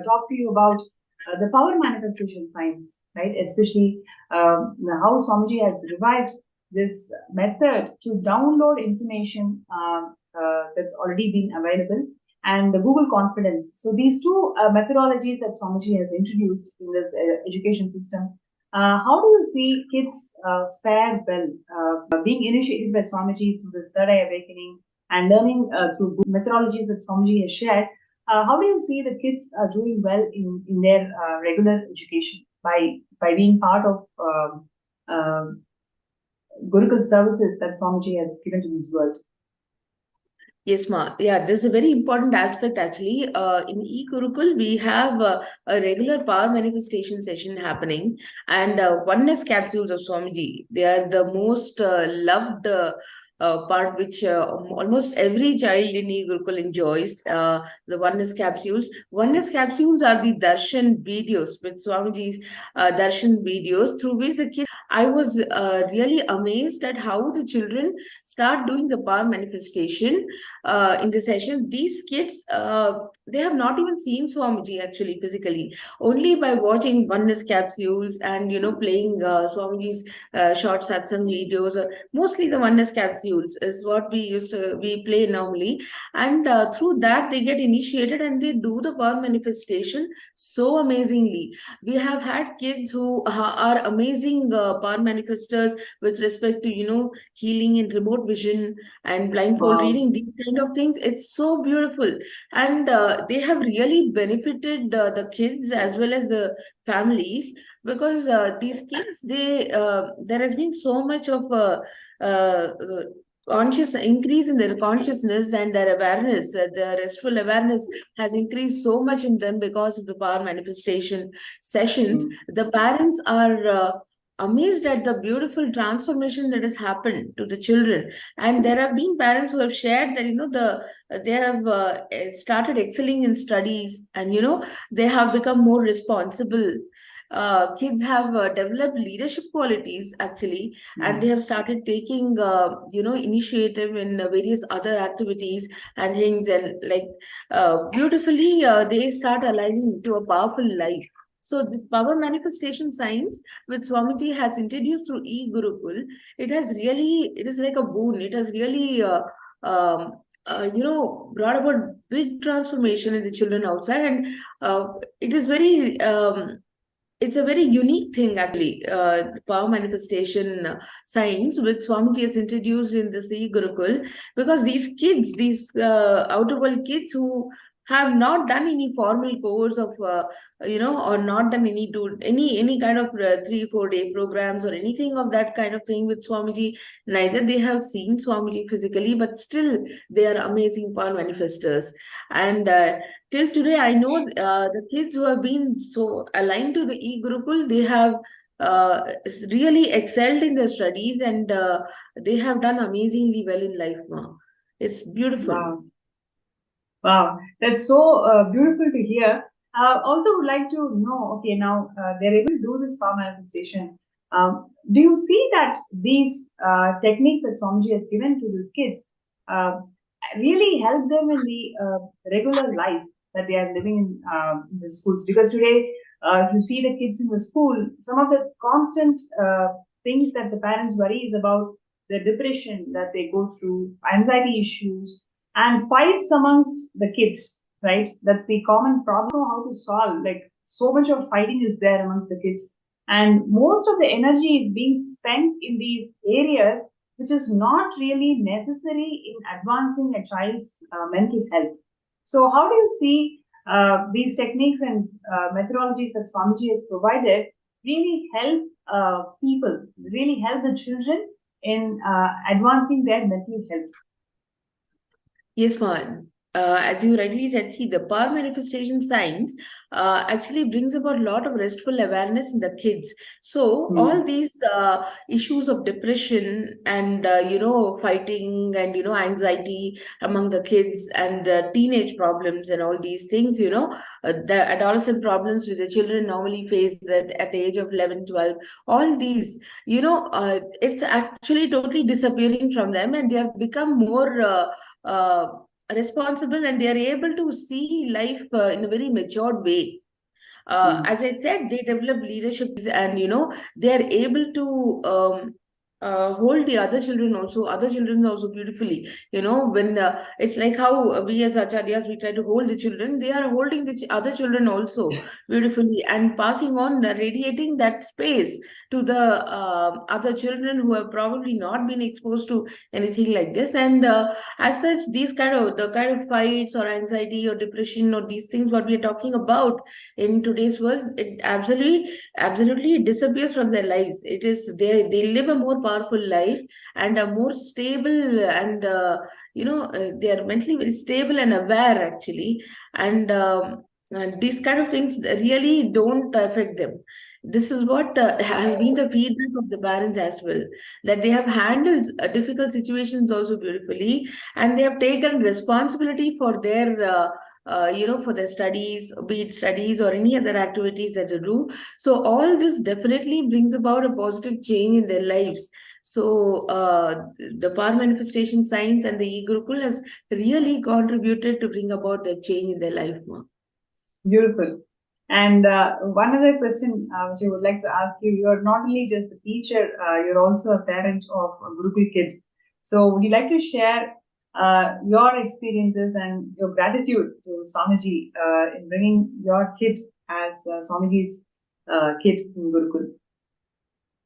Speaker 7: talk to you about the power manifestation science, right? Especially how Swamiji has revived this method to download information that's already been available, and the Google Confidence. So these two methodologies that Swamiji has introduced in this education system, how do you see kids fare well, being initiated by Swamiji through this third eye awakening and learning through methodologies that Swamiji has shared? How do you see the kids doing well in their regular education by being part of Gurukul services that Swamiji has given to this world?
Speaker 8: Yes, Ma. Yeah, this is a very important aspect actually. In e-Gurukul, we have a regular power manifestation session happening, and oneness capsules of Swamiji. They are the most loved part which almost every child in e-Gurukul enjoys, the Oneness capsules. Oneness capsules are the Darshan videos, with Swamiji's Darshan videos, through which the kids, I was really amazed at how the children start doing the power manifestation in the session. These kids, they have not even seen Swamiji actually physically. Only by watching Oneness capsules and, playing Swamiji's short satsang videos, or mostly the Oneness capsules is what we play normally. And through that, they get initiated and they do the power manifestation so amazingly. We have had kids who are amazing power manifestors with respect to, healing in remote vision and blindfold reading, these kind of things. It's so beautiful. And they have really benefited the kids as well as the families, because these kids, there has been so much of uh, conscious increase in their consciousness and their awareness. The restful awareness has increased so much in them because of the power manifestation sessions. The parents are amazed at the beautiful transformation that has happened to the children. And there have been parents who have shared that they have started excelling in studies, and they have become more responsible. Kids have developed leadership qualities actually, and they have started taking initiative in various other activities and things, and like beautifully they start aligning to a powerful life. So the power manifestation science which Swamiji has introduced through e-Gurukul, it is like a boon. It has really brought about big transformation in the children outside, and it is very it's a very unique thing actually, the power manifestation science which Swamiji has introduced in the e-Gurukul, because these outer world kids who have not done any formal course of or not done any kind of 3-4 day programs or anything of that kind of thing with Swamiji. Neither they have seen Swamiji physically, but still they are amazing power manifestors. And till today, I know the kids who have been so aligned to the e-Gurukul, they have really excelled in their studies, and they have done amazingly well in life now. It's beautiful.
Speaker 7: Wow, that's so beautiful to hear. Also would like to know, okay, now they're able to do this power manifestation. Do you see that these techniques that Swamiji has given to these kids really help them in the regular life that they are living in the schools? Because today, if you see the kids in the school, some of the constant things that the parents worry is about the depression that they go through, anxiety issues, and fights amongst the kids, right? That's the common problem, how to solve. Like, so much of fighting is there amongst the kids. And most of the energy is being spent in these areas, which is not really necessary in advancing a child's mental health. So how do you see these techniques and methodologies that Swamiji has provided really help people, really help the children in advancing their mental health?
Speaker 8: Yes, ma'am. As you rightly said, see, the power manifestation science actually brings about a lot of restful awareness in the kids. So all these issues of depression and fighting and anxiety among the kids, and teenage problems and all these things, the adolescent problems which the children normally face at the age of 11, 12, all these, it's actually totally disappearing from them, and they have become more responsible, and they are able to see life in a very matured way. As I said, they develop leadership, and they are able to hold the other children also beautifully. When it's like how we as acharyas, we try to hold the children, they are holding the other children also beautifully, and passing on, radiating that space to the other children who have probably not been exposed to anything like this. And as such, the kind of fights or anxiety or depression or these things what we are talking about in today's world, it absolutely disappears from their lives. It is they live a more powerful life and a more stable, and they are mentally very stable and aware actually, and these kind of things really don't affect them. This is what has been the feedback of the parents as well, that they have handled difficult situations also beautifully, and they have taken responsibility for their for their studies, be it studies or any other activities that they do. So all this definitely brings about a positive change in their lives. So the power manifestation science and the e-Gurukul has really contributed to bring about the change in their life.
Speaker 7: Beautiful. And one other question which I would like to ask you: you're not only just a teacher, you're also a parent of Gurukul kids. So would you like to share your experiences and your gratitude to Swamiji in bringing your kid as Swamiji's kid in Gurukul?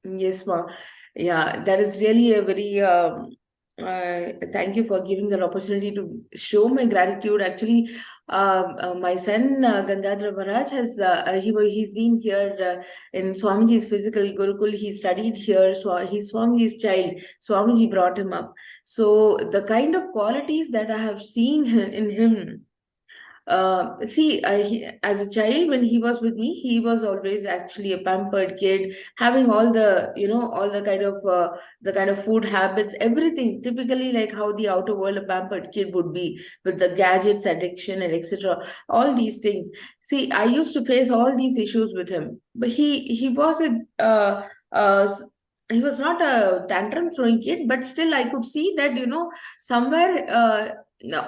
Speaker 8: Yes, ma'am. Yeah, that is really a very thank you for giving that opportunity to show my gratitude. Actually, my son Gangadhara Maharaj has he's been here in Swamiji's physical Gurukul. He studied here, so he's Swamiji's child. Swamiji brought him up. So the kind of qualities that I have seen in him. As a child, when he was with me, he was always actually a pampered kid, having all the, all the kind of food habits, everything typically like how the outer world a pampered kid would be, with the gadgets addiction and etc. All these things. See, I used to face all these issues with him, but he was he was not a tantrum throwing kid, but still I could see that somewhere.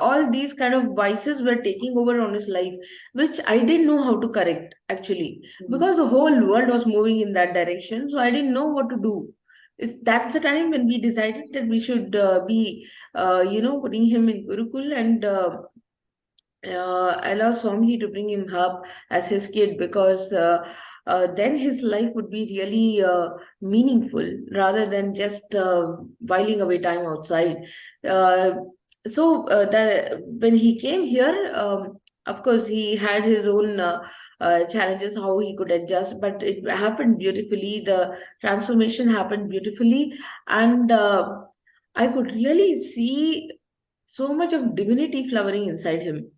Speaker 8: All these kind of vices were taking over on his life, which I didn't know how to correct actually, because the whole world was moving in that direction. So I didn't know what to do. That's the time when we decided that we should be, putting him in Gurukul and allow Swamiji to bring him up as his kid, because then his life would be really meaningful rather than just whiling away time outside. When he came here, of course, he had his own challenges, how he could adjust, but it happened beautifully. The transformation happened beautifully, and I could really see so much of divinity flowering inside him.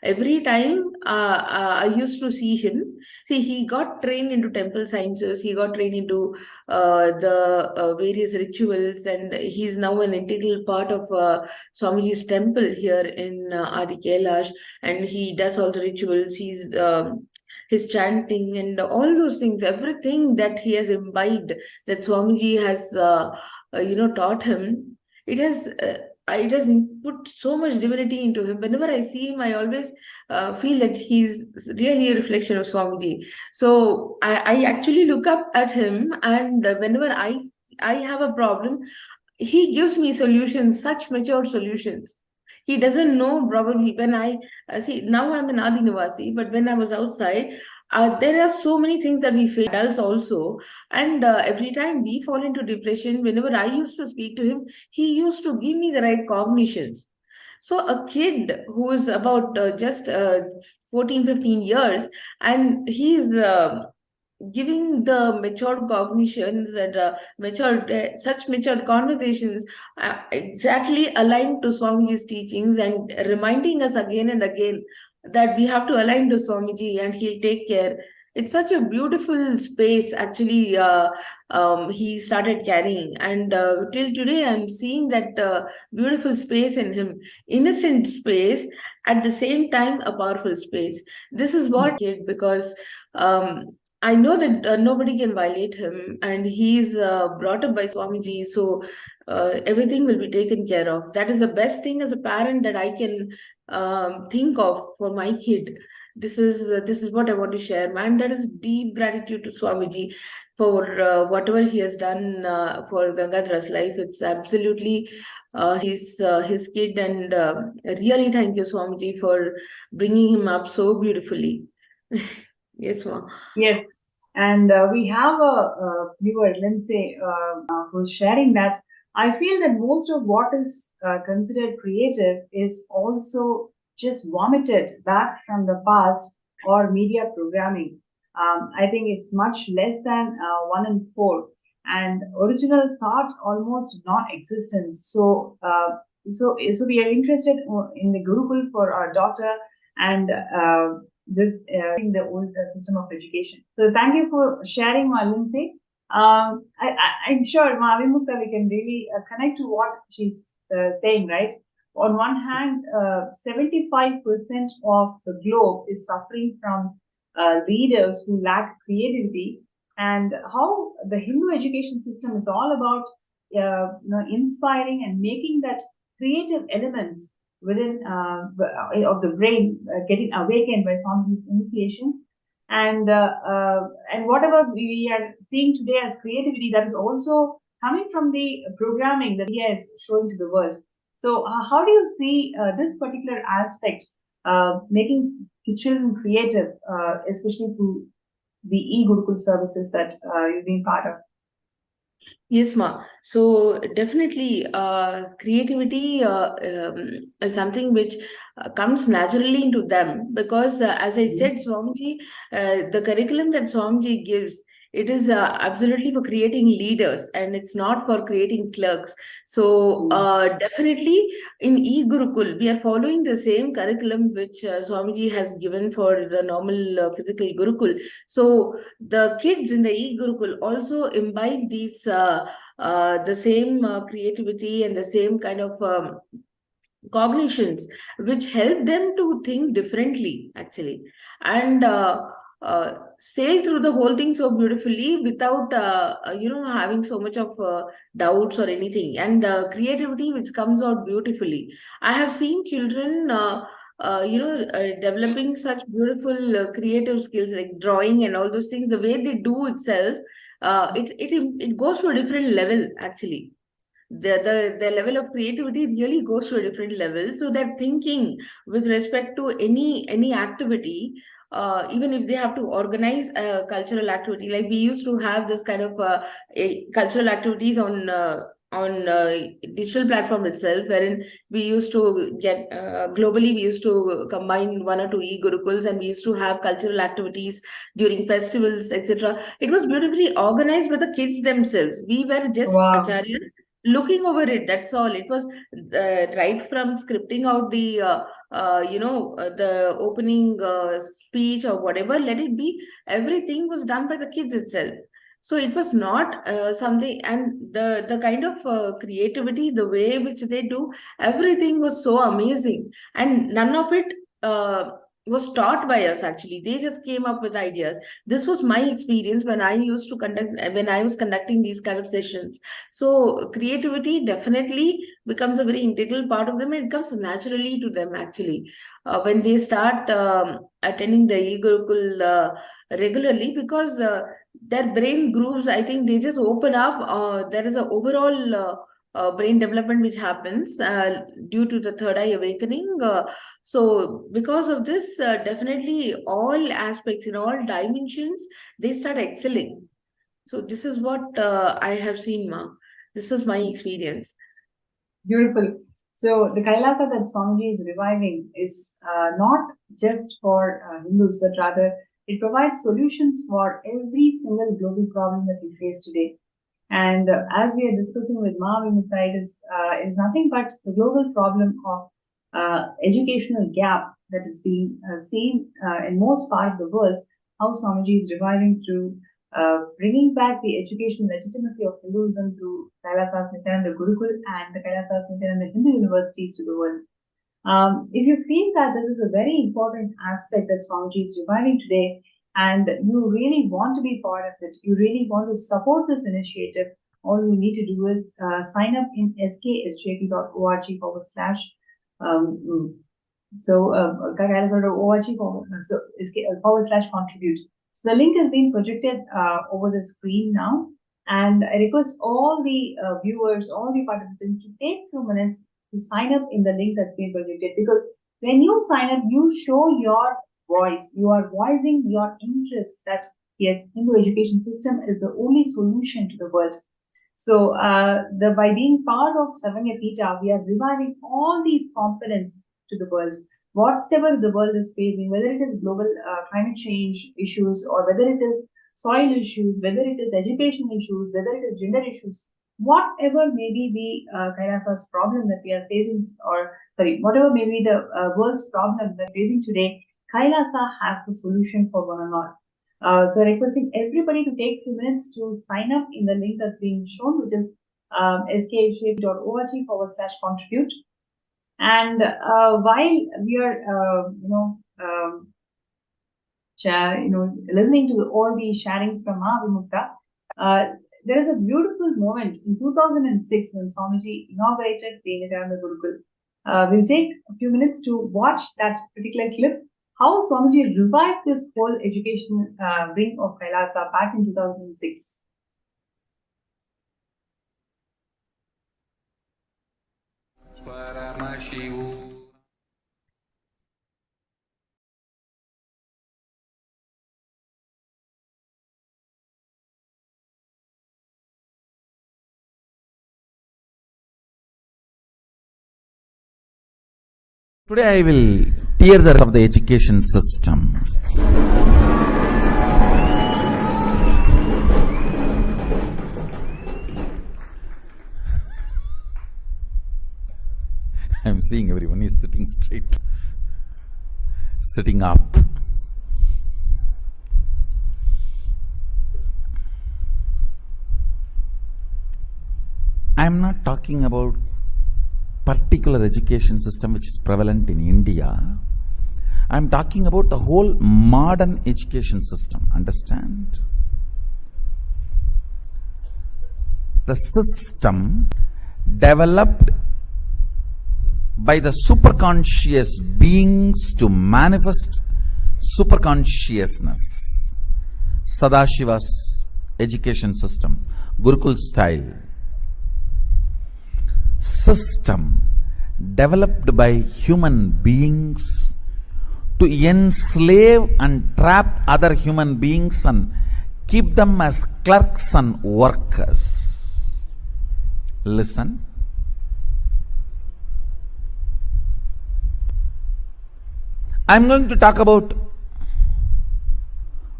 Speaker 8: Every time I used to see him, he got trained into temple sciences, he got trained into the various rituals, and he's now an integral part of Swamiji's temple here in Adi Kailash, and he does all the rituals, his chanting and all those things, everything that he has imbibed, that Swamiji has, taught him, it has put so much divinity into him. Whenever I see him, I always feel that he's really a reflection of Swamiji. So I actually look up at him, and whenever I have a problem, he gives me solutions, such mature solutions. He doesn't know probably when I see now I'm an Adinivasi, but when I was outside, there are so many things that we face adults also, and every time we fall into depression, whenever I used to speak to him, he used to give me the right cognitions. So a kid who is about just 14, 15 years, and he's giving the matured cognitions and such matured conversations exactly aligned to Swamiji's teachings, and reminding us again and again that we have to align to Swamiji and he'll take care. It's such a beautiful space actually he started carrying, and till today I'm seeing that beautiful space in him, innocent space, at the same time a powerful space. This is what kid, because I know that nobody can violate him, and he's brought up by Swamiji, so everything will be taken care of. That is the best thing as a parent that I can think of for my kid. This is what I want to share, man. That is deep gratitude to Swamiji for whatever he has done for Gangadhara's life. It's absolutely his kid, and really thank you, Swamiji, for bringing him up so beautifully. Yes, ma'am.
Speaker 7: Yes, and we have a viewer, Lindsay, who's sharing that. I feel that most of what is considered creative is also just vomited back from the past or media programming. I think it's much less than 1 in 4, and original thought almost non-existent. So, so we are interested in the Gurukul for our daughter, and in the old system of education. So thank you for sharing, Ma Lindsay. I'm sure, Ma Avimukta, we can really connect to what she's saying, right? On one hand, 75% of the globe is suffering from leaders who lack creativity, and how the Hindu education system is all about inspiring and making that creative elements within of the brain getting awakened by Swamiji's initiations, and whatever we are seeing today as creativity, that is also coming from the programming that India is showing to the world. So how do you see this particular aspect, making children creative, especially through the e-Gurukul services that you've been part of?
Speaker 8: Yes, ma. So definitely, creativity is something which comes naturally into them, because, as I said, Swamiji, the curriculum that Swamiji gives, it is absolutely for creating leaders, and it's not for creating clerks. So definitely in e-Gurukul, we are following the same curriculum which Swamiji has given for the normal physical Gurukul. So the kids in the e-Gurukul also imbibe these the same creativity and the same kind of cognitions, which help them to think differently, actually, and sail through the whole thing so beautifully without having so much of doubts or anything, and creativity which comes out beautifully. I have seen children developing such beautiful creative skills like drawing and all those things. The way they do itself, it goes to a different level, actually. The level of creativity really goes to a different level. So they're thinking with respect to any activity, even if they have to organize a cultural activity. Like we used to have this kind of cultural activities on digital platform itself, wherein we used to get globally, we used to combine 1 or 2 e-Gurukuls, and we used to have cultural activities during festivals, etc. It was beautifully organized by the kids themselves. We were just acharya looking over it, that's all. It was right from scripting out the the opening speech or whatever, let it be, everything was done by the kids itself. So it was not something, and the kind of creativity, the way which they do, everything was so amazing, and none of it was taught by us, actually. They just came up with ideas. This was my experience when I was conducting these kind of sessions. So creativity definitely becomes a very integral part of them, and it comes naturally to them, actually, when they start attending the e-Gurukul regularly, because their brain grooves, I think, they just open up. There is an overall brain development which happens due to the third eye awakening. So because of this, definitely all aspects, in all dimensions, they start excelling. So this is what I have seen, ma. This is my experience.
Speaker 7: Beautiful. So the Kailasa that Swamiji is reviving is not just for Hindus, but rather it provides solutions for every single global problem that we face today. And as we are discussing with Ma Avimukta, it is nothing but the global problem of educational gap that is being seen in most part of the world. How Swamiji is reviving through bringing back the educational legitimacy of Hinduism through Kailasa's Nithyananda Gurukul and the Kailasa's Nithyananda Hindu universities to the world. If you feel that this is a very important aspect that Swamiji is reviving today, and you really want to be part of it, you really want to support this initiative, all you need to do is sign up in sksjp.org / /contribute. So the link has been projected over the screen now, and I request all the viewers, all the participants to take a few minutes to sign up in the link that's been projected, because when you sign up, you show your voice. You are voicing your interest that yes, Hindu education system is the only solution to the world. So by being part of Savanya Pita, we are reviving all these components to the world. Whatever the world is facing, whether it is global climate change issues, or whether it is soil issues, whether it is education issues, whether it is gender issues, whatever may be the Kailasa's problem that we are facing, or sorry, whatever may be the world's problem that we're facing today, Kailasa has the solution for one and all. So requesting everybody to take a few minutes to sign up in the link that's being shown, which is skshap.org/contribute. And while we are, listening to all the sharings from Mahavimukta, there is a beautiful moment in 2006 when Swamiji inaugurated the Nithyananda Gurukul. We'll take a few minutes to watch that particular clip, how Swamiji revived this whole education wing of Kailasa back in 2006.
Speaker 4: Paramashivam. Today I will tear the of the education system. I am seeing everyone is sitting straight, sitting up. I am not talking about particular education system which is prevalent in India. I am talking about the whole modern education system. Understand? The system developed by the superconscious beings to manifest superconsciousness. Sadashiva's education system, Gurukul style. System developed by human beings to enslave and trap other human beings and keep them as clerks and workers. Listen. I am going to talk about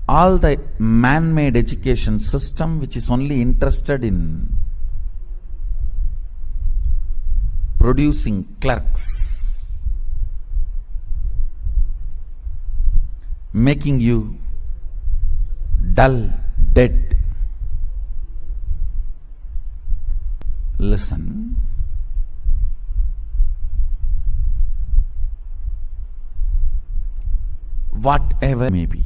Speaker 4: all the man-made education system which is only interested in producing clerks, making you dull, dead. Listen. Whatever may be,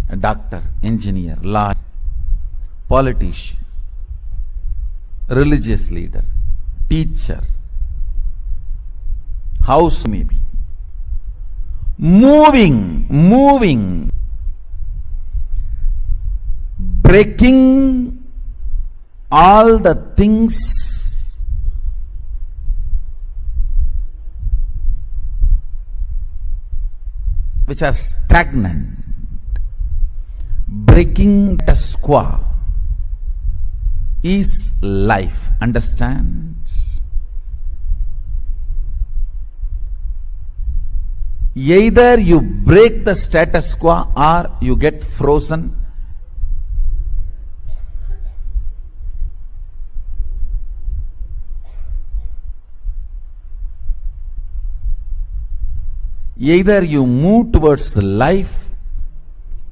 Speaker 4: a doctor, engineer, lawyer, politician, religious leader, teacher, house may be, moving, breaking all the things which are stagnant, breaking status quo is life. Understand? Either you break the status quo or you get frozen. Either you move towards life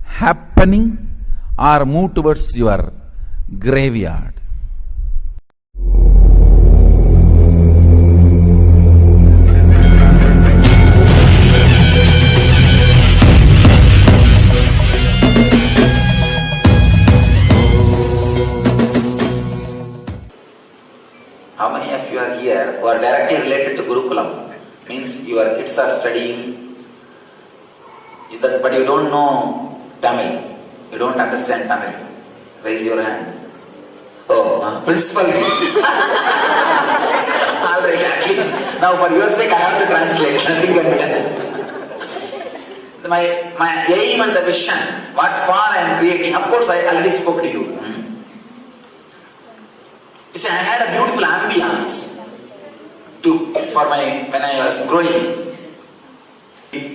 Speaker 4: happening or move towards your graveyard. How many of you are here who are directly related to Gurukulam? Means your kids are studying, but you don't know Tamil. You don't understand Tamil. Raise your hand. Oh, principal. All right, at least. Now for your sake, I have to translate. Nothing can be done. My aim and the vision, what for I am creating, of course I already spoke to you. You see, I had a beautiful ambience when I was growing.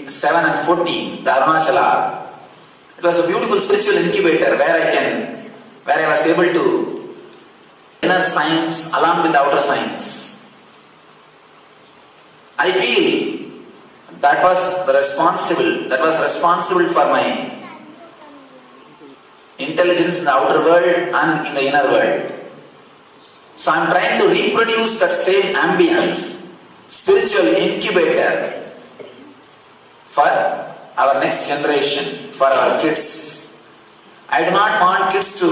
Speaker 4: 7 and 14, the Arunachala. It was a beautiful spiritual incubator where I was able to inner science along with outer science.
Speaker 1: I feel that was responsible for my intelligence in the outer world and in the inner world. So I am trying to reproduce that same ambience, spiritual incubator for our next generation, for our kids. I do not want kids to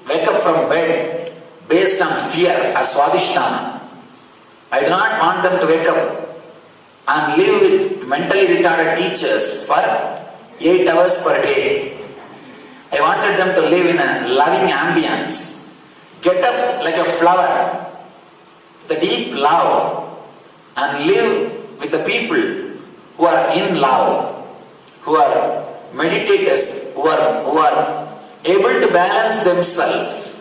Speaker 1: wake up from bed based on fear or swadhisthana. I do not want them to wake up and live with mentally retarded teachers for 8 hours per day. I wanted them to live in a loving ambience. Get up like a flower, with a deep love, and live with the people who are in love, who are meditators, who are able to balance themselves,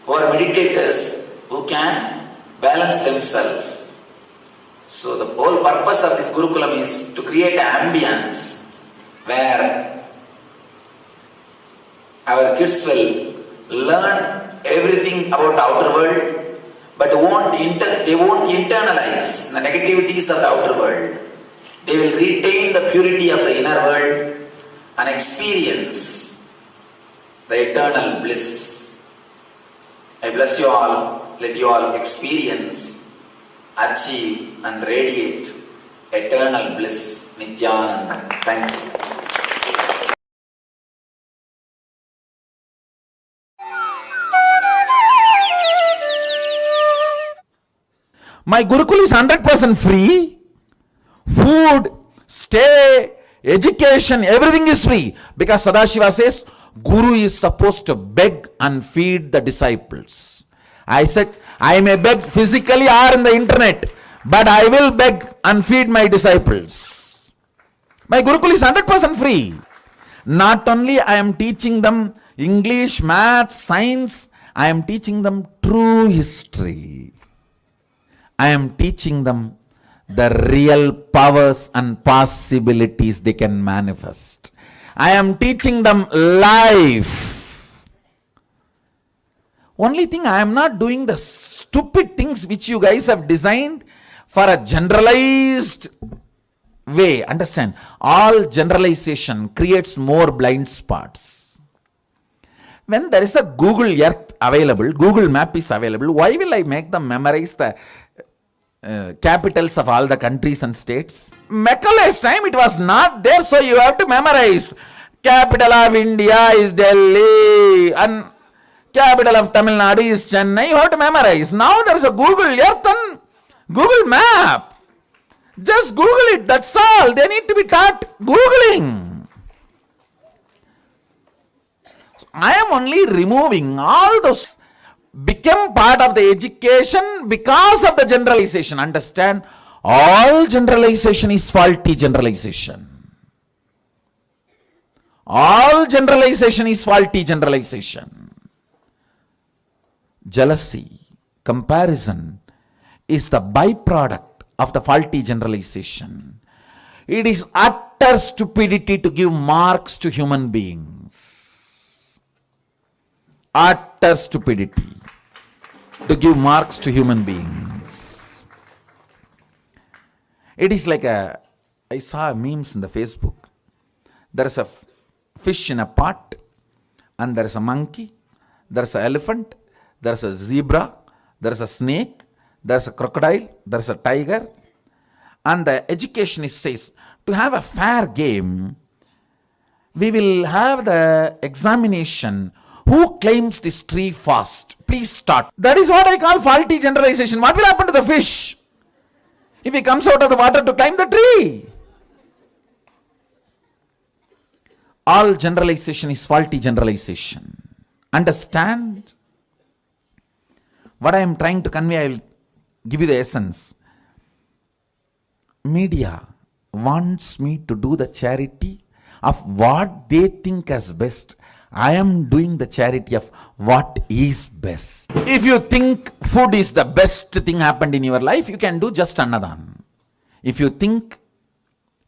Speaker 1: who are meditators, who can balance themselves. So the whole purpose of this Gurukulam is to create an ambience where our kids will learn everything about the outer world, but they won't internalize the negativities of the outer world. They will retain the purity of the inner world and experience the eternal bliss. I bless you all. Let you all experience, achieve and radiate eternal bliss. Nithyananda. Thank you.
Speaker 4: My Gurukul is 100% free. Food, stay, education, everything is free. Because Sadashiva says, Guru is supposed to beg and feed the disciples. I said, I may beg physically or in the internet, but I will beg and feed my disciples. My Gurukul is 100% free. Not only I am teaching them English, maths, science, I am teaching them true history. I am teaching them the real powers and possibilities they can manifest. I am teaching them life. Only thing, I am not doing the stupid things which you guys have designed for a generalized way. Understand? All generalization creates more blind spots. When there is a Google Earth available, Google Map is available, why will I make them memorize the capitals of all the countries and states? Macaulay's time it was not there, so you have to memorize. Capital of India is Delhi and capital of Tamil Nadu is Chennai. You have to memorize. Now there is a Google Earth and Google Map. Just Google it, that's all. They need to be taught Googling. I am only removing all those. Become part of the education because of the generalization. Understand? All generalization is faulty generalization. All generalization is faulty generalization. Jealousy, comparison is the byproduct of the faulty generalization. It is utter stupidity to give marks to human beings. Utter stupidity to give marks to human beings. It is like I saw memes in the Facebook. There is a fish in a pot, and there is a monkey, there is an elephant, there is a zebra, there is a snake, there is a crocodile, there is a tiger. And the educationist says, to have a fair game, we will have the examination. Who claims this tree first? Please start. That is what I call faulty generalization. What will happen to the fish if he comes out of the water to climb the tree? All generalization is faulty generalization. Understand? What I am trying to convey, I will give you the essence. Media wants me to do the charity of what they think as best. I am doing the charity of what is best. If you think food is the best thing happened in your life, you can do just Annadan. If you think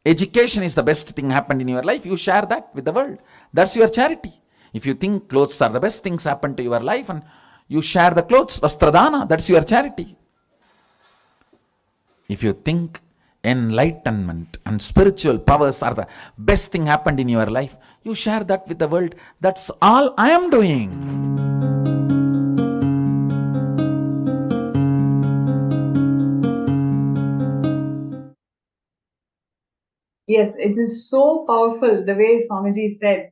Speaker 4: education is the best thing happened in your life, you share that with the world. That's your charity. If you think clothes are the best things happened to your life and you share the clothes, Vastradana, that's your charity. If you think enlightenment and spiritual powers are the best thing happened in your life, you share that with the world. That's all I am doing.
Speaker 7: Yes, it is so powerful the way Swamiji said.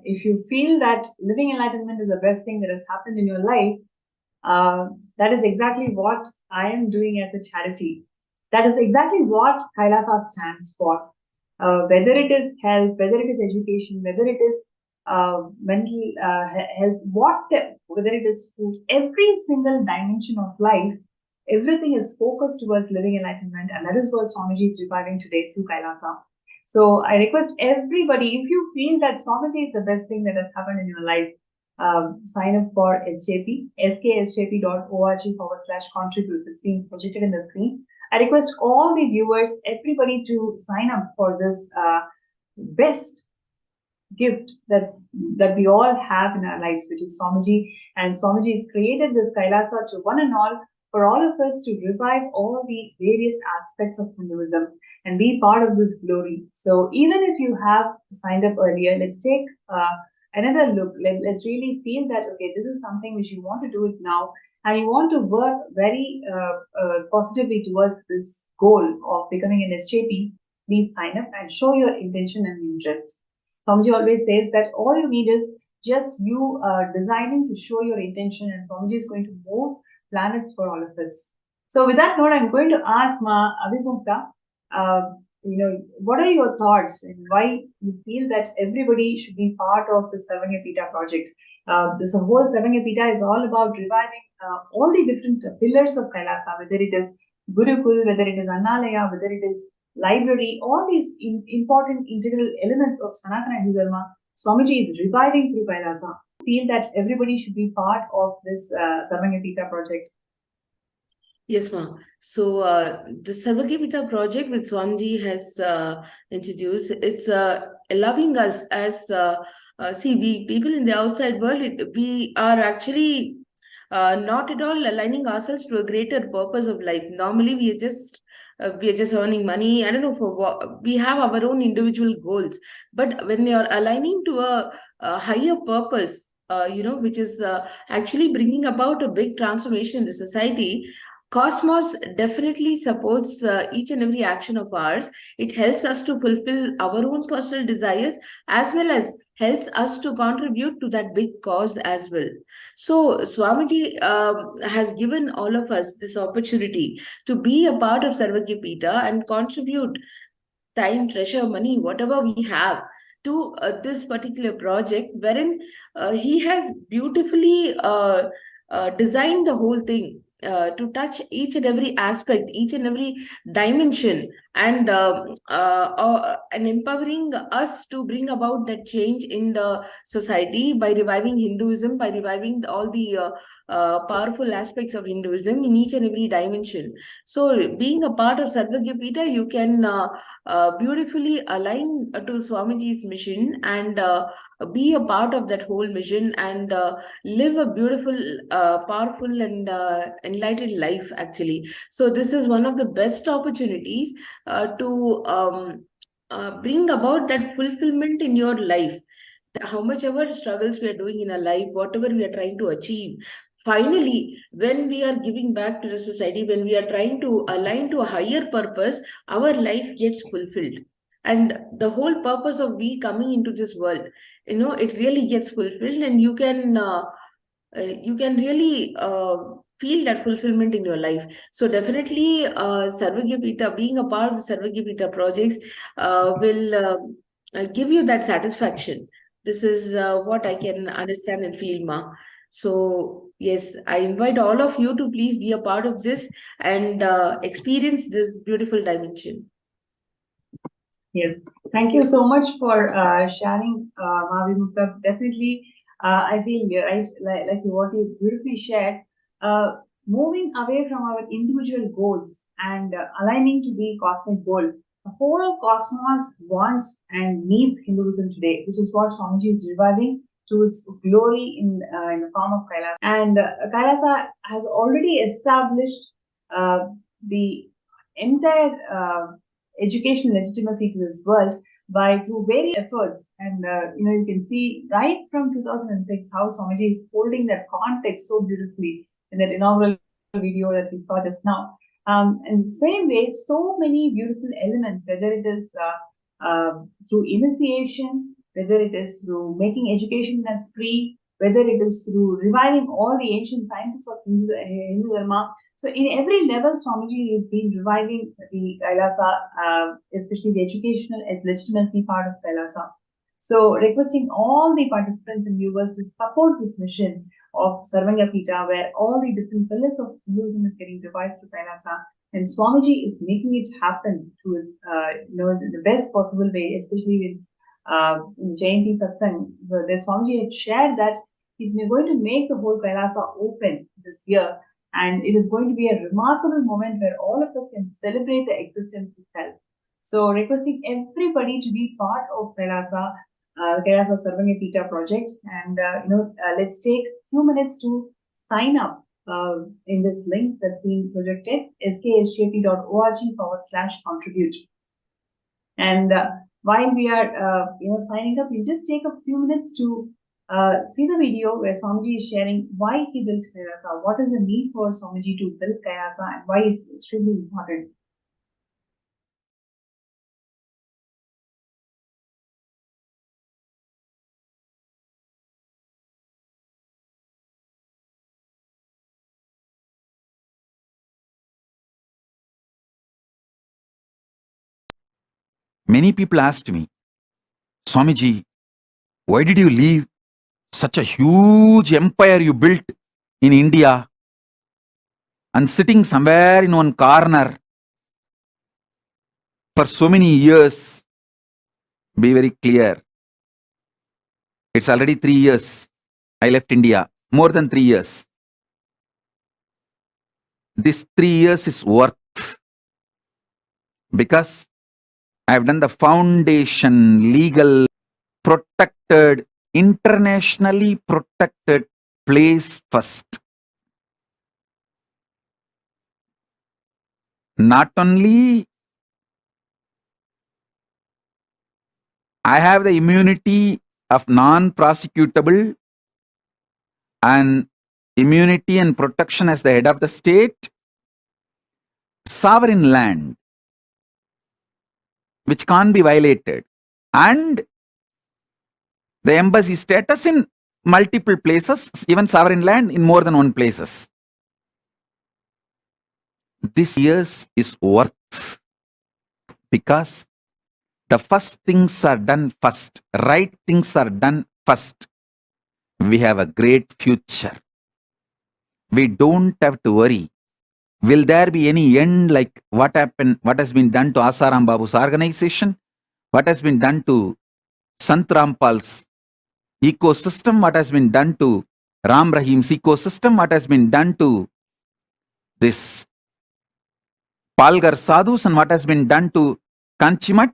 Speaker 7: If you feel that living enlightenment is the best thing that has happened in your life, that is exactly what I am doing as a charity. That is exactly what Kailasa stands for. Whether it is health, whether it is education, whether it is mental health, whether it is food, every single dimension of life, everything is focused towards living enlightenment, and that is what Swamiji is reviving today through Kailasa. So I request everybody, if you feel that Swamiji is the best thing that has happened in your life, sign up for SJP, sksjp.org/contribute. It's being projected in the screen. I request all the viewers, everybody to sign up for this best gift that we all have in our lives, which is Swamiji. And Swamiji has created this Kailasa to one and all, for all of us to revive all the various aspects of Hinduism and be part of this glory. So even if you have signed up earlier, let's take another look. Let's really feel that, okay, this is something which you want to do it now, and you want to work very positively towards this goal of becoming an SJP. Please sign up and show your intention and interest. Swamiji always says that all you need is just you designing to show your intention, and Swamiji is going to move planets for all of us. So with that note, I'm going to ask Ma Abhimukta, what are your thoughts and why you feel that everybody should be part of the Sarvanya Pita project? This whole Sarvanya Pita is all about reviving all the different pillars of Kailasa, whether it is Gurukul, whether it is Annalaya, whether it is library, all these important integral elements of Sanatana Hindu Dharma, Swamiji is reviving through Kailasa. I feel that everybody should be part of this Sarvanya Pita project.
Speaker 8: Yes, ma'am. So the Sarvagya project which Swamiji has introduced, it's allowing us as we people in the outside world, we are actually not at all aligning ourselves to a greater purpose of life. Normally, we are just earning money. I don't know for what we have our own individual goals, but when they are aligning to a higher purpose, which is actually bringing about a big transformation in the society. Cosmos definitely supports each and every action of ours. It helps us to fulfill our own personal desires, as well as helps us to contribute to that big cause as well. So Swamiji has given all of us this opportunity to be a part of Sarvagya Pita and contribute time, treasure, money, whatever we have to this particular project, wherein he has beautifully designed the whole thing to touch each and every aspect, each and every dimension, and empowering us to bring about that change in the society by reviving Hinduism, by reviving all the powerful aspects of Hinduism in each and every dimension. So, being a part of Sarvagya Pita, you can beautifully align to Swamiji's mission and be a part of that whole mission and live a beautiful, powerful, and enlightened life, actually. So, this is one of the best opportunities to bring about that fulfillment in your life. How much ever struggles we are doing in our life, whatever we are trying to achieve, finally, when we are giving back to the society, when we are trying to align to a higher purpose, our life gets fulfilled. And the whole purpose of we coming into this world, it really gets fulfilled, and you can really feel that fulfillment in your life. So definitely, Sarvagya Pita, being a part of the Sarvagya Pita projects, will give you that satisfaction. This is what I can understand and feel, Ma. So yes, I invite all of you to please be a part of this and experience this beautiful dimension.
Speaker 7: Yes, thank you so much for sharing, Mavi Mukta. Definitely, I feel you're right, like what you beautifully shared. Moving away from our individual goals and aligning to the cosmic goal. The whole cosmos wants and needs Hinduism today, which is what Swamiji is reviving to its glory in the form of Kailasa. And Kailasa has already established the entire educational legitimacy to this world by through various efforts. And you can see right from 2006 how Swamiji is holding that context so beautifully in that inaugural video that we saw just now. In the same way, so many beautiful elements, whether it is through initiation, whether it is through making education as free, whether it is through reviving all the ancient sciences of Hindu Dharma. So in every level, Swamiji has been reviving the Kailasa, especially the educational and legitimacy part of Kailasa. So requesting all the participants and viewers to support this mission of Sarvanga Pita, where all the different pillars of Hinduism is getting revived through Kailasa. And Swamiji is making it happen to his, the best possible way, especially with in Jayanti Satsang. So that Swamiji had shared that he's going to make the whole Kailasa open this year. And it is going to be a remarkable moment where all of us can celebrate the existence itself. So requesting everybody to be part of Kailasa, Kailasa Sarvanga Pita project. And, let's take a few minutes to sign up in this link that's been projected, skshjp.org/contribute. And while we are, signing up, we just take a few minutes to see the video where Swamiji is sharing why he built Kailasa, what is the need for Swamiji to build Kailasa, and why it's extremely important.
Speaker 4: Many people asked me, Swamiji, why did you leave such a huge empire you built in India and sitting somewhere in one corner for so many years? Be very clear. It's already 3 years. I left India. More than 3 years. This 3 years is worth because I've done the foundation, legal, protected, internationally protected place first. Not only I have the immunity of non-prosecutable and immunity and protection as the head of the state, sovereign land, which can't be violated, and the embassy status in multiple places, even sovereign land in more than one places. This years is worth because the first things are done first, right things are done first. We have a great future. We don't have to worry. Will there be any end like what happened, what has been done to Asaram Babu's organization? What has been done to Sant Rampal's ecosystem? What has been done to Ram Rahim's ecosystem? What has been done to this Palgar Sadhus and what has been done to Kanchimat?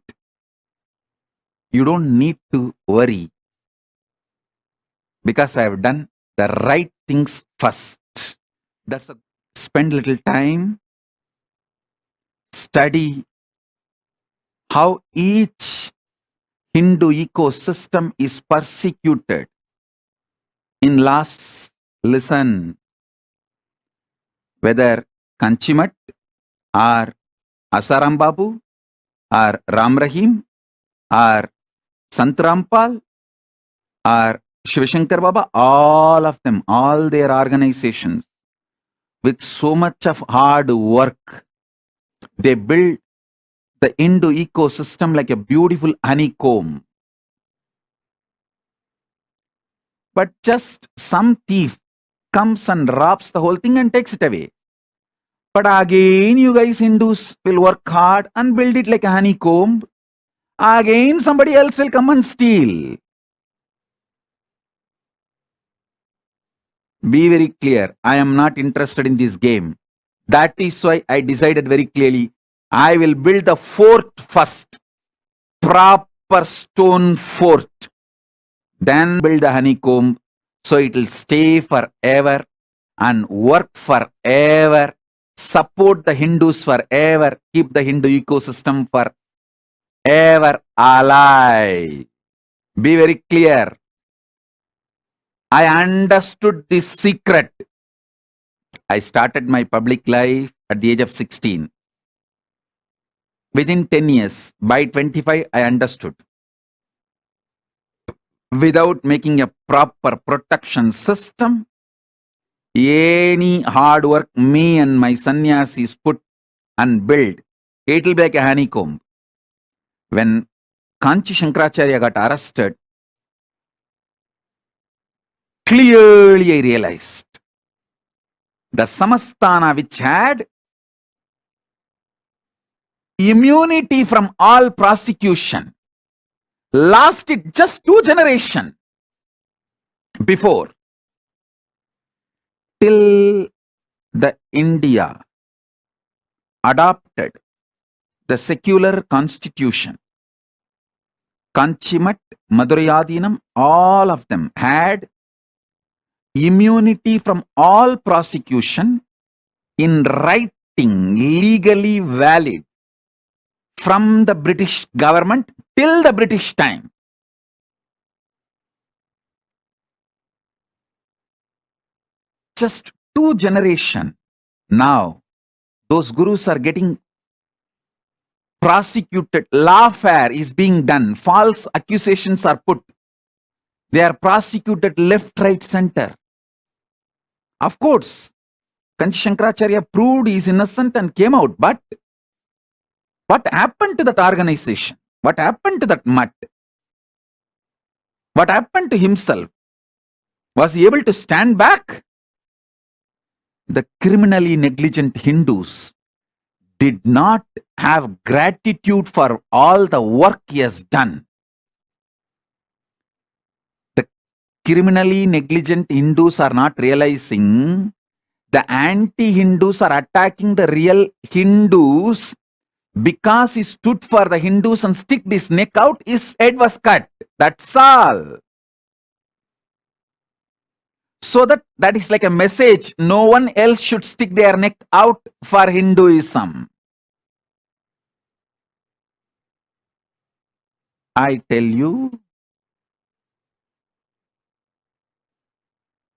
Speaker 4: You don't need to worry because I have done the right things first. That's a spend little time, study how each Hindu ecosystem is persecuted. In last, listen, whether Kanchimat or Asaram Babu or Ram Rahim or Sant Rampal or Shivashankar Baba, all of them, all their organizations, with so much of hard work, they build the Hindu ecosystem like a beautiful honeycomb. But just some thief comes and robs the whole thing and takes it away. But again, you guys Hindus will work hard and build it like a honeycomb. Again, somebody else will come and steal. Be very clear. I am not interested in this game. That is why I decided very clearly, I will build the fort first. Proper stone fort. Then build the honeycomb so it will stay forever and work forever support the Hindus forever, keep the Hindu ecosystem forever alive. Be very clear. I understood this secret. I started my public life at the age of 16. Within 10 years, by 25, I understood. Without making a proper protection system, any hard work me and my sannyasis put and built, it will be like a honeycomb. When Kanchi Shankaracharya got arrested, clearly I realized the Samastana, which had immunity from all prosecution, lasted just 2 generations before, till the India adopted the secular constitution. Kanchimat, Madurayadinam, all of them had immunity from all prosecution in writing, legally valid, from the British government till the British time. Just 2 generations. Now, those gurus are getting prosecuted. Lawfare is being done. False accusations are put. They are prosecuted left, right, center. Of course, Kanchi Shankaracharya proved he is innocent and came out. But what happened to that organization? What happened to that mutt? What happened to himself? Was he able to stand back? The criminally negligent Hindus did not have gratitude for all the work he has done. The criminally negligent Hindus are not realizing the anti-Hindus are attacking the real Hindus because he stood for the Hindus and stick his neck out, his head was cut. That's all. So that is like a message. No one else should stick their neck out for Hinduism. I tell you,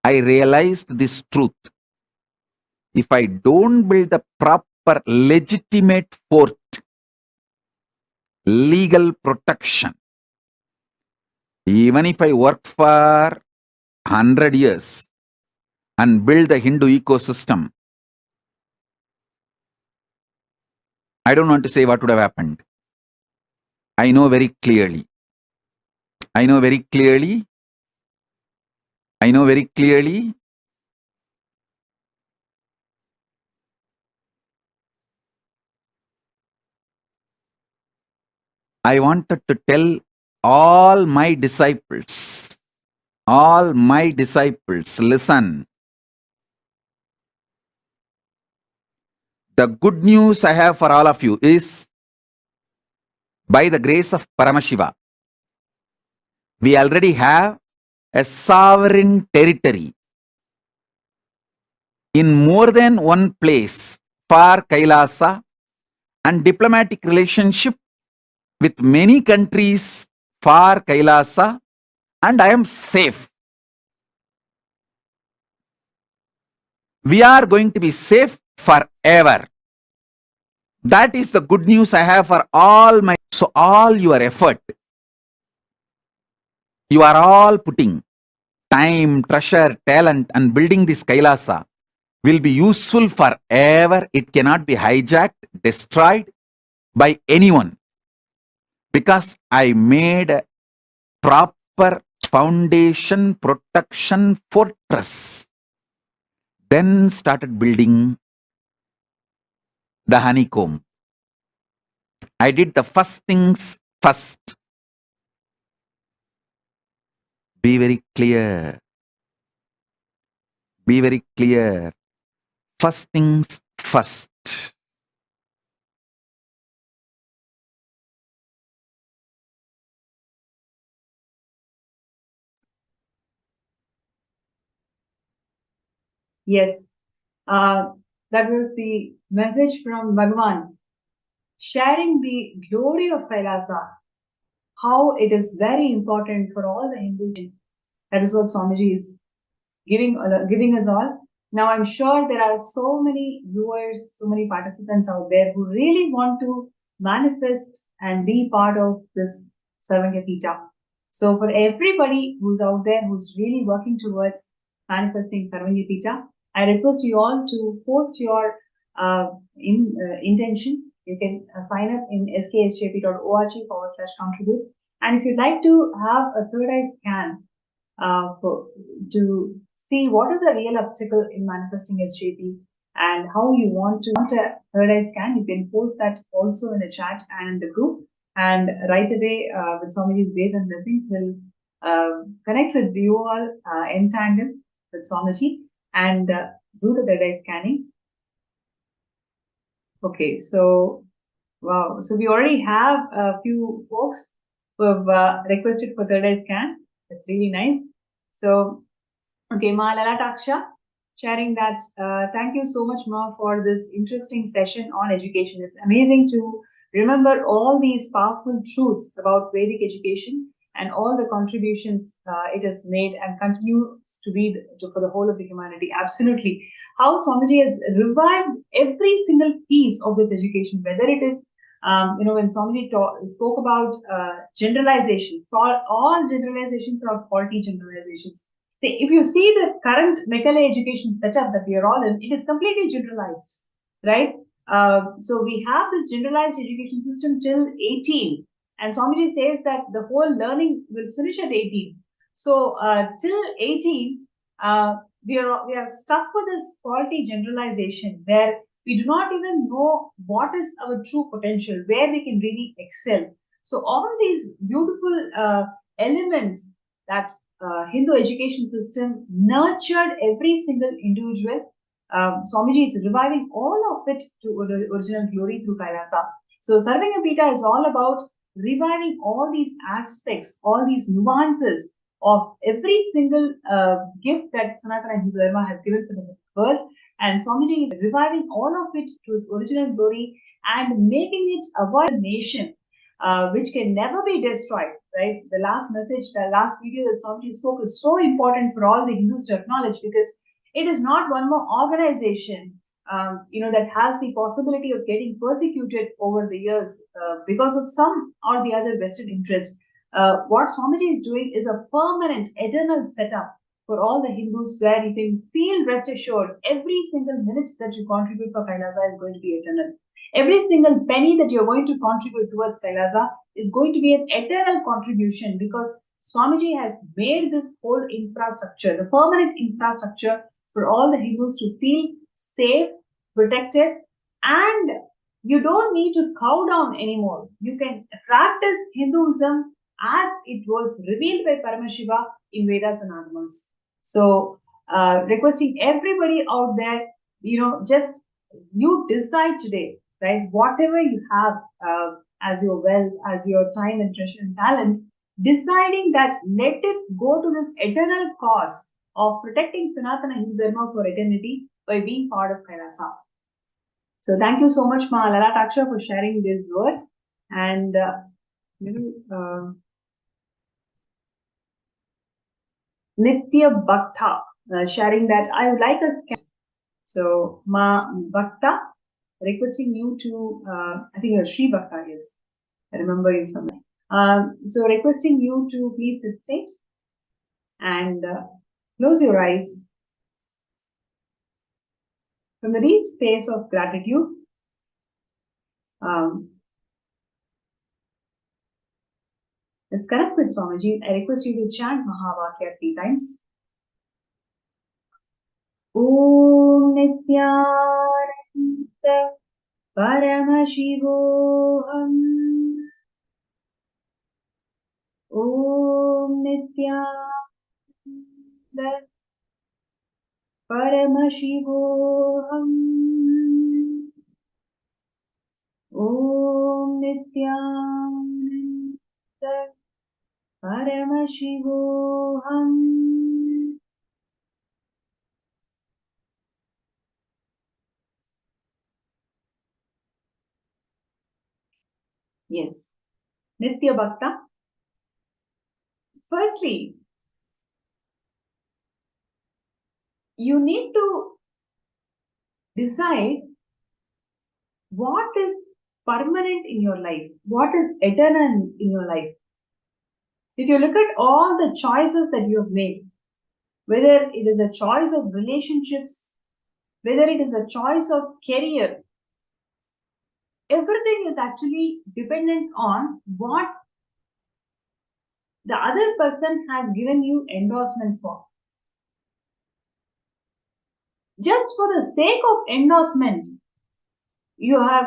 Speaker 4: I realized this truth. If I don't build the proper legitimate fort, legal protection, even if I work for 100 years and build the Hindu ecosystem, I don't want to say what would have happened. I know very clearly. I know very clearly. I know very clearly. I wanted to tell all my disciples, listen. The good news I have for all of you is, by the grace of Paramashiva, we already have a sovereign territory in more than one place for Kailasa and diplomatic relationship with many countries for Kailasa, and I am safe. We are going to be safe forever. That is the good news I have for all my... So all your effort, you are all putting time, treasure, talent and building this Kailasa will be useful forever. It cannot be hijacked, destroyed by anyone. Because I made a proper foundation, protection, fortress. Then started building the honeycomb. I did the first things first. Be very clear. Be very clear. First things first.
Speaker 7: Yes. That was the message from Bhagavan, sharing the glory of Kailasa, how it is very important for all the Hindus. That is what Swamiji is giving us all. Now, I'm sure there are so many viewers, so many participants out there who really want to manifest and be part of this Sarvangapita. So, for everybody who's out there who's really working towards manifesting Sarvangapita, I request you all to post your intention. You can sign up in sksjp.org/contribute. And if you'd like to have a third eye scan to see what is the real obstacle in manifesting SJP and how you want a third eye scan, you can post that also in the chat and in the group. And right away, with Swamiji's grace and blessings, we'll connect with you all, entangle with Swamiji and do the third eye scanning. Okay, so wow, so we already have a few folks who have requested for third eye scan. That's really nice. So, okay, Ma Lalataksha, sharing that. Thank you so much, Ma, for this interesting session on education. It's amazing to remember all these powerful truths about Vedic education and all the contributions it has made and continues to be for the whole of the humanity. Absolutely. How Swamiji has revived every single piece of this education, whether it is when Swamiji spoke about generalization, for all generalizations are faulty generalizations. If you see the current Mekale education setup that we are all in, it is completely generalized, right? So we have this generalized education system till 18, and Swamiji says that the whole learning will finish at 18. So till 18, we are stuck with this faulty generalization where we do not even know what is our true potential, where we can really excel. So all these beautiful elements that Hindu education system nurtured every single individual, Swamiji is reviving all of it to original glory through Kailasa. So Sarvangapita is all about reviving all these aspects, all these nuances of every single gift that Sanatana Hindu Dharma has given to the world. And Swamiji is reviving all of it to its original glory and making it a world nation which can never be destroyed, right? The last message, the last video that Swamiji spoke is so important for all the Hindus to acknowledge, because it is not one more organization that has the possibility of getting persecuted over the years because of some or the other vested interest. What Swamiji is doing is a permanent, eternal setup for all the Hindus, where you can feel rest assured every single minute that you contribute for Kailasa is going to be eternal. Every single penny that you're going to contribute towards Kailasa is going to be an eternal contribution, because Swamiji has made this whole infrastructure, the permanent infrastructure for all the Hindus to feel safe, protected, and you don't need to cow down anymore. You can practice Hinduism as it was revealed by Paramashiva in Vedas and Agamas. So, requesting everybody out there, just you decide today, right? Whatever you have as your wealth, as your time and treasure and talent, deciding that let it go to this eternal cause of protecting Sanatana Hindu Dharma for eternity by being part of Kailasa. So thank you so much, Ma Lalataksha, for sharing these words. And Nitya Bhakta sharing that I would like us. So Ma Bhakta, requesting you to, I think Sri Bhakta is, I remember you from there. So requesting you to please sit straight and close your eyes. From the deep space of gratitude, let's connect with Swamiji. I request you to chant Mahavakya 3 times. Om Nithyananda Paramashivam. Om Nithyananda Paramashivam. Om Nithyananda Paramashivam. Yes. Nitya Bhakta. Firstly, you need to decide what is permanent in your life, what is eternal in your life. If you look at all the choices that you have made, whether it is a choice of relationships, whether it is a choice of career, everything is actually dependent on what the other person has given you endorsement for. Just for the sake of endorsement, you have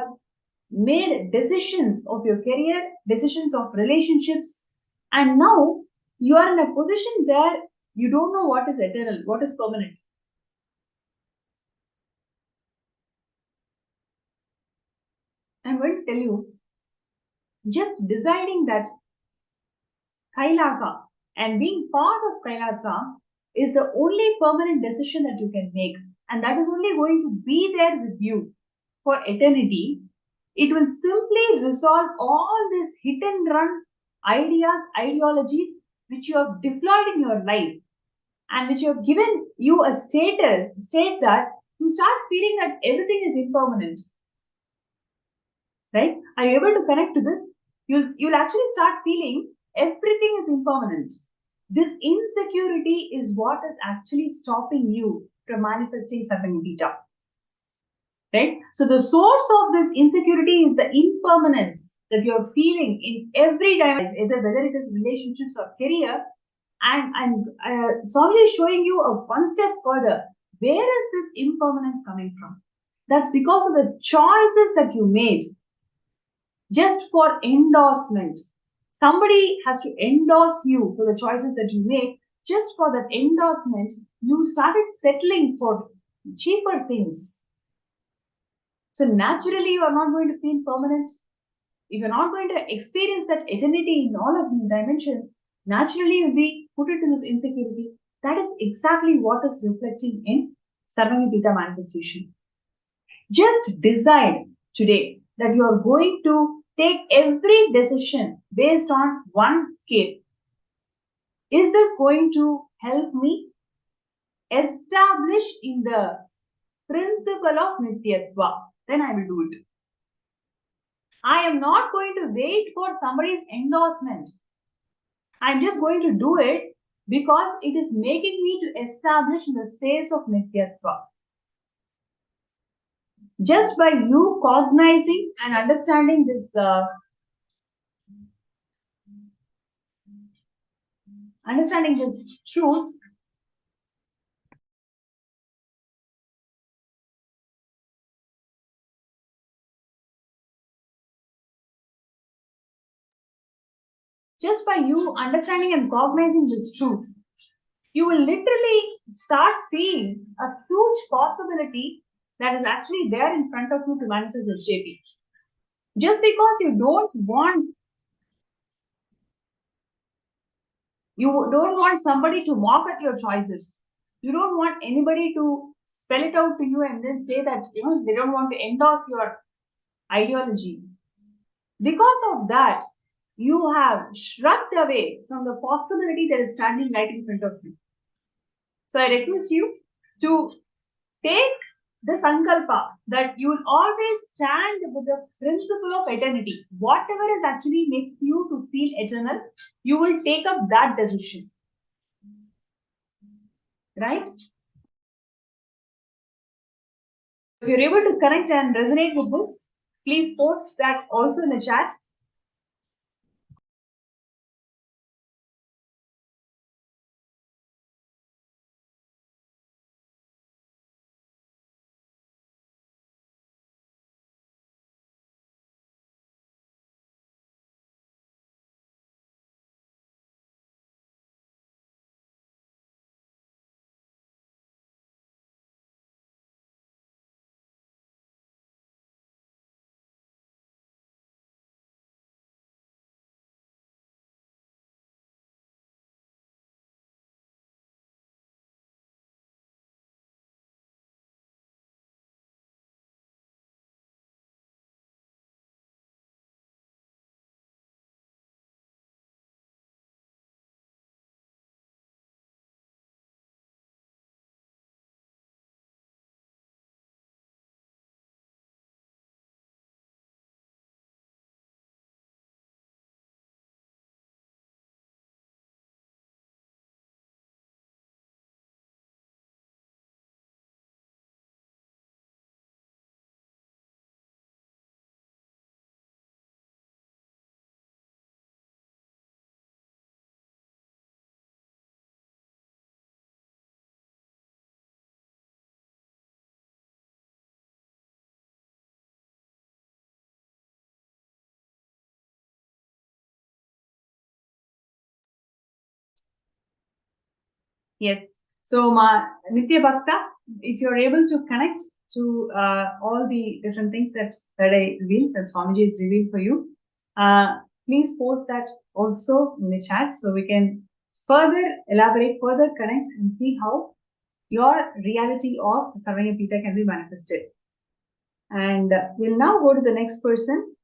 Speaker 7: made decisions of your career, decisions of relationships, and now you are in a position where you don't know what is eternal, what is permanent. I'm going to tell you, just deciding that Kailasa and being part of Kailasa is the only permanent decision that you can make, and that is only going to be there with you for eternity. It will simply resolve all these hit and run ideas, ideologies which you have deployed in your life and which have given you a state that you start feeling that everything is impermanent. Right? Are you able to connect to this? You'll actually start feeling everything is impermanent. This insecurity is what is actually stopping you from manifesting Samadhi. Right? So the source of this insecurity is the impermanence that you're feeling in every dimension, either whether it is relationships or career. And Swami is showing you one step further. Where is this impermanence coming from? That's because of the choices that you made just for endorsement. Somebody has to endorse you for the choices that you make. Just for that endorsement, you started settling for cheaper things. So naturally, you are not going to feel permanent. If you're not going to experience that eternity in all of these dimensions, naturally you'll be put into this insecurity. That is exactly what is reflecting in Sarvamipita manifestation. Just decide today that you are going to take every decision based on one scale. Is this going to help me establish in the principle of Nityatva? Then I will do it. I am not going to wait for somebody's endorsement. I'm just going to do it because it is making me to establish in the space of Nityatva. Just by you cognizing and understanding this truth, just by you understanding and cognizing this truth, you will literally start seeing a huge possibility that is actually there in front of you to manifest this JP. Just because you don't want somebody to mock at your choices. You don't want anybody to spell it out to you and then say that they don't want to endorse your ideology. Because of that, you have shrugged away from the possibility that is standing right in front of you. So I request you to take the sankalpa that you will always stand with the principle of eternity. Whatever is actually making you to feel eternal, you will take up that decision. Right? If you're able to connect and resonate with this, please post that also in the chat. Yes. So, Nitya Bhakta, if you're able to connect to all the different things that I revealed, that Swamiji has revealed for you, please post that also in the chat so we can further elaborate, further connect and see how your reality of Sarvanya Pita can be manifested. And we'll now go to the next person.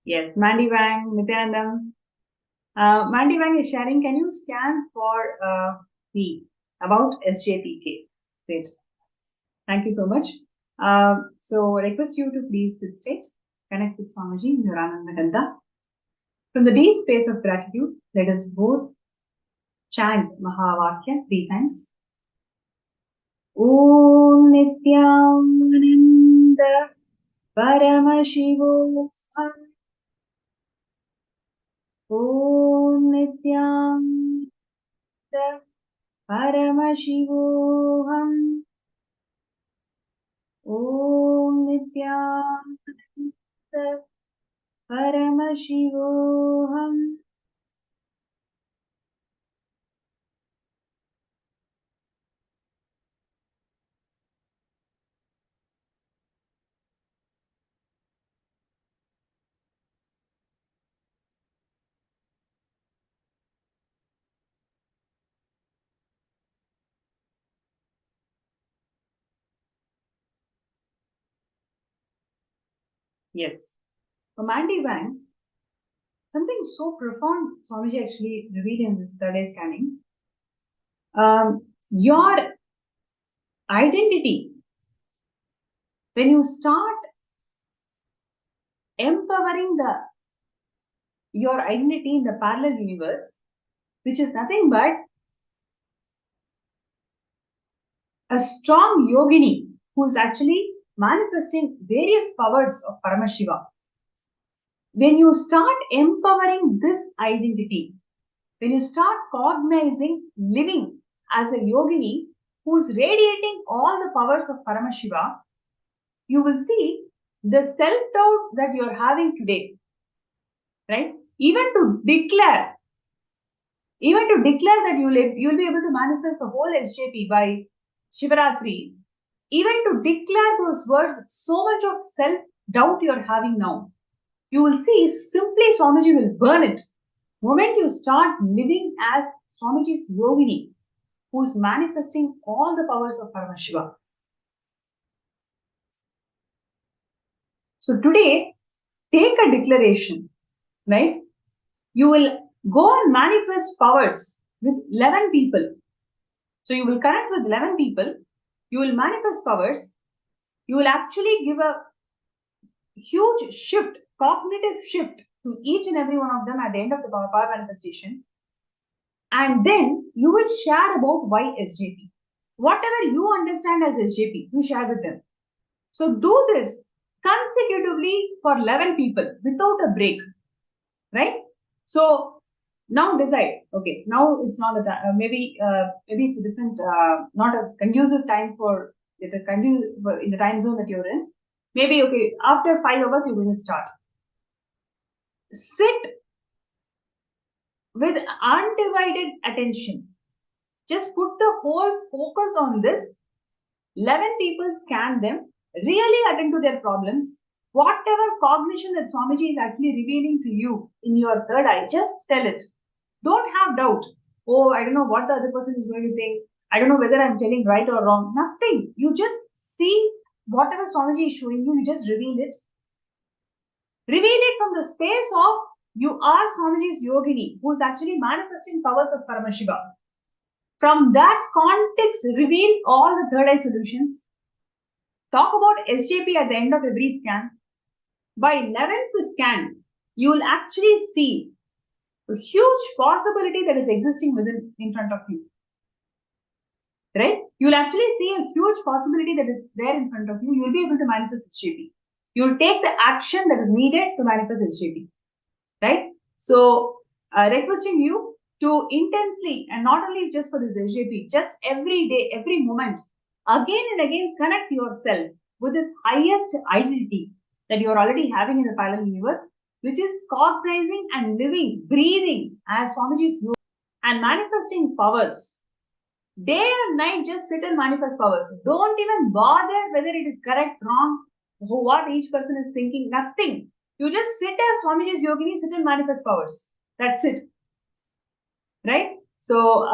Speaker 7: Yes, Mandy Wang, Nithyananda. Mandy Wang is sharing, can you scan for me about SJPK? Great. Thank you so much. So I request you to please sit straight, connect with Swamiji in your Ananda Gandha. From the deep space of gratitude, let us both chant Mahavakya 3 times. Om Nityananda Paramashivam. Om Nityananda Paramashivam. Om Nityananda Paramashivam. Yes. For Mandy Wang, something so profound Swamiji actually revealed in this third eye scanning. Your identity, when you start empowering your identity in the parallel universe, which is nothing but a strong yogini who is actually manifesting various powers of Paramashiva. When you start empowering this identity, when you start cognizing living as a yogini who is radiating all the powers of Paramashiva, you will see the self-doubt that you are having today, right? Even to declare that you'll be able to manifest the whole SJP by Shivaratri, even to declare those words, so much of self-doubt you're having now, you will see simply Swamiji will burn it. Moment you start living as Swamiji's yogini, who's manifesting all the powers of Paramashiva. So today, take a declaration, right? You will go and manifest powers with 11 people. So you will connect with 11 people, you will manifest powers, you will actually give a huge shift, cognitive shift to each and every one of them at the end of the power manifestation. And then you will share about why SJP. Whatever you understand as SJP, you share with them. So do this consecutively for 11 people without a break, right? So now decide, okay, now it's not a time, maybe it's a different, not a conducive time for in the time zone that you're in. Maybe, okay, after 5 hours, you're going to start. Sit with undivided attention. Just put the whole focus on this. 11 people scan them, really attend to their problems. Whatever cognition that Swamiji is actually revealing to you in your third eye, just tell it. Don't have doubt. Oh, I don't know what the other person is going to think. I don't know whether I'm telling right or wrong. Nothing. You just see whatever Swamiji is showing you, you just reveal it. Reveal it from the space of you are Swamiji's yogini, who is actually manifesting powers of Paramashiva. From that context, reveal all the third eye solutions. Talk about SJP at the end of every scan. By 11th scan, you will actually see a huge possibility that is existing in front of you. Right? You will actually see a huge possibility that is there in front of you. You will be able to manifest SJP. You will take the action that is needed to manifest SJP. Right? So, requesting you to intensely, and not only just for this SJP, just every day, every moment, again and again connect yourself with this highest identity that you are already having in the parallel universe, which is cognizing and living, breathing as Swamiji's yoga, and manifesting powers. Day and night, just sit and manifest powers. Don't even bother whether it is correct, wrong, what each person is thinking, nothing. You just sit as Swamiji's yogini, sit and manifest powers. That's it. Right? So,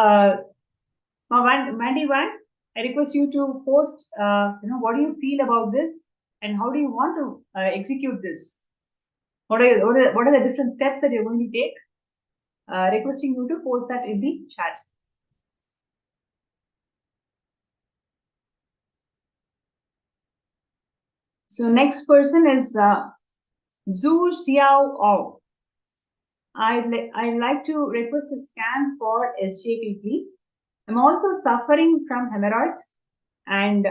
Speaker 7: Mandy One, I request you to post, what do you feel about this and how do you want to execute this? What are the different steps that you're going to take? Requesting you to post that in the chat. So next person is Zhu Xiao Ao. I'd like to request a scan for SJP, please. I'm also suffering from hemorrhoids, and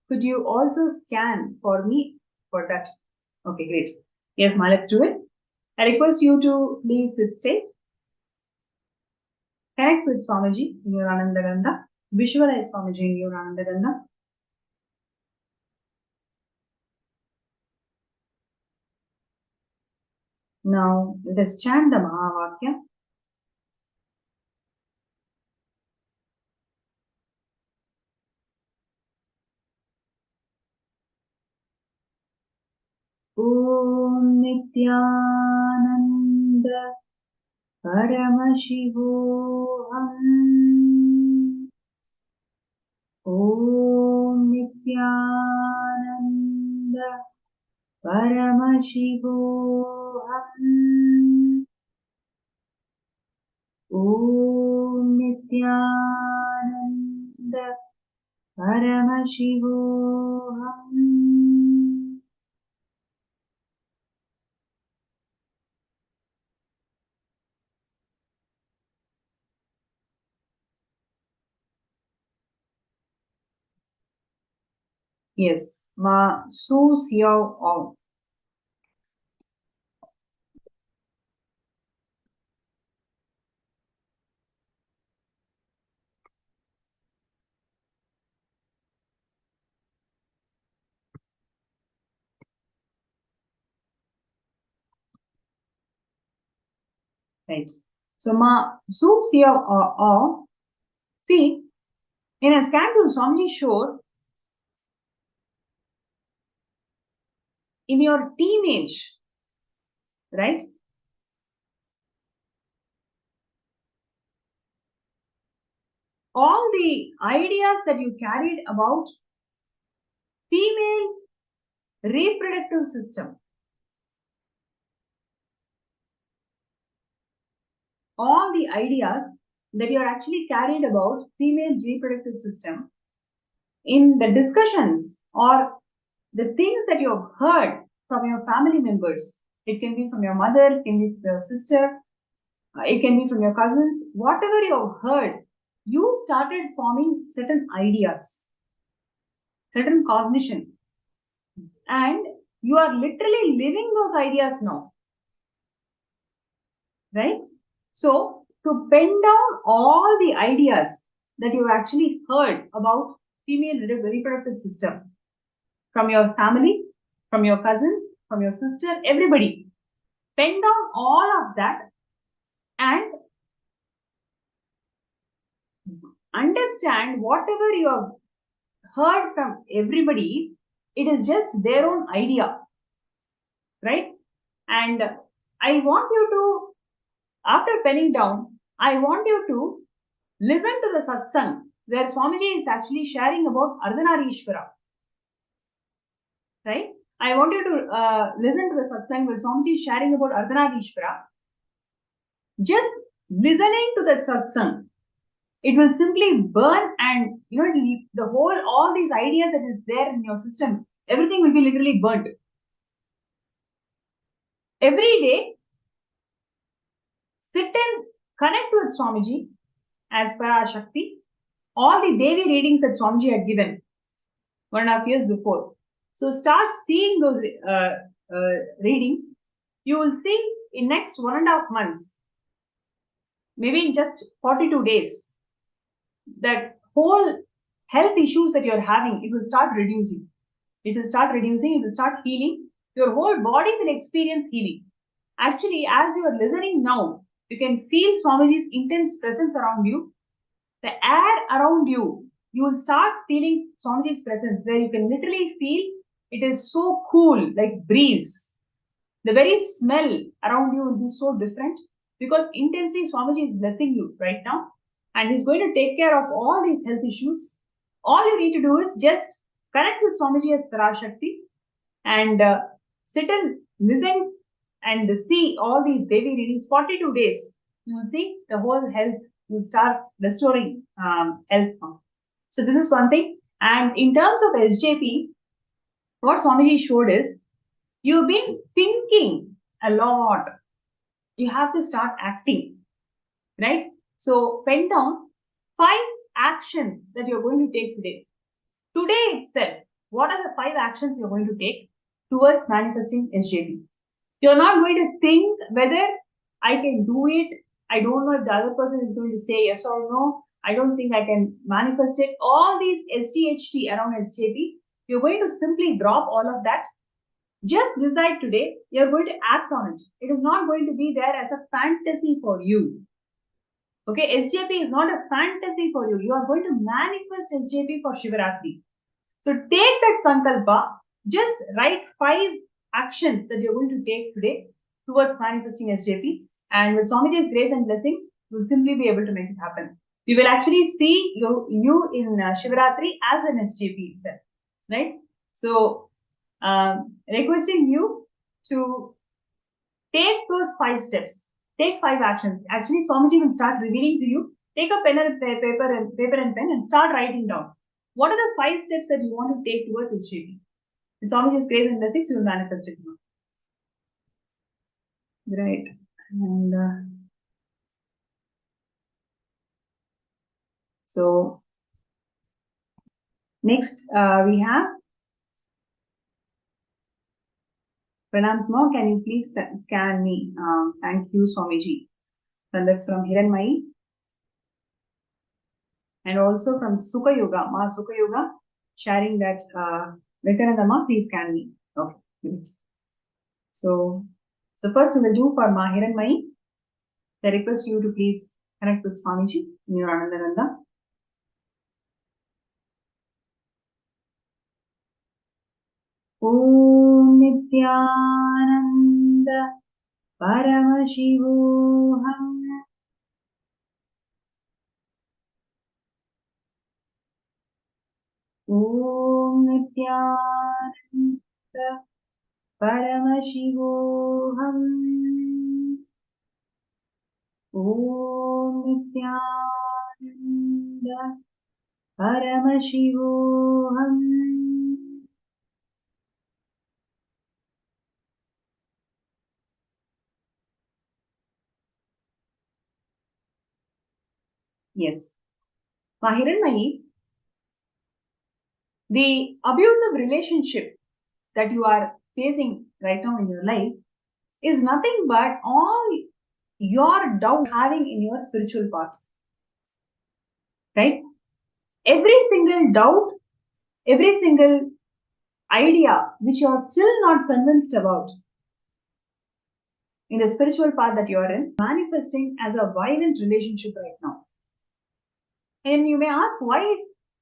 Speaker 7: could you also scan for me for that? Okay, great. Yes, Ma, let's do it. I request you to please sit straight. Connect with Swamiji in your Ananda Gandha. Visualize Swamiji in your Ananda Gandha. Now, let us chant the Mahavakya. Om Nithyananda Paramashivam. Om Nithyananda Paramashivam. Om Nithyananda Paramashivam. Yes, Ma Su Xiao Ong. Right. So Ma Su Xiao Ong. See, in a scan to Swamiji showed, in your teenage, right? All the ideas that you carried about female reproductive system, all the ideas that you are actually carried about female reproductive system, in the discussions or the things that you have heard from your family members, it can be from your mother, it can be from your sister, it can be from your cousins, whatever you have heard, you started forming certain ideas, certain cognition, and you are literally living those ideas now. Right? So, to pen down all the ideas that you've actually heard about female reproductive system from your family, from your cousins, from your sister, everybody, pen down all of that and understand whatever you have heard from everybody, it is just their own idea. Right? And I want you to, after penning down, I want you to listen to the satsang where Swamiji is actually sharing about Ardhanarishvara. Right? I want you to listen to the satsang where Swamiji is sharing about Ardhanarishvara. Just listening to that satsang, it will simply burn, and the whole, all these ideas that is there in your system, everything will be literally burnt. Every day, sit and connect with Swamiji as per our Shakti. All the Devi readings that Swamiji had given 1.5 years before. So start seeing those readings. You will see in next 1.5 months, maybe in just 42 days, that whole health issues that you're having, it will start reducing. It will start reducing, it will start healing. Your whole body will experience healing. Actually, as you are listening now, You can feel Swamiji's intense presence around you. The air around you, you will start feeling Swamiji's presence, where you can literally feel it is so cool, like breeze. The very smell around you will be so different, because intensely Swamiji is blessing you right now, and he's going to take care of all these health issues. All you need to do is just connect with Swamiji as Parashakti and sit and listen and see all these Devi readings. 42 days, you will see the whole health will start restoring health now. So this is one thing. And in terms of SJP, what Swamiji showed is, you've been thinking a lot. You have to start acting, right? So pen down 5 actions that you're going to take today. Today itself, what are the 5 actions you're going to take towards manifesting SJP? You're not going to think whether I can do it. I don't know if the other person is going to say yes or no. I don't think I can manifest it. All these SDHT around SJP, you're going to simply drop all of that. Just decide today, you're going to act on it. It is not going to be there as a fantasy for you. Okay, SJP is not a fantasy for you. You are going to manifest SJP for Shivaratri. So take that sankalpa, just write 5 actions that you're going to take today towards manifesting SJP. And with Swamiji's grace and blessings, you'll simply be able to make it happen. We will actually see you in Shivaratri as an SJP itself, right? So, requesting you to take those 5 steps, take 5 actions. Actually, Swamiji will start revealing to you. Take a pen and paper and pen and start writing down. What are the 5 steps that you want to take towards SJP? With Swamiji's grace and blessings, you will manifest it now. Great. And so next we have Pranam Small. Can you please scan me? Thank you, Swamiji. And that's from Hiranmai. And also from Sukha Yoga, Ma Sukha Yoga, sharing that Nithyananda, please scan me. Okay, great. So first we will do for Ma Hiranmai. I request you to please connect with Swamiji in your Anandananda. Om Nithyananda Paramashivam. Om Nithyananda Paramashivam. Om Nithyananda Paramashivam. Yes. Hiranmai, the abusive relationship that you are facing right now in your life is nothing but all your doubt having in your spiritual path. Right? Every single doubt, every single idea which you are still not convinced about in the spiritual path that you are in, manifesting as a violent relationship right now. And you may ask why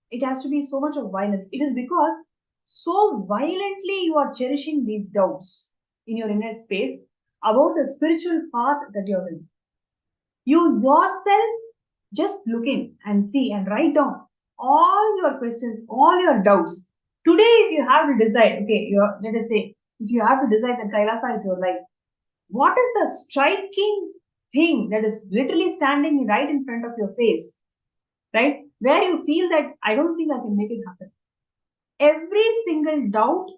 Speaker 7: it has to be so much of violence. It is because so violently you are cherishing these doubts in your inner space about the spiritual path that you're in. You yourself just look in and see and write down all your questions, all your doubts. Today, if you have to decide, okay, let us say, if you have to decide that Kailasa is your life, what is the striking thing that is literally standing right in front of your face, right? Where you feel that I don't think I can make it happen. Every single doubt,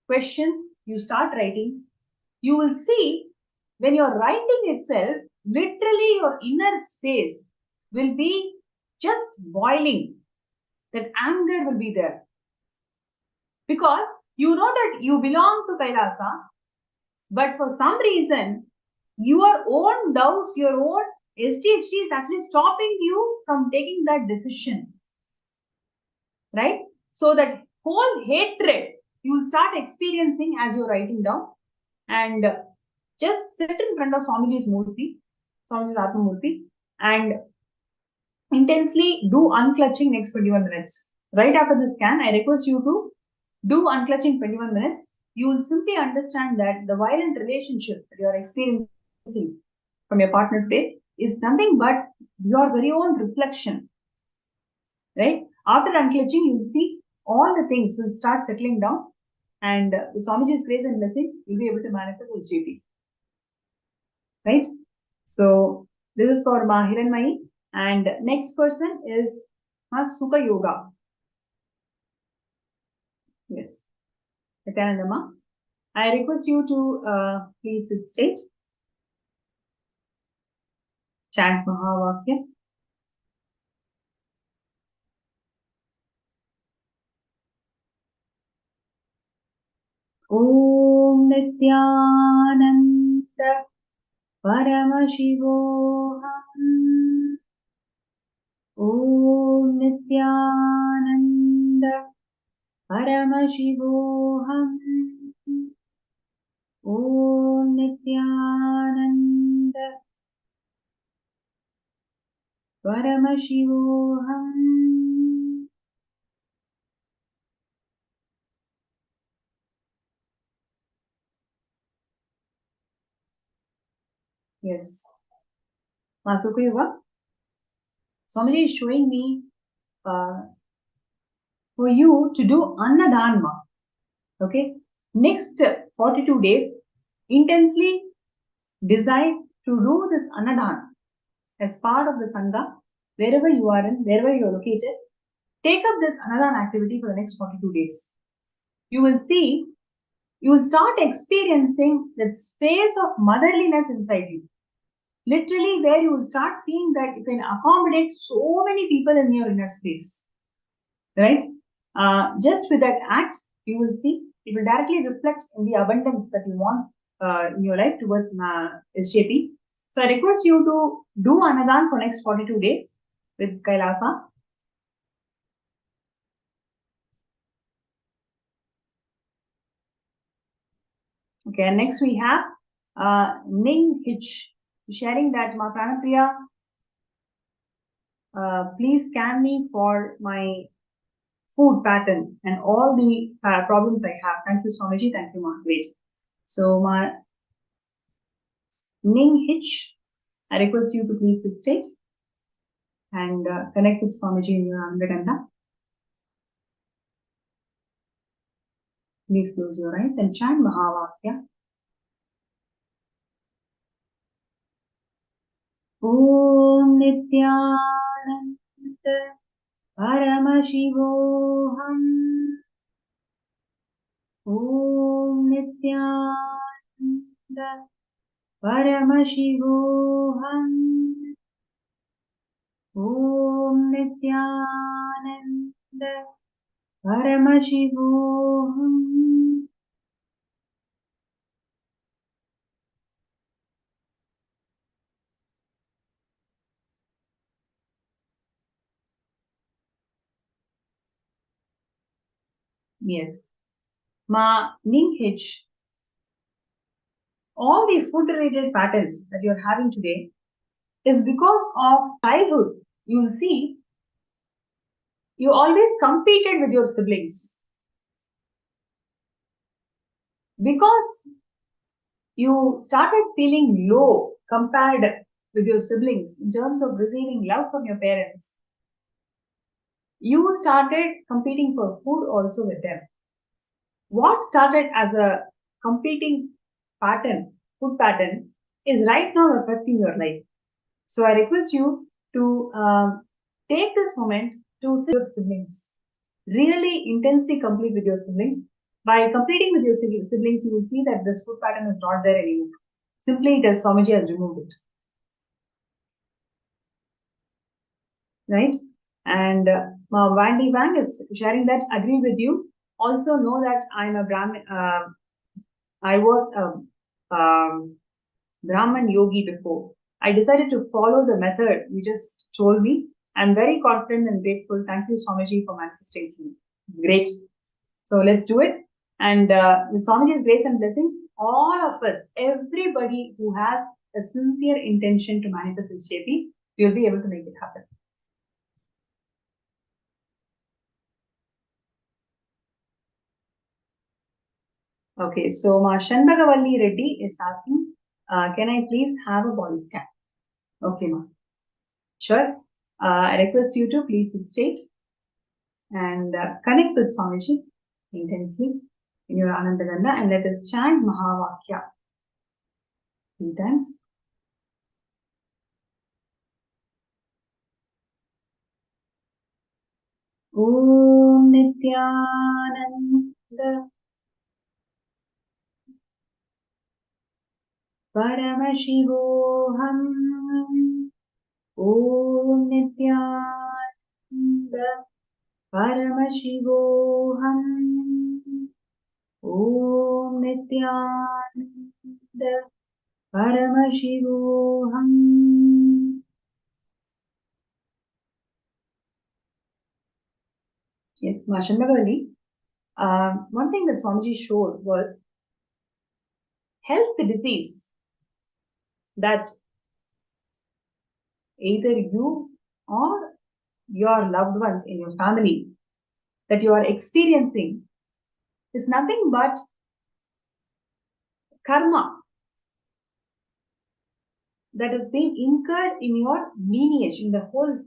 Speaker 7: questions you start writing, you will see when you're writing itself, literally your inner space will be just boiling. That anger will be there. Because you know that you belong to Kailasa, but for some reason, your own doubts, your own SDHD is actually stopping you from taking that decision. Right? So that whole hatred you will start experiencing as you're writing down, and just sit in front of Swamiji's Murthy Swamiji's Atma Murthy, and intensely do unclutching next 21 minutes. Right after the scan, I request you to do unclutching 21 minutes. You will simply understand that the violent relationship that you are experiencing from your partner today is nothing but your very own reflection. Right? After unclutching, you will see all the things will start settling down, and with Swamiji's grace and blessing, you'll be able to manifest SJP. Right? So this is for Ma Hiranmayi, and next person is Ma Sukha Yoga. Yes, Nithyananda, I request you to please sit straight. Chant Mahavakya. Om Nithyananda Paramashivam. Om Nithyananda Paramashivam. Om Nithyananda Paramashivam. Yes. Sukha Yoga. Swamiji is showing me for you to do Annadhanma. Okay. Next 42 days, intensely decide to do this Annadhan as part of the Sangha, wherever you are in, wherever you are located. Take up this Annadhan activity for the next 42 days. You will see, you will start experiencing that space of motherliness inside you. Literally, where you will start seeing that you can accommodate so many people in your inner space. Right? Just with that act, you will see it will directly reflect in the abundance that you want in your life towards SJP. So I request you to do Annadhan for next 42 days with Kailasa. Okay, and next we have Ning Hitch sharing that Ma Pranapriya, please scan me for my food pattern and all the problems I have. Thank you, Swamiji. Thank you, Ma. Great. So, Ma Ning Hitch, I request you to please sit straight and connect with Swamiji in your Angaganda. Please close your eyes and chant Mahavakya. Om Nithyananda Paramashivam. Om Nithyananda Paramashivam. Om Nithyananda Paramashivam. Yes. Ma Ning Hitch, all the food related patterns that you're having today is because of childhood. You will see, you always competed with your siblings. Because you started feeling low compared with your siblings in terms of receiving love from your parents, you started competing for food also with them. What started as a competing pattern, food pattern, is right now affecting your life. So I request you to take this moment to see your siblings. Really intensely complete with your siblings. By completing with your siblings, you will see that this food pattern is not there anymore. Simply, it is Swamiji has removed it. Right? And Vandy Wang is sharing that, agree with you. Also know that I'm a Brahmin, I was a Brahman yogi before. I decided to follow the method you just told me. I'm very confident and grateful. Thank you, Swamiji, for manifesting me. Great. So let's do it. And with Swamiji's grace and blessings, all of us, everybody who has a sincere intention to manifest SJP, you'll be able to make it happen. Okay, so Ma Shanbagavalli Reddy is asking, can I please have a body scan? Okay, Ma. Sure. I request you to please sit straight and connect with Swamiji intensely in your Anandaganda, and let us chant Mahavakya 3 times. Om Nithyananda Paramashivam. Om Nithyananda Paramashivam. Om Nithyananda Paramashivam. Yes, Ma Shanbagavalli. One thing that Swamiji showed was health disease that either you or your loved ones in your family that you are experiencing is nothing but karma that has been incurred in your lineage, in the whole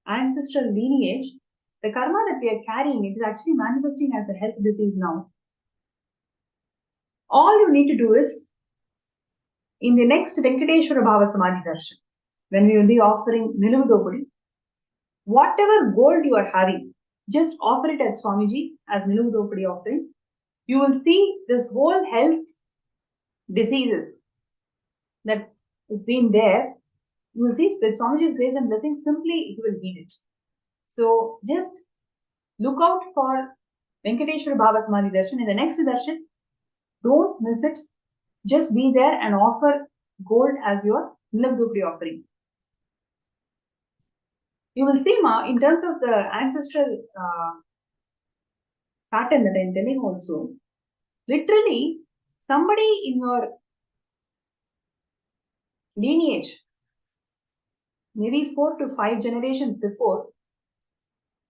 Speaker 7: ancestral lineage. The karma that we are carrying, it is actually manifesting as a health disease now. All you need to do is, in the next Venkateshwara Bhava Samadhi Darshan, when we will be offering Niluvudopudi, whatever gold you are having, just offer it at Swamiji as Niluvudopudi offering. You will see this whole health diseases that has been there. You will see with Swamiji's grace and blessing, simply it will heal it. So just look out for Venkateshwara Bhava Samadhi Darshan. In the next darshan, don't miss it. Just be there and offer gold as your Niluvudopudi offering. You will see, Ma, in terms of the ancestral pattern that I am telling also, literally somebody in your lineage, maybe 4 to 5 generations before,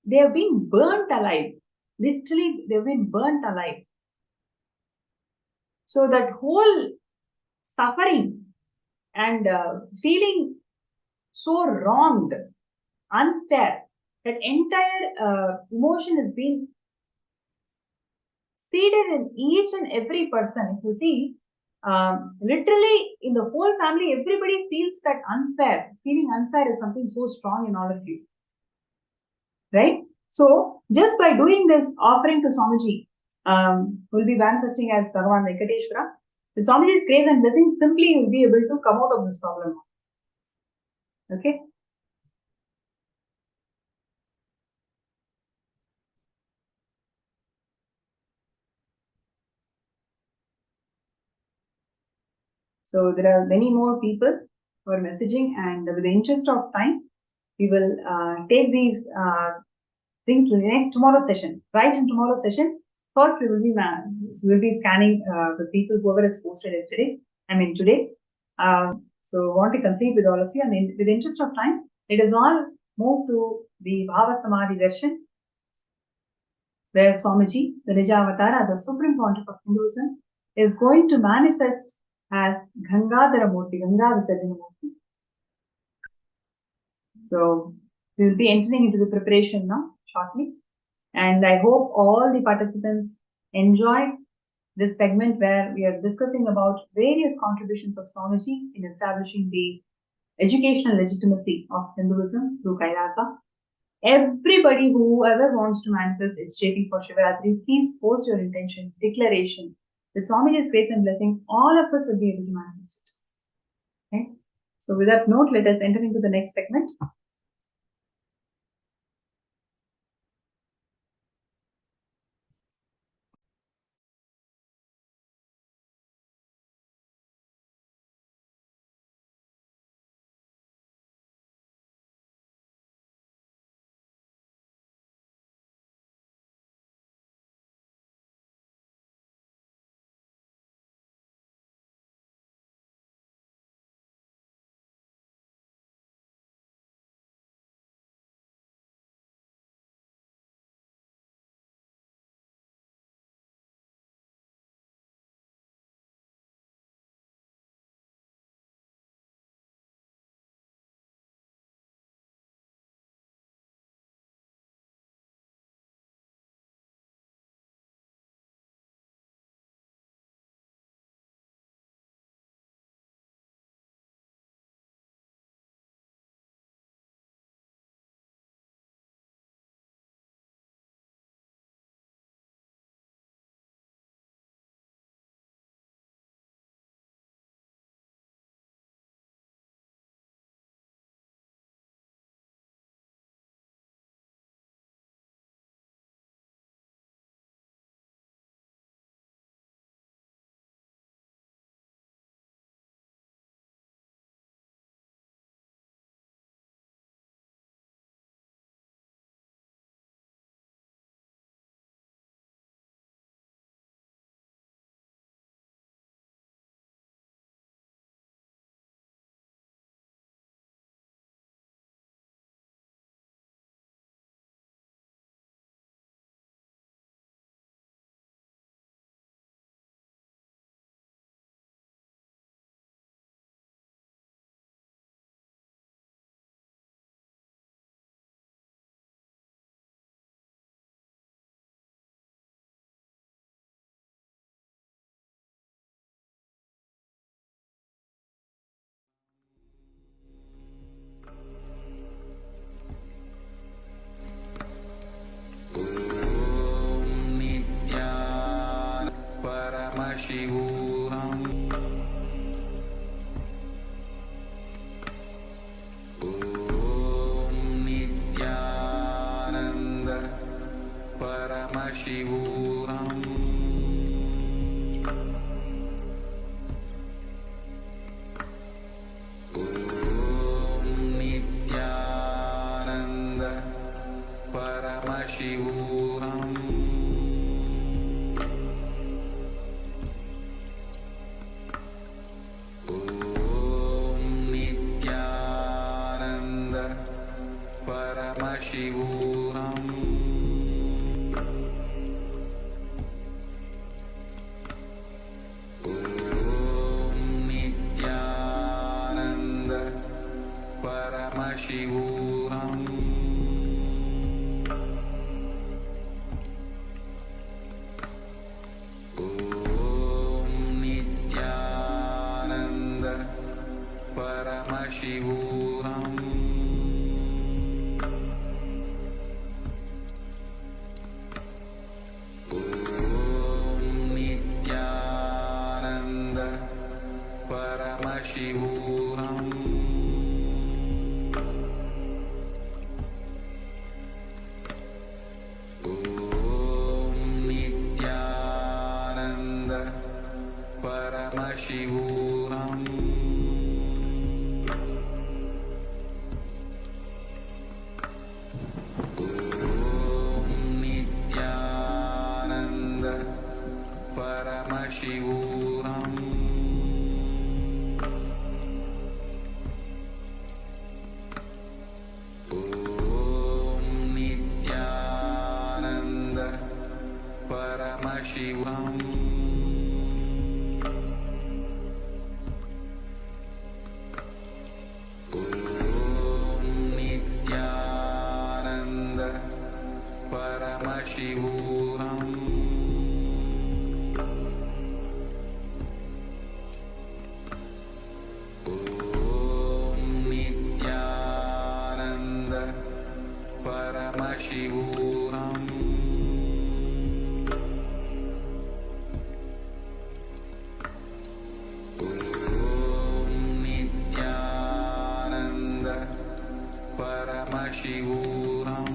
Speaker 7: they have been burnt alive. Literally, they've been burnt alive. So that whole suffering and feeling so wronged, unfair, that entire emotion has been seeded in each and every person. If you see, literally in the whole family, everybody feels that unfair. Feeling unfair is something so strong in all of you. Right? So, just by doing this offering to Swamiji, will be manifesting as Bhagavan Venkateshwara. With Swamiji's grace and blessing, simply you will be able to come out of this problem. Okay? So there are many more people who are messaging, and with the interest of time, we will take these things to the next tomorrow session. Right, in tomorrow's session, first we will be scanning the people whoever has posted yesterday. I mean today. So want to complete with all of you, and with the interest of time, let us all move to the Bhava Samadhi Darshan, where Swamiji, the Nijavatara, the Supreme Pontiff of Hinduism, is going to manifest as Gangadhara Murthy, Ganga Visarjana Murthy. So we will be entering into the preparation now shortly, and I hope all the participants enjoy this segment where we are discussing about various contributions of Swamiji in establishing the educational legitimacy of Hinduism through Kailasa. Everybody, whoever wants to manifest SJP for Shivaratri, please post your intention, declaration. With Swamiji's grace and blessings, all of us will be able to manifest it. Okay? So with that note, let us enter into the next segment.
Speaker 4: Paramashivam. Om Nithyananda Paramashivam. Om Nithyananda Paramashivam. Om Nithyananda Paramashivam. Om Nithyananda Paramashivam. Om Nithyananda Paramashivam. Om Nithyananda Paramashivam. Om Nithyananda Paramashivam. Om Nithyananda Paramashivam. Om Nithyananda Paramashivam. Om Nithyananda Paramashivam. Om Nithyananda Paramashivam. Om Nithyananda Paramashivam.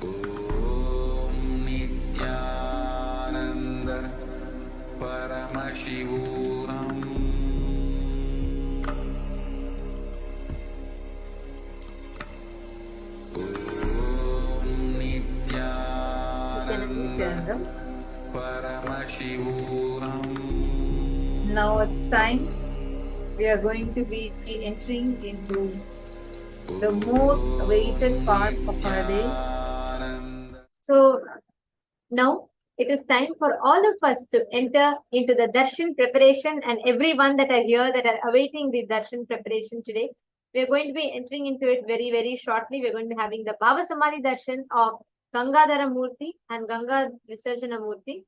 Speaker 4: Om Nithyananda Paramashivam. Om Nithyananda Paramashivam.
Speaker 9: Now it's time. We are going to be entering into the most awaited part of our day. So now it is time for all of us to enter into the darshan preparation, and everyone that are here that are awaiting the darshan preparation today. We are going to be entering into it very, very shortly. We are going to be having the Bhava Samadhi darshan of Gangadhara Murthy and Ganga Visarjana Murthy.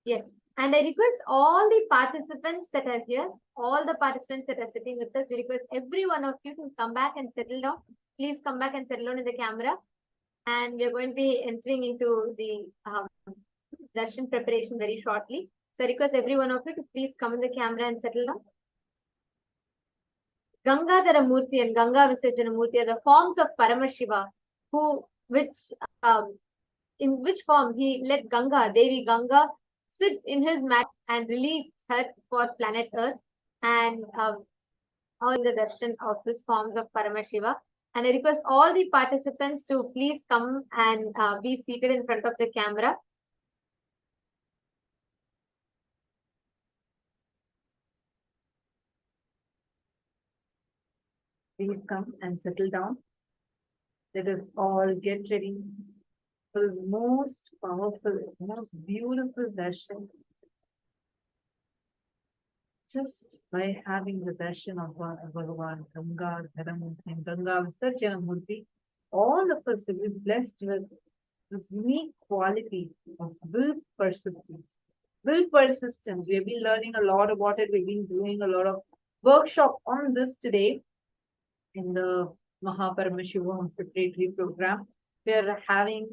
Speaker 9: Yes, and I request all the participants that are here, all the participants that are sitting with us, we request every one of you to come back and settle down. Please come back and settle down in the camera. And we are going to be entering into the darshan preparation very shortly. So I request every one of you to please come in the camera and settle down. Gangadhara Murthy and Ganga Visarjana Murthy are the forms of Paramashiva, in which form he let Ganga, Devi Ganga, sit in his mat and released her for planet Earth, and all the darshan of these forms of Paramashiva. And I request all the participants to please come and be seated in front of the camera. Please come and settle down. Let us all get ready for this most powerful, most beautiful darshan. Just by having the darshan of Bhagavan, Gangadhara Murthy and Ganga Visarjana Murthy, all of us will be blessed with this unique quality of will persistence. Will persistence. We have been learning a lot about it. We've been doing a lot of workshop on this today in the Mahaparamashivam preparatory program. We are having,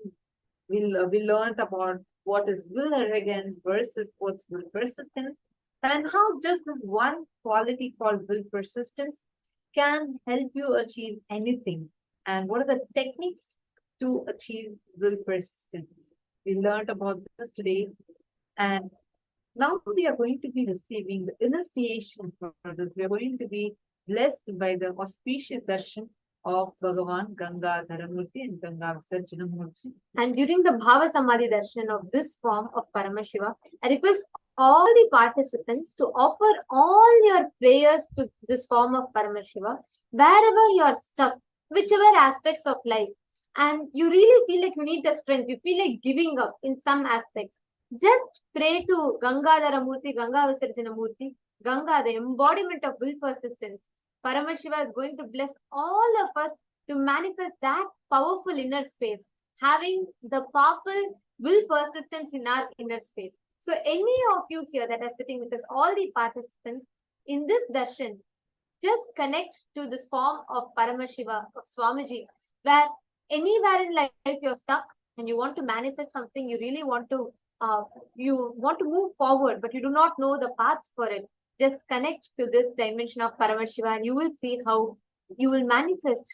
Speaker 9: we learned about what is will arrogance versus what's will persistence, and how just this one quality called will persistence can help you achieve anything, and what are the techniques to achieve will persistence. We learned about this today, and now we are going to be receiving the initiation for this. We are going to be blessed by the auspicious darshan of Bhagavan Gangadhara Murthy and Ganga Visarjana Murthy. And during the Bhava Samadhi darshan of this form of Paramashiva, I request all the participants to offer all your prayers to this form of Paramashiva wherever you are stuck, whichever aspects of life, and you really feel like you need the strength, you feel like giving up in some aspects. Just pray to Gangadhara Murthy, Ganga Visarjana Murthy, Ganga, the embodiment of will persistence. Paramashiva is going to bless all of us to manifest that powerful inner space, having the powerful will persistence in our inner space. So any of you here that are sitting with us, all the participants in this darshan, just connect to this form of Paramashiva, of Swamiji, where anywhere in life you're stuck and you want to manifest something, you really want to you want to move forward, but you do not know the paths for it. Just connect to this dimension of Paramashiva and you will see how you will manifest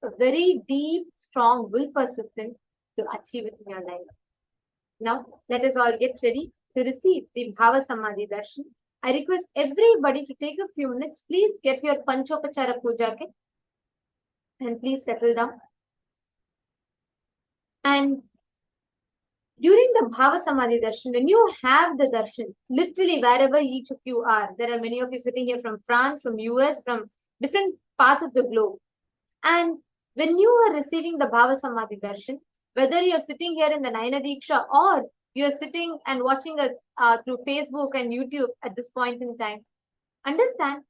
Speaker 9: a very deep, strong will persistence to achieve it in your life. Now, let us all get ready to receive the Bhava Samadhi Darshan. I request everybody to take a few minutes. Please get your Panchopachara Puja kit and please settle down. And during the Bhava Samadhi Darshan, when you have the darshan, literally wherever each of you are, there are many of you sitting here from France, from US, from different parts of the globe. And when you are receiving the Bhava Samadhi Darshan, whether you're sitting here in the Nayana Diksha or you're sitting and watching us through Facebook and YouTube at this point in time, understand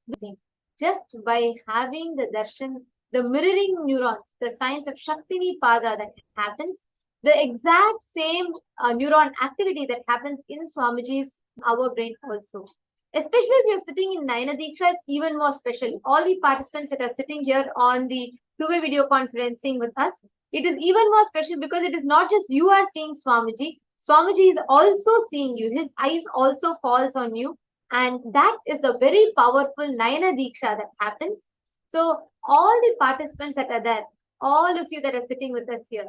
Speaker 9: just by having the darshan, the mirroring neurons, the science of Shakti Pada that happens, the exact same neuron activity that happens in Swamiji's our brain also. Especially if you're sitting in Nayana Diksha, it's even more special. All the participants that are sitting here on the two-way video conferencing with us, it is even more special because it is not just you are seeing Swamiji. Swamiji is also seeing you. His eyes also falls on you. And that is the very powerful Nayana Diksha that happens. So all the participants that are there, all of you that are sitting with us here,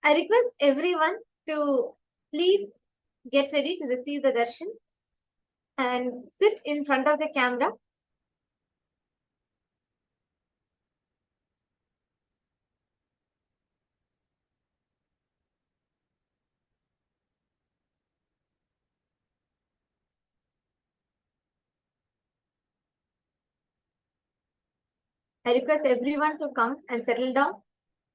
Speaker 9: I request everyone to please get ready to receive the darshan and sit in front of the camera. I request everyone to come and settle down.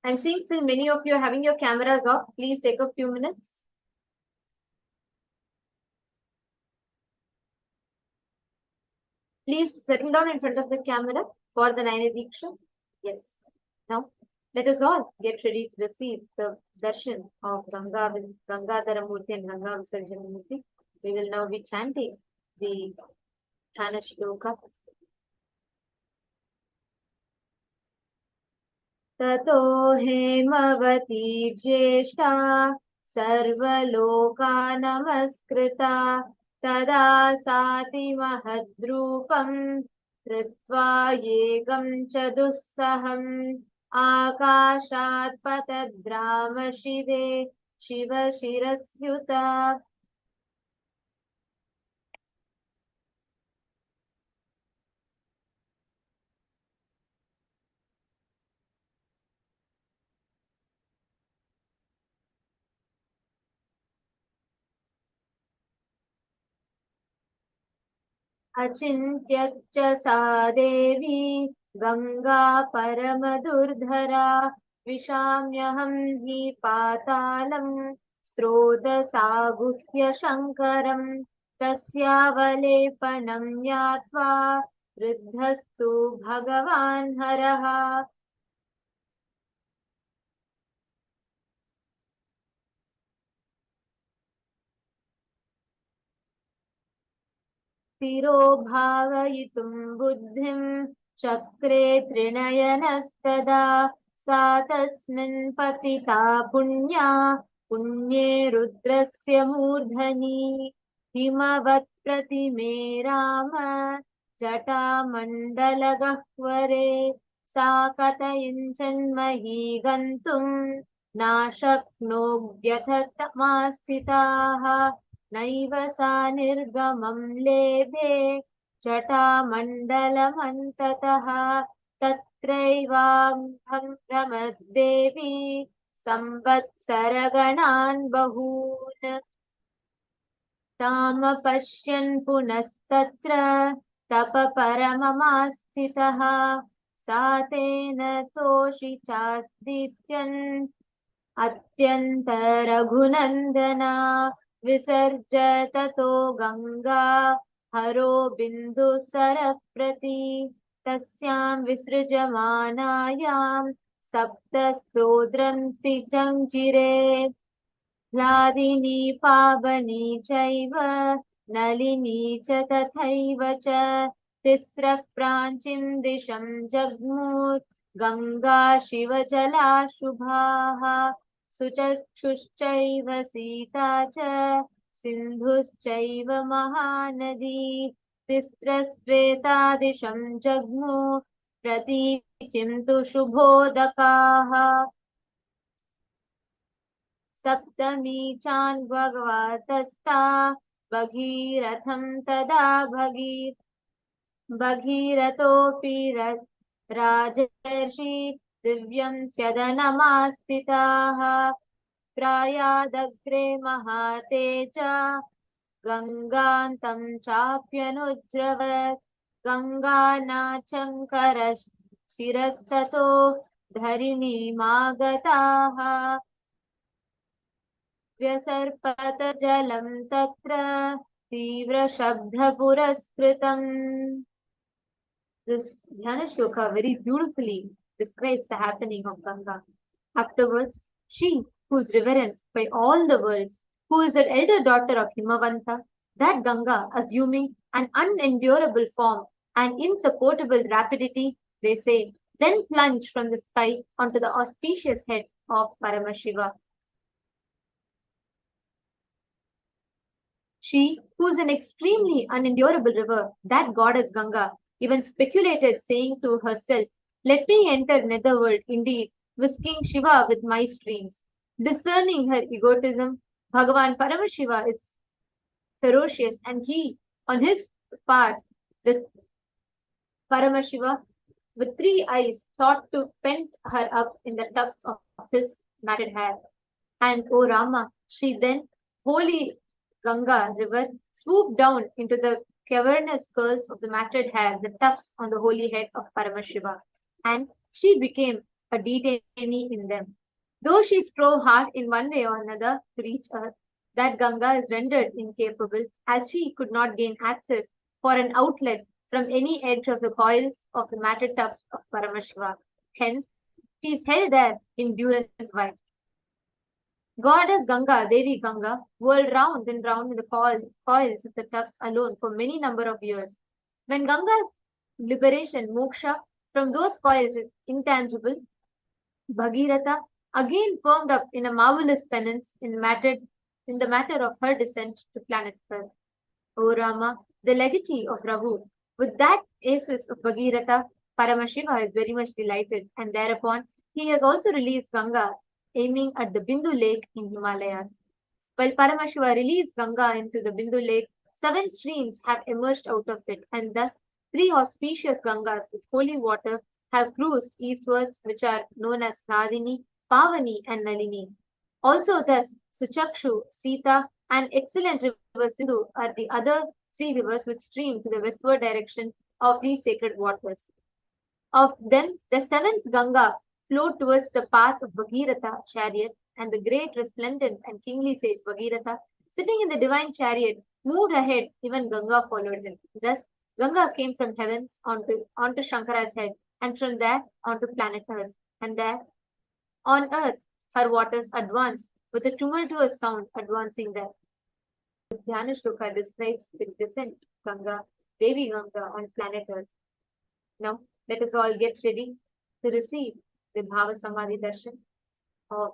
Speaker 9: I'm seeing still many of you are having your cameras off. Please take a few minutes. Please settle down in front of the camera for the Nayana Diksha. Yes. Now, let us all get ready to receive the darshan of Gangadhara Murthy and Ganga Visarjana Murthy. We will now be chanting the Dhana Shloka. ततो हेमवती ज्येष्ठा सर्वलोका नमस्कृता तदा साति महद्रूपं धृत्वा येगं च दुस्सहम् आकाशात् पतद्राम शिवे शिवशिरस्युता. अचिन्त्यच्च सा देवी गंगा परमदुर्धरा विशाम्यहं हि पातालं स्रोतसागुह्य शङ्करं तस्यावलेपनं ज्ञात्वा वृद्धस्तु भगवान् हरः. स्थिरो भावयितुं बुद्धिं चक्रे त्रिनयनस्तदा सा तस्मिन् पतिता पुण्या पुण्ये रुद्रस्य मूर्धनि हिमवत् प्रतिमे राम जटामण्डलगह्वरे सा कथयिञ्चन्मही गन्तुं नाशक्नोद्यथ तमास्थिताः नैव सा निर्गमं लेभे जटामण्डलमन्ततः तत्रैवाम्भं भ्रमद्देवी संवत्सरगणान् बहून् तामपश्यन् पुनस्तत्र तपपरममास्थितः सा तेन तोषिचास्तीत्यन् अत्यन्तरघुनन्दना विसर्ज ततो गङ्गा हरो बिन्दुसरप्रति तस्यां विसृजमानायां सप्तस्तोत्रं जङ्जिरे ह्लादिनी पावनी चैव नलिनी च तथैव च तिस्रः प्राचीं दिशं जग्मुः गङ्गा शिवजला शुभाः सुचक्षुश्चैव सीता च सिन्धुश्चैव महानदी तिस्रस्त्वेतादिशं जग्मुः प्रतीचिं तु शुभोदकाः सप्तमी चान्भगवतस्था भगीरथं तदा भगीरथोऽपि राजर्षि दिव्यं स्यदनमास्थिताः प्रायादग्रे महातेजा गङ्गान्तं चाप्यनुज्रवत् गङ्गानाचङ्कर शिरस्ततो धरिणीमागताः व्यसर्पत जलं तत्र तीव्रशब्दपुरस्कृतम्. This Dhyana Shloka very beautifully describes the happening of Ganga. Afterwards, she, who is reverenced by all the worlds, who is the elder daughter of Himavanta, that Ganga, assuming an unendurable form and insupportable rapidity, they say, then plunged from the sky onto the auspicious head of Paramashiva. She, who is an extremely unendurable river, that goddess Ganga, even speculated, saying to herself, "Let me enter netherworld indeed, whisking Shiva with my streams." Discerning her egotism, Bhagavan Paramashiva is ferocious, and he, on his part, the Paramashiva, with 3 eyes, thought to pent her up in the tufts of his matted hair. And, O Rama, she then, holy Ganga river, swooped down into the cavernous curls of the matted hair, the tufts on the holy head of Paramashiva, and she became a detainee in them. Though she strove hard in one way or another to reach earth, that Ganga is rendered incapable, as she could not gain access for an outlet from any edge of the coils of the matted tufts of Paramashiva. Hence, she is held there in durance vile. Goddess Ganga, Devi Ganga, whirled round and round in the coils of the tufts alone for many number of years. When Ganga's liberation, moksha, from those coils is intangible, Bhagirath again firmed up in a marvelous penance in the matter of her descent to planet Earth. O Rama, the legatee of Raghu, with that aces of Bhagirath, Paramashiva is very much delighted, and thereupon he has also released Ganga, aiming at the Bindu lake in Himalayas. While Paramashiva released Ganga into the Bindu lake, 7 streams have emerged out of it, and thus 3 auspicious Gangas with holy water have cruised eastwards, which are known as Hladini, Pavani, and Nalini. Also, thus, Suchakshu, Sita, and excellent river Sindhu are the other 3 rivers which stream to the westward direction of these sacred waters. Of them, the 7th Ganga flowed towards the path of Bhagiratha chariot, and the great, resplendent, and kingly sage Bhagiratha, sitting in the divine chariot, moved ahead, even Ganga followed him. Thus, Ganga came from heavens onto Shankara's head, and from there onto planet Earth, and there on Earth her waters advanced with a tumultuous sound advancing there. Dhyana Shloka describes the descent of Ganga, Devi Ganga on planet Earth. Now, let us all get ready to receive the Bhava Samadhi Darshan of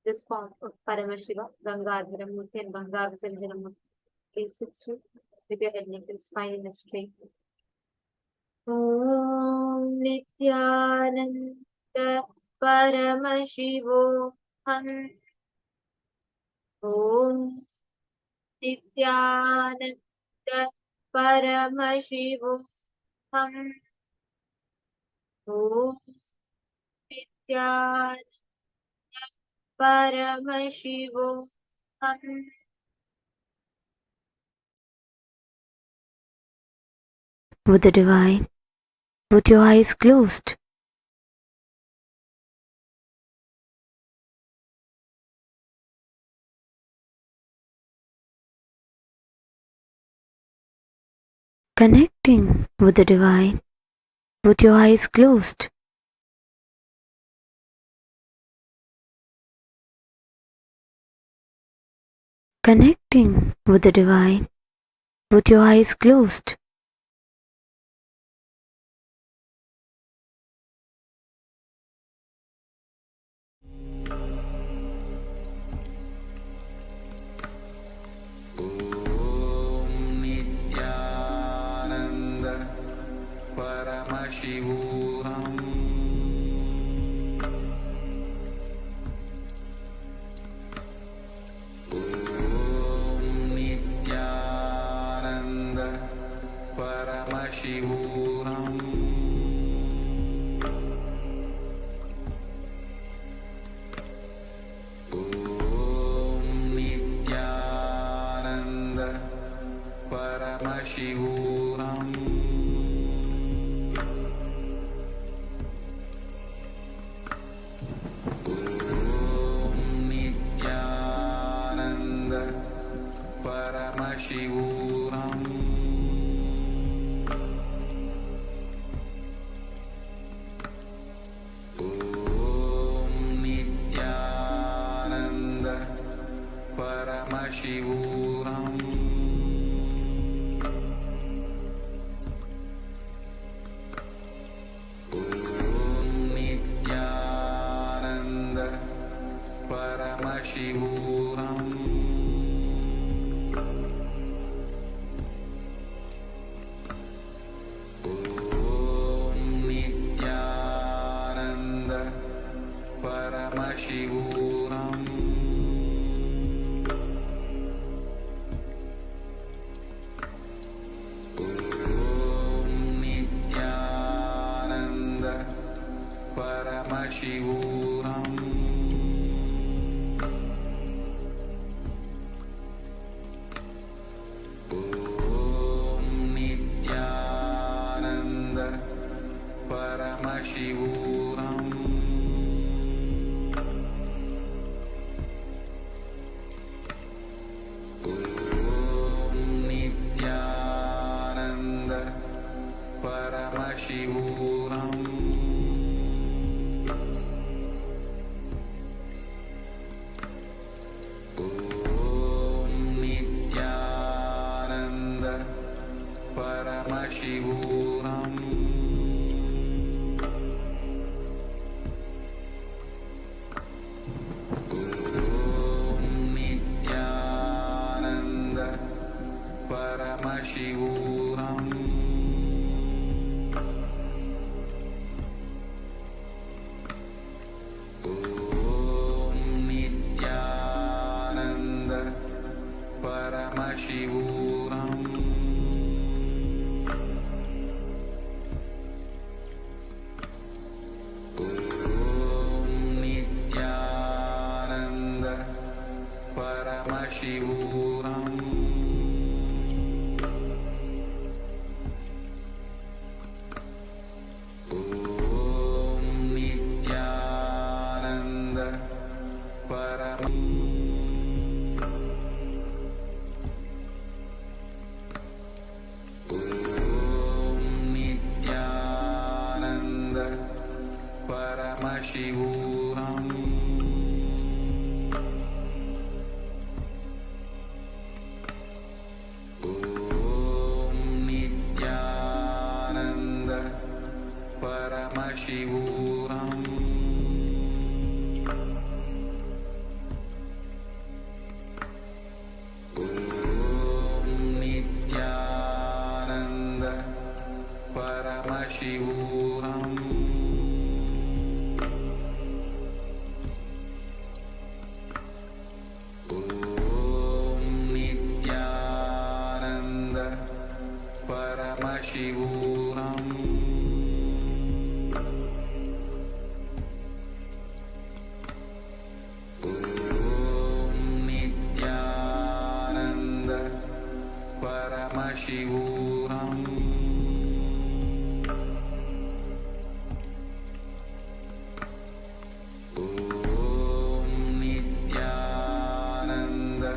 Speaker 9: this form of Paramashiva, Gangadhara Murthy and Ganga Visanjana Murthy. Please sit still with your head, neck, and spine in a straight. Om Nithyananda Paramashivam. Om Nithyananda Paramashivam. Om Nithyananda Paramashivam.
Speaker 10: With the divine, with your eyes closed. Connecting with the divine, with your eyes closed. Connecting with the divine, with your eyes closed.
Speaker 5: Paramashivam. Om Nithyananda Paramashivam. Om Nithyananda Paramashivam. Paramashivam. Om Nithyananda Paramashivam. Om Nithyananda Paramashivam. Paramashivam. Om Nithyananda Paramashivam. Om Nithyananda Paramashivam. Paramashivam. Om Nithyananda Paramashivam. Om Nithyananda Paramashivam. Paramashivam. Om Nithyananda Paramashivam. Paramashivam. Om Nithyananda Paramashivam. Om Nithyananda Paramashivam. Om Nithyananda Paramashivam. Om Nithyananda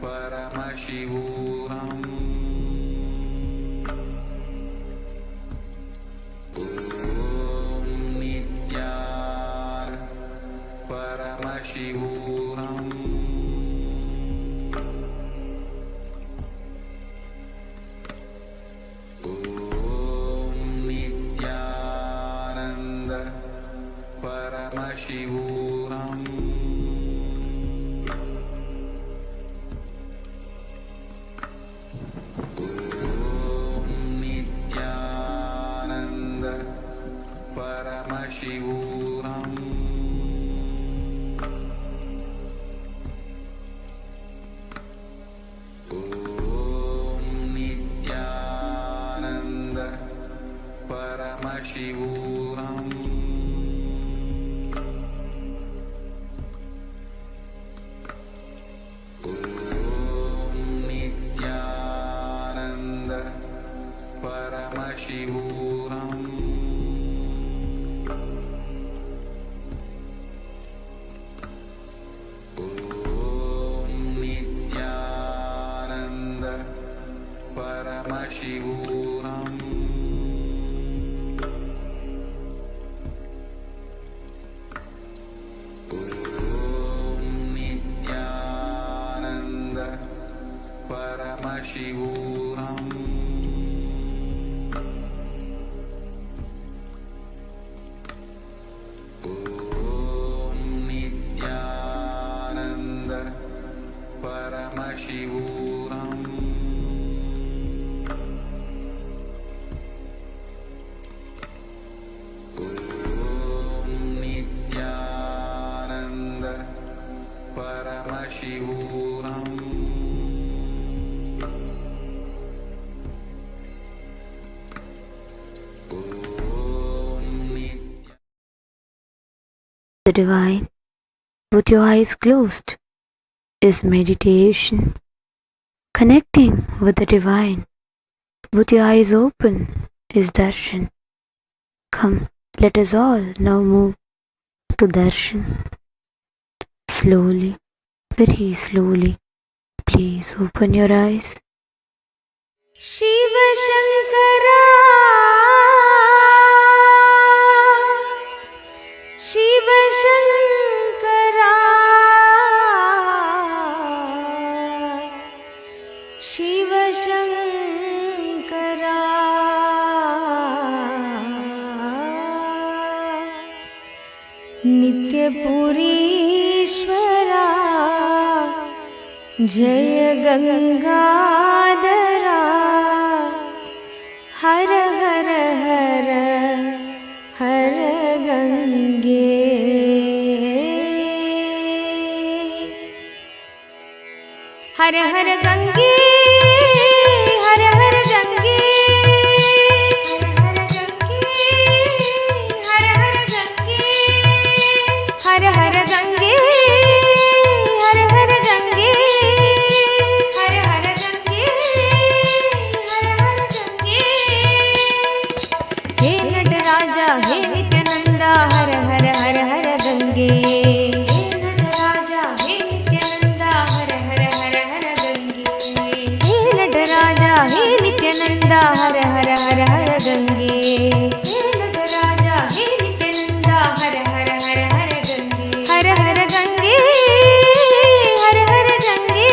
Speaker 5: Paramashivam. Om Nithyananda Paramashivam. Om Nithyananda Paramashivam. Om Nithyananda Paramashivam. Om Nithyananda Paramashivam. Om Nithyananda Paramashivam. Om Nithyananda Paramashivam. Om Nithyananda Paramashivam. Om Nithyananda Paramashivam. Om Nithyananda Paramashivam. Om Nithyananda
Speaker 10: The divine, with your eyes closed, is meditation. Connecting with the divine, with your eyes open, is darshan. Come, let us all now move to darshan. Slowly, very slowly, please open your eyes. Shiva Shankara, Shiva Shankara, Shiva Shankara, Nitya Purishwara, Jaya Gangadhara, Har Har Har Har Gange, Har Har Gange, Har Har Gange, Har Har Gange, Har Har Gange, Har Har Gange, Har Har Gange, Har Har Gange, He Nataraja, He Nithyananda, Har Har Har Har Gange, He Nataraja, He Nithyananda, Har Har Har Har Gange, He Nataraja, He Nithyananda, Har Har Har Har Gange, He Nataraja, He Nithyananda, Har Har Har Har Gange, Har Har Gange, Har Har Gange,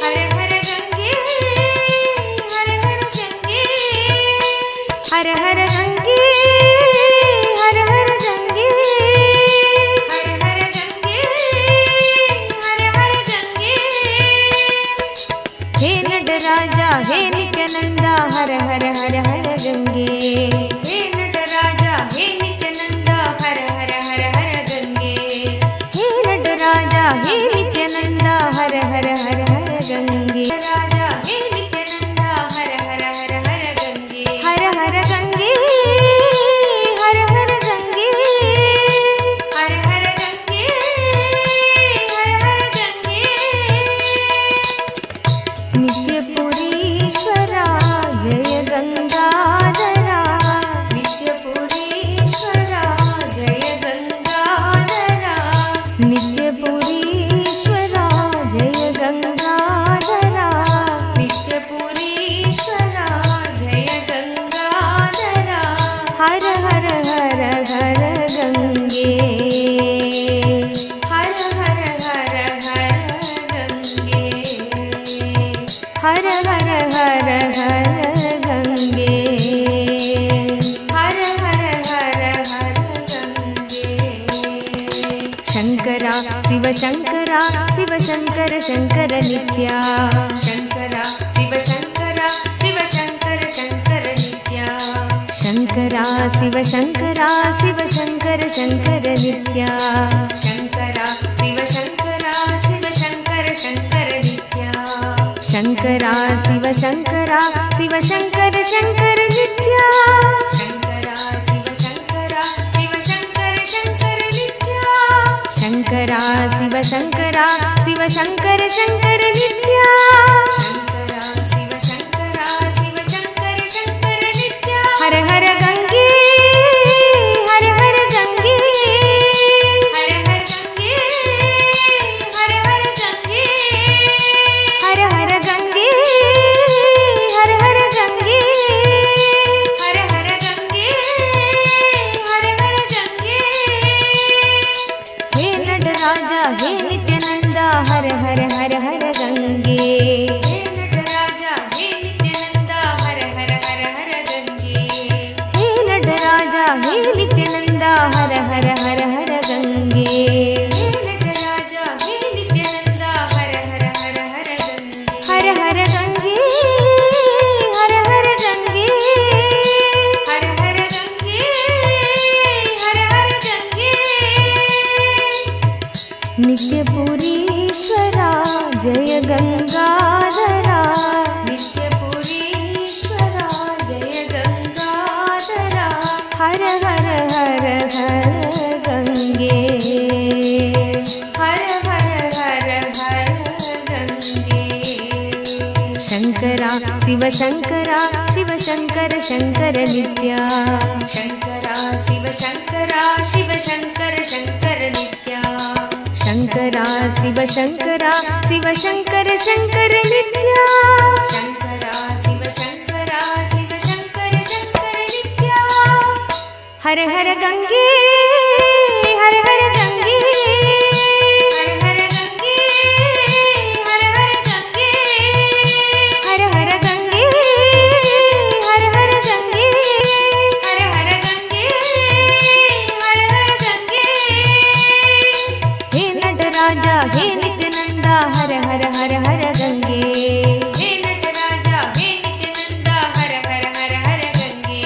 Speaker 10: Har Har Gange, Har Har Gange, Har Har Gange, हे नटराजा हे नित्यानंदा हर हर हर हर गंगे हे नटराजा हे नित्यानंदा हर हर हर हर गंगे हे नटराजा हे नित्यानंदा हर हर हर हर गंगे राजा हे नित्यानंदा हर हर हर हर गंगे हर हर गंगे हर हर गंगे हर हर गंगे हर हर गंगे नित्यपुरीश्वरा जय गंगाधरा नित्यपुरीश्वरा जय गंगाधरा नित्यपुरीश्वरा जय गंगाधरा नित्यपुरीश्वरा जय गंगाधरा हर हर हर हर गंगे हर हर हर हर गंगे हर हर हर हर गंगे हर हर हर हर गंगे शंकरा शिव शंकरा शिव शंकर शंकर नित्या शंकरा शिव शंकरा शिव शंकर शंकर नित्या शंकरा शिव शंकरा शिव शंकर शंकर नित्या शंकरा शिव शंकरा शिव शंकर शंकर नित्या शंकरा शिव शंकरा शिव शंकर शंकर नित्या शंकरा शिव शंकरा शिव शंकर शंकर नित्या शंकरा शिव शंकरा शिव शंकर शंकर नित्या शंकरा शिव शंकरा शिव शंकर शंकर नित्या हर हर गंगे हर हर गंगे हर हर गंगे हर हर गंगे हर हर गंगे हर हर गंगे हर हर गंगे हर हर गंगे हे नटराजा हे नित्यानंदा हर हर हर हर गंगे हे नटराजा हे नित्यानंदा हर हर हर हर गंगे हे नटराजा हे नित्यानंदा हर हर हर हर गंगे हे नटराजा हे नित्यानंदा हर हर हर हर गंगे हर हर गंगे हर हर गंगे हर हर गंगे हर हर गंगे नित्यपुरीश्वरा जय गंगाधरा नित्यपुरीश्वरा जय गंगाधरा हर हर हर हर गंगे हर हर हर हर गंगे शंकरा शिव शंकरा शिव शंकर शंकर नित्या शंकरा शिव शंकरा शिव शंकर शंकर नित्या शंकरा शिव शंकरा शिव शंकर शंकर नित्या शंकरा शिव शंकरा शिव शंकर शंकर नित्या हर हर गंगे हर हर गंगे हर हर गंगे हर हर गंगे हर हर गंगे हर हर गंगे हर हर गंगे हर हर गंगे हे नटराजा हे नित्यानंदा हर हर हर हर गंगे हे नटराजा हे नित्यानंदा हर हर हर हर गंगे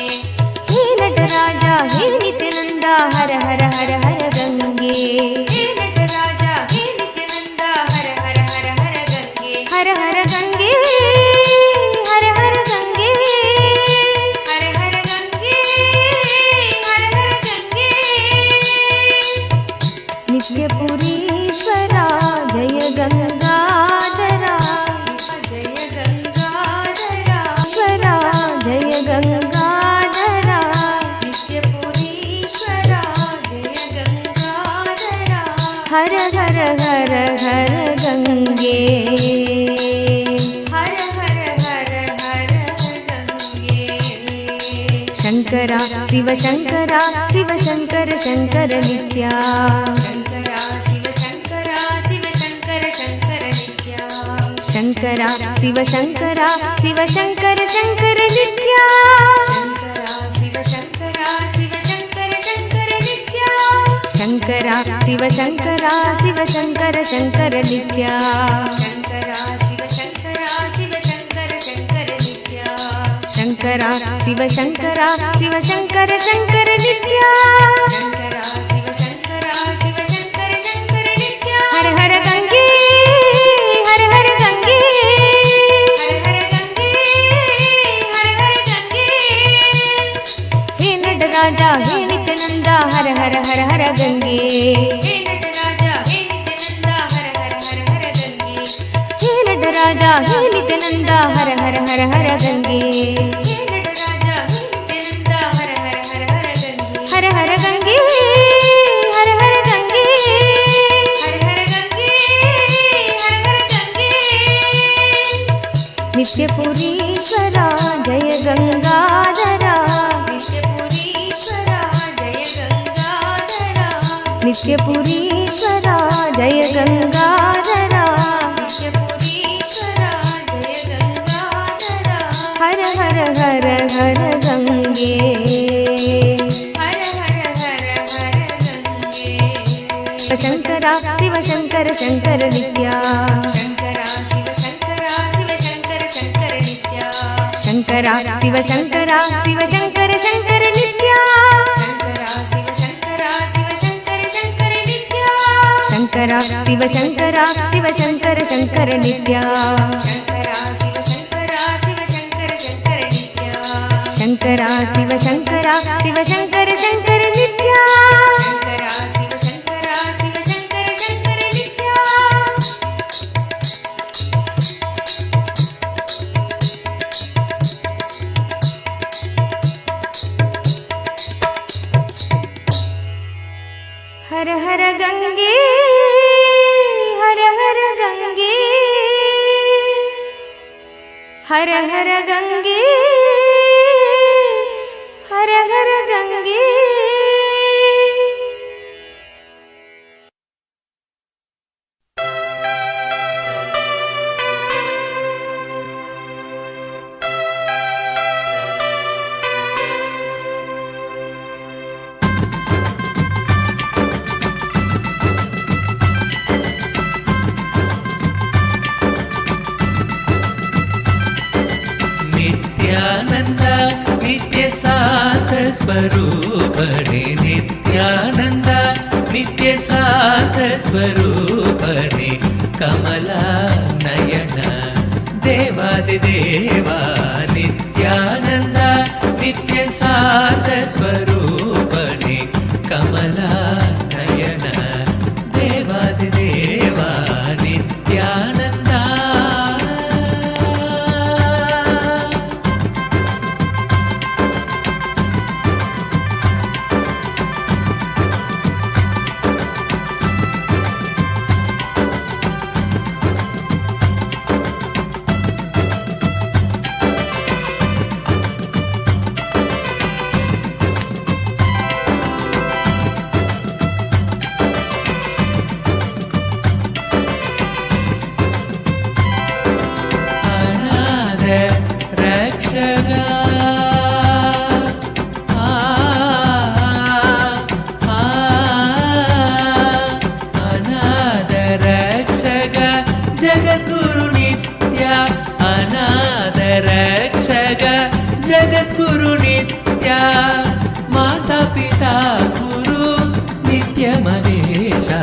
Speaker 10: हे नटराजा हे नित्यानंदा हर हर हर हर गंगे हे नटराजा हे नित्यानंदा हर हर हर हर गंगे हर हर गंगे हर हर गंगे हर हर गंगे हर हर गंगे नित्यपुरीश्वरा जय गंगाधरा जय गंगाधरा ईश्वरा जय गंगाधरा नित्यपुरीश्वरा जय गंगाधरा हर हर हर हर गंगे हर हर हर हर गंगे शंकरा शिव शंकरा शिव शंकर शंकर नित्या शंकरा शिव शंकरा शिव शंकर शंकर नित्या शंकरा शिव शंकरा शिव शंकर शंकर नित्या शंकरा शिव शंकरा शिव शंकर शंकर नित्या शंकरा शिव शंकरा शिव शंकर शंकर नित्या शंकरा शिव शंकरा शिव शङ्करा शिव शङ्करा शिव शङ्कर शङ्कर नित्या शङ्करा शिव शङ्करा शिव शङ्कर शङ्कर नित्या हर हर गङ्गे हर हर गङ्गे हर हर गङ्गे हर हर गङ्गे हे नटराजा हे नित्यानन्दा हर हर हर हर गङ्गे हे नटराजा हे नित्यानन्दा हर हर हर हर गङ्गे हे नटराजा हे नित्यानन्दा हर हर हर हर गङ्गे हे नटराजा हे नित्यानन्दा हर हर हर हर गङ्गे हर हर गङ्गे हर हर गङ्गे हर हर गङ्गे हर हर गङ्गे नित्यपुरीश्वरा जय गङ्गाधरा नित्यपुरीश्वरा जय गङ्गाधरा नित्यपुरीश्वरा जय गङ्गाधरा नित्यपुरीश्वरा जय गङ्गाधरा हर हर हर हर गङ्गे हर हर हर हर गङ्गे शङ्करा शिव शङ्कर शङ्कर नित्या शङ्करा शिव शङ्करा शिव शङ्कर शङ्कर नित्या शङ्करा शिव शङ्करा शिव शङ्कर शङ्कर नित्या शङ्करा शिव शङ्करा शिव शङ्कर शङ्कर नित्या शङ्करा शिव शङ्करा शिव शङ्कर शङ्कर नित्या शङ्करा शिव शङ्करा शिव शङ्कर शङ्कर नित्या शङ्करा शिव शङ्करा शिव शङ्कर शङ्कर नित्या शङ्करा शिव शङ्करा शिव शङ्कर शङ्कर नित्या हर हर गंगे हर हर गंगे हर हर गंगे हर हर गंगे
Speaker 11: नित्यानंद नित्य साथ स्वरूपणे नित्यानंद नित्य साथ स्वरूपणे कमला नयन देवादिदेवा नित्यानंद नित्य साथ स्वरूपणे कमला नयन देवादिदेवा नित्यानंदा जगद्गुरु नित्या माता पिता गुरु नित्यमनेशा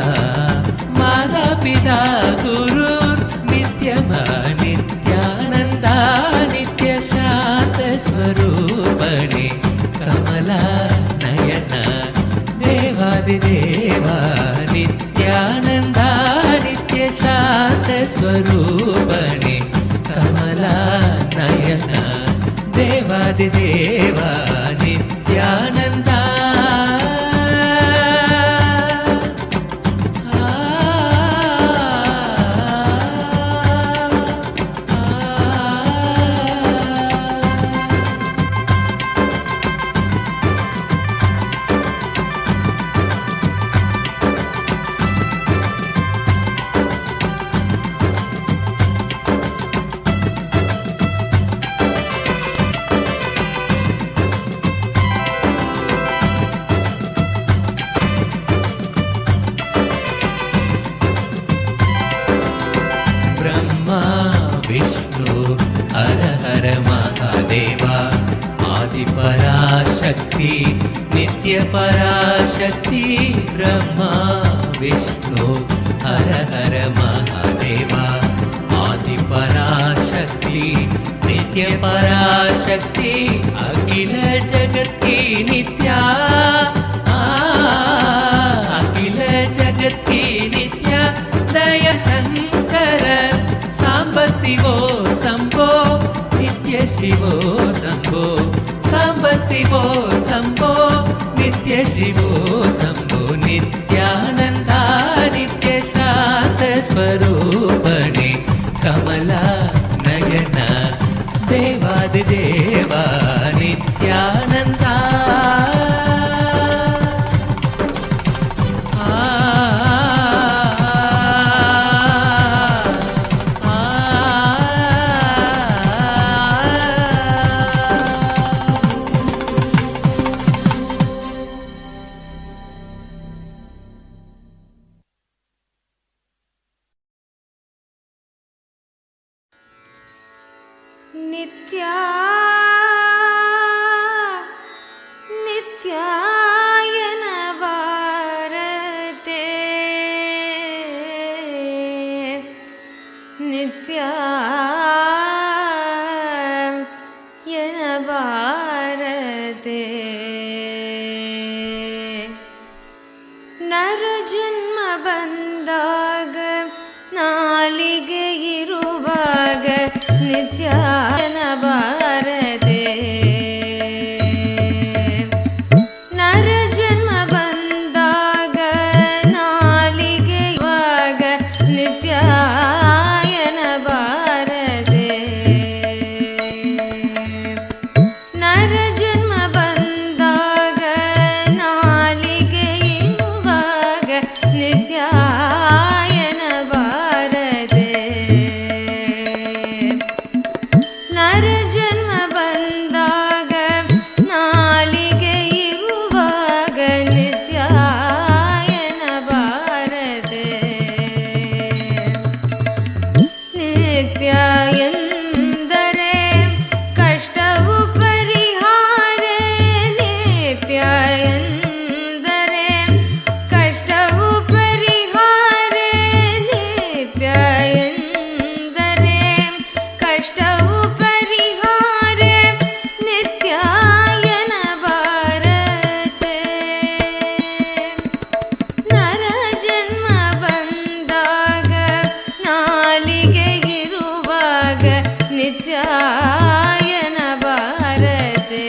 Speaker 11: माता पिता गुरु नित्यम नित्यानंदा नित्य शांत स्वरूपणे कमला नयन देवादिदेवा नित्यानंदा नित्य शांत स्वरूपणे कमला नयन देवादिदेवा नित्यानंदा पराशक्ति नित्य पराशक्ति ब्रह्मा विष्णु हर हर महादेवा आदि पराशक्ति नित्य पराशक्ति अखिल जगत की नित्या अखिल जगत की नित्या दय शंकर सांब शिवो शंभो नित्य शिवो शंभो सांब शिवो शंभो नित्य शिवो शंभो नित्यानंदा नित्य शांत स्वरूपणे कमला नयन देवादिदेवा नित्यानंदा
Speaker 10: नित्या नित्यायन भारते नित्यायन भारते नर जन्म ಬಂದಾಗ ನಾಲಿಗೆ ಇರುವಾಗ ನಿತ್ಯಾಯನ ಬಾರದೆ ನರ ಜನ್ಮ ಬಂದಾಗ ನಾಲಿಗೆ ಇರುವಾಗ ನಿತ್ಯಾಯನ ಬಾರದೆ ನರ ಜನ್ಮ ಬಂದಾಗ ನಾಲಿಗೆ ಇರುವಾಗ ನಿತ್ಯಾಯನ ಬಾರದೆ ನರ ಜನ್ಮ ಬಂದಾಗ ನಾಲಿಗೆ ಇರುವಾಗ ನಿತ್ಯಾಯನ ಬಾರದೆ ನಿತ್ಯ ಎಂದರೆ ಕಷ್ಟವು ಪರಿಹಾರ ನಿತ್ಯ ಎಂದರೆ ಕಷ್ಟವು ಪರಿಹಾರ ನಿತ್ಯ ಎಂದರೆ ಕಷ್ಟವು ಪರಿಹಾರ ನಿತ್ಯಾಯನ ಭಾರತೆ ನರ ಜನ್ಮ ಬಂದಾಗ ನಾಲಿಗೆ ಇರುವಾಗ ನಿತ್ಯಾಯನ ಭಾರತೆ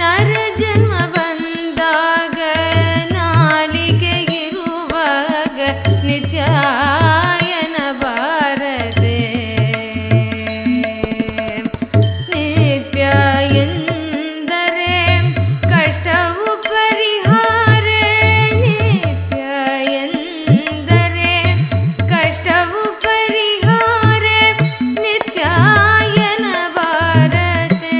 Speaker 10: ನರ ಜನ್ಮ ಬಂದಾಗ ನಾಲಿಗೆ ಇರುವಾಗ ನಿತ್ಯಾಯನ ಭಾರತೆ ನಿತ್ಯ ಎಂದರೆ ಕಷ್ಟವು ಪರಿಹಾರ ನಿತ್ಯ ಎಂದರೆ ಕಷ್ಟವು ಪರಿಹಾರ ನಿತ್ಯಾಯನ ಭಾರತೆ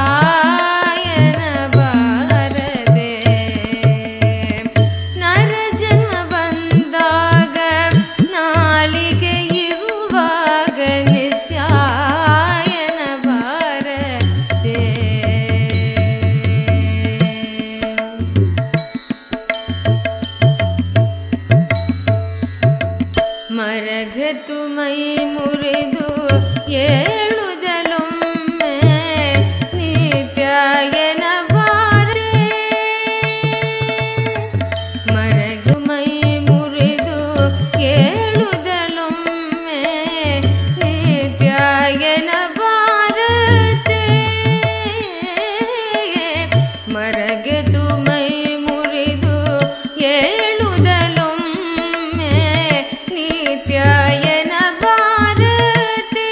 Speaker 10: ನಿತ್ಯಾಯನ ಭಾರತೆ ನರ ಜನ್ಮ ಬಂದಾಗ ನಾಲಿಗೆ ಇರುವಾಗ ನಿತ್ಯಾಯನ ಭಾರತೆ ಮರಗತು ಮೈ ಮುರಿದು ಏಳುದಲೊಮ್ಮೆ ನಿತ್ಯಾಯನ ಬಾರದೆ ಮರಗು ಮೈ ಮುರಿದು ಏಳುದಲೊಮ್ಮೆ ನಿತ್ಯಾಯನ ಬಾರದೆ ಮರಗೆದು ಮೈ ಮುರಿದು ಏಳುದಲೊಮ್ಮೆ ನಿತ್ಯಾಯನ ಬಾರದೆ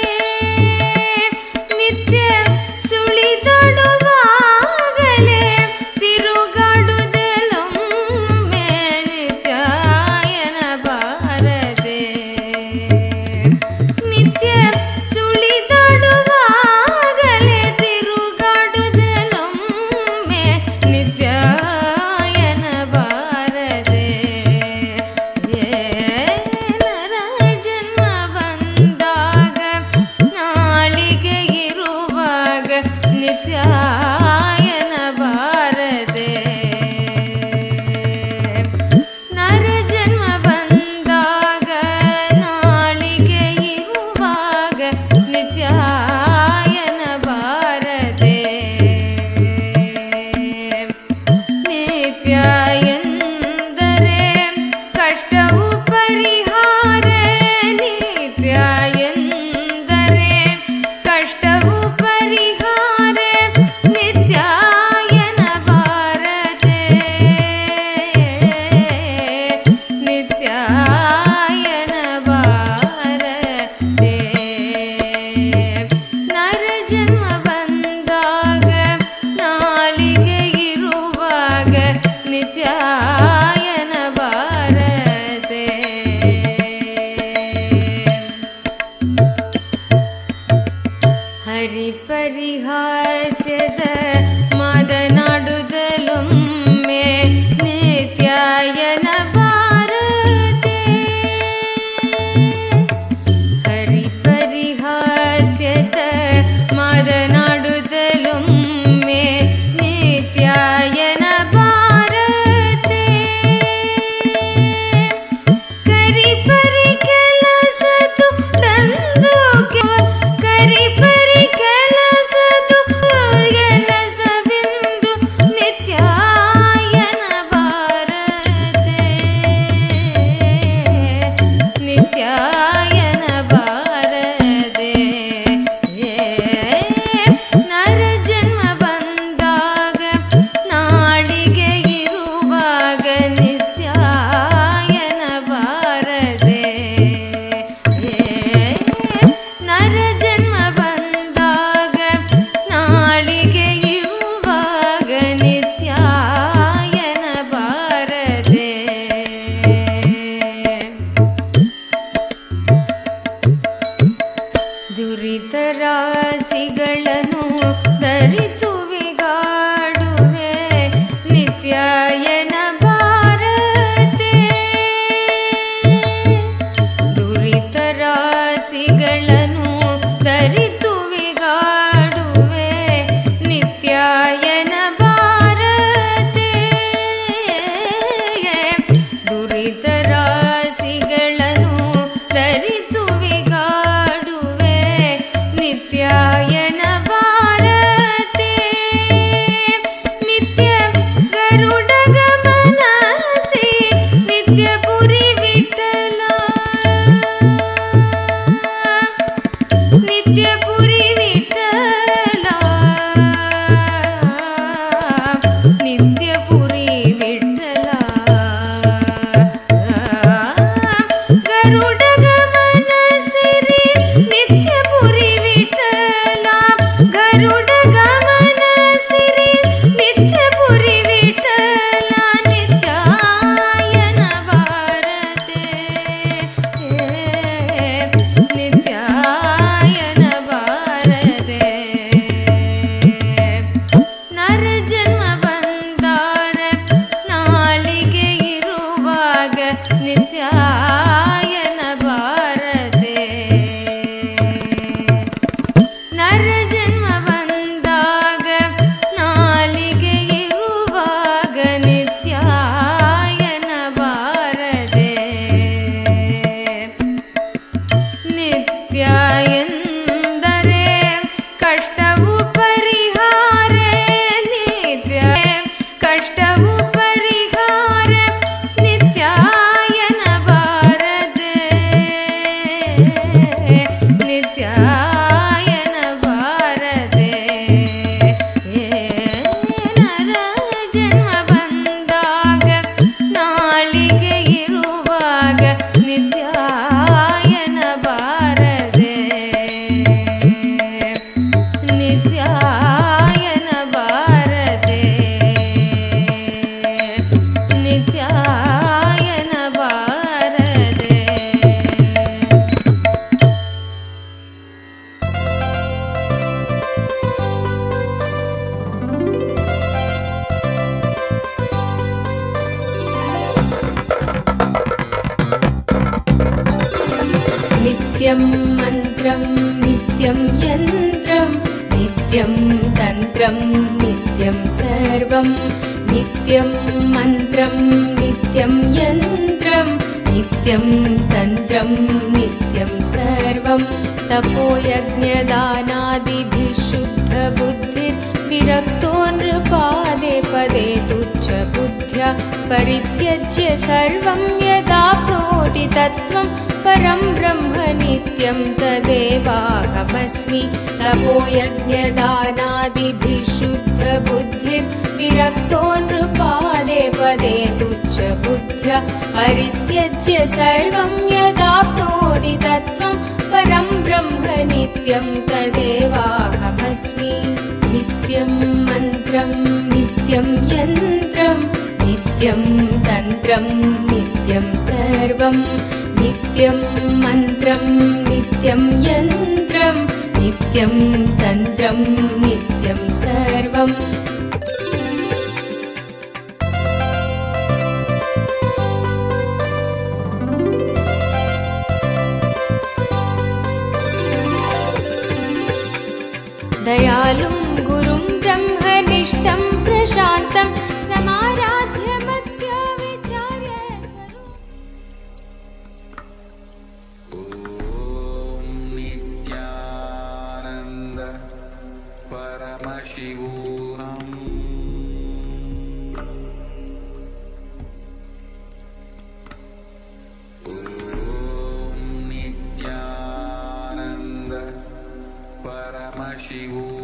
Speaker 10: ಪರಿಹಾಸ್ಯದ ಮಾತನಾಡುತ್ತಲೊಮ್ಮೆ ನಿತ್ಯಾಯನ ಬಾರದೆ ಹರಿ ಪರಿಹಾಸ್ಯದ ಮಾತನಾಡುತ್ತಲೊಮ್ಮೆ ನಿತ್ಯಾಯನ ಬಾರದೆ ಕರಿ ಪರಿ ಕೆಲಸದು ತಂದು ಕರಿ ಪರಿ ಕೆಲಸದು ಕೆಲಸವೆಂದು ನಿತ್ಯಾಯನ ಬಾರದೆ ನಿತ್ಯಾಯನ ಬಾರದೆ ನರ ಜನ್ಮ ಬಂದಾಗ ನಾಳಿಗೆ ಇರುವಾಗ ನಿತ್ಯಾಯನ ಬಾರದೆ ನರ ಜನ್ಮ ಬಂದಾಗ ನಾಳಿಗೆ ಇರುವಾಗ ನಿತ್ಯಾಯನ ಬಾರದೆ ದುರಿತ ರಾಶಿಗಳನ್ನು ಧರಿತು ವಿಗಾಡುವೆ ನಿತ್ಯಾಯನ ಬಾರದೆ ದುರಿತ ರಾಶಿಗಳನ್ನು ಧರಿತು ವಿಗಾಡುವೆ ನಿತ್ಯಾಯನ ಬಾರದೆ ದುರಿತ ರಾಶಿಗಳನ್ನು ಧರಿತು ವಿಗಾಡುವೆ ನಿತ್ಯಾಯನ ಬಾರದೆ ನಿತ್ಯ ಗರುಡ ಗಮನಸಿ ನಿತ್ಯ ಪುರಿ ವಿಠಲ ನಿತ್ಯ ಪುರಿ ವಿಠಲ ನಿತ್ಯ ಪುರಿ ವಿಠಲ ಗರುಡ ಗಮನ ಸಿರಿ ನಿತ್ಯ ಪುರಿ ವಿಠಲ ಗರುಡ ಗಮನ ಸಿರಿ ನಿತ್ಯ ಪುರಿ ವಿಠಲ ನಿತ್ಯಾಯನ ಬಾರದೆ ನಿತ್ಯಾಯನ ಬಾರದೆ ನರ ಜನ್ಮ ಬಂದಾರ ನಾಳಿಗೆ ಇರುವಾಗ ನಿತ್ಯಾಯನ ಬಾರದೆ ನರ ಜನ್ಮ ಬಂದಾಗ ನಾಳಿಗೆ ಇರುವಾಗ ನಿತ್ಯಾಯನ ಬಾರದೆ ನಿತ್ಯ ಎಂದರೆ ಕಷ್ಟವು ಪರಿಹಾರ ನಿತ್ಯ ಕಷ್ಟವು ಪರಿಹಾರ ನಿತ್ಯಾಯನ ಬಾರದೆ ನಿತ್ಯಾಯನ ಬಾರದೆ ನರ ಜನ್ಮ ಬಂದಾಗ ನಾಳಿಗೆ ಇರುವಾಗ ನಿತ್ಯಾಯನ ಬಾರದೆ ನಿತ್ಯಾಯನ ಬಾರದೆ ನಿತ್ಯಾಯನ ಬಾರದೆ नित्यं मन्त्रं नित्यं यन्त्रं नित्यं तन्त्रं नित्यं सर्वं नित्यं मन्त्रं नित्यं यन्त्रं नित्यं तन्त्रं नित्यं सर्वं तपोयज्ञदानादिभिः शुद्धबुद्धिर्विरक्तो नृपादे पदे तुच्छबुद्ध्या परित्यज्य सर्वं यदाप्नोति तत्त्वं परं ब्रह्म नित्यं तदेवाहमस्मि तपोयज्ञदानादिभिः शुद्धबुद्धिर्विरक्तो नृपादे पदे तुच्छबुद्ध्या परित्यज्य सर्वं यदाप्नोति तत्त्वं परं ब्रह्म नित्यं तदेवाहमस्मि नित्यं मन्त्रं नित्यं यन्त्रं नित्यं तन्त्रं नित्यं सर्वं नित्यं मन्त्रं नित्यं यन्त्रं नित्यं तन्त्रं नित्यं सर्वम् दयालुं गुरुं ब्रह्मनिष्ठं प्रशान्तं समाराध्य मध्य विचार्य
Speaker 5: नित्यानन्द परमशिवोऽहम् नित्यानन्द परमशिवोऽहम्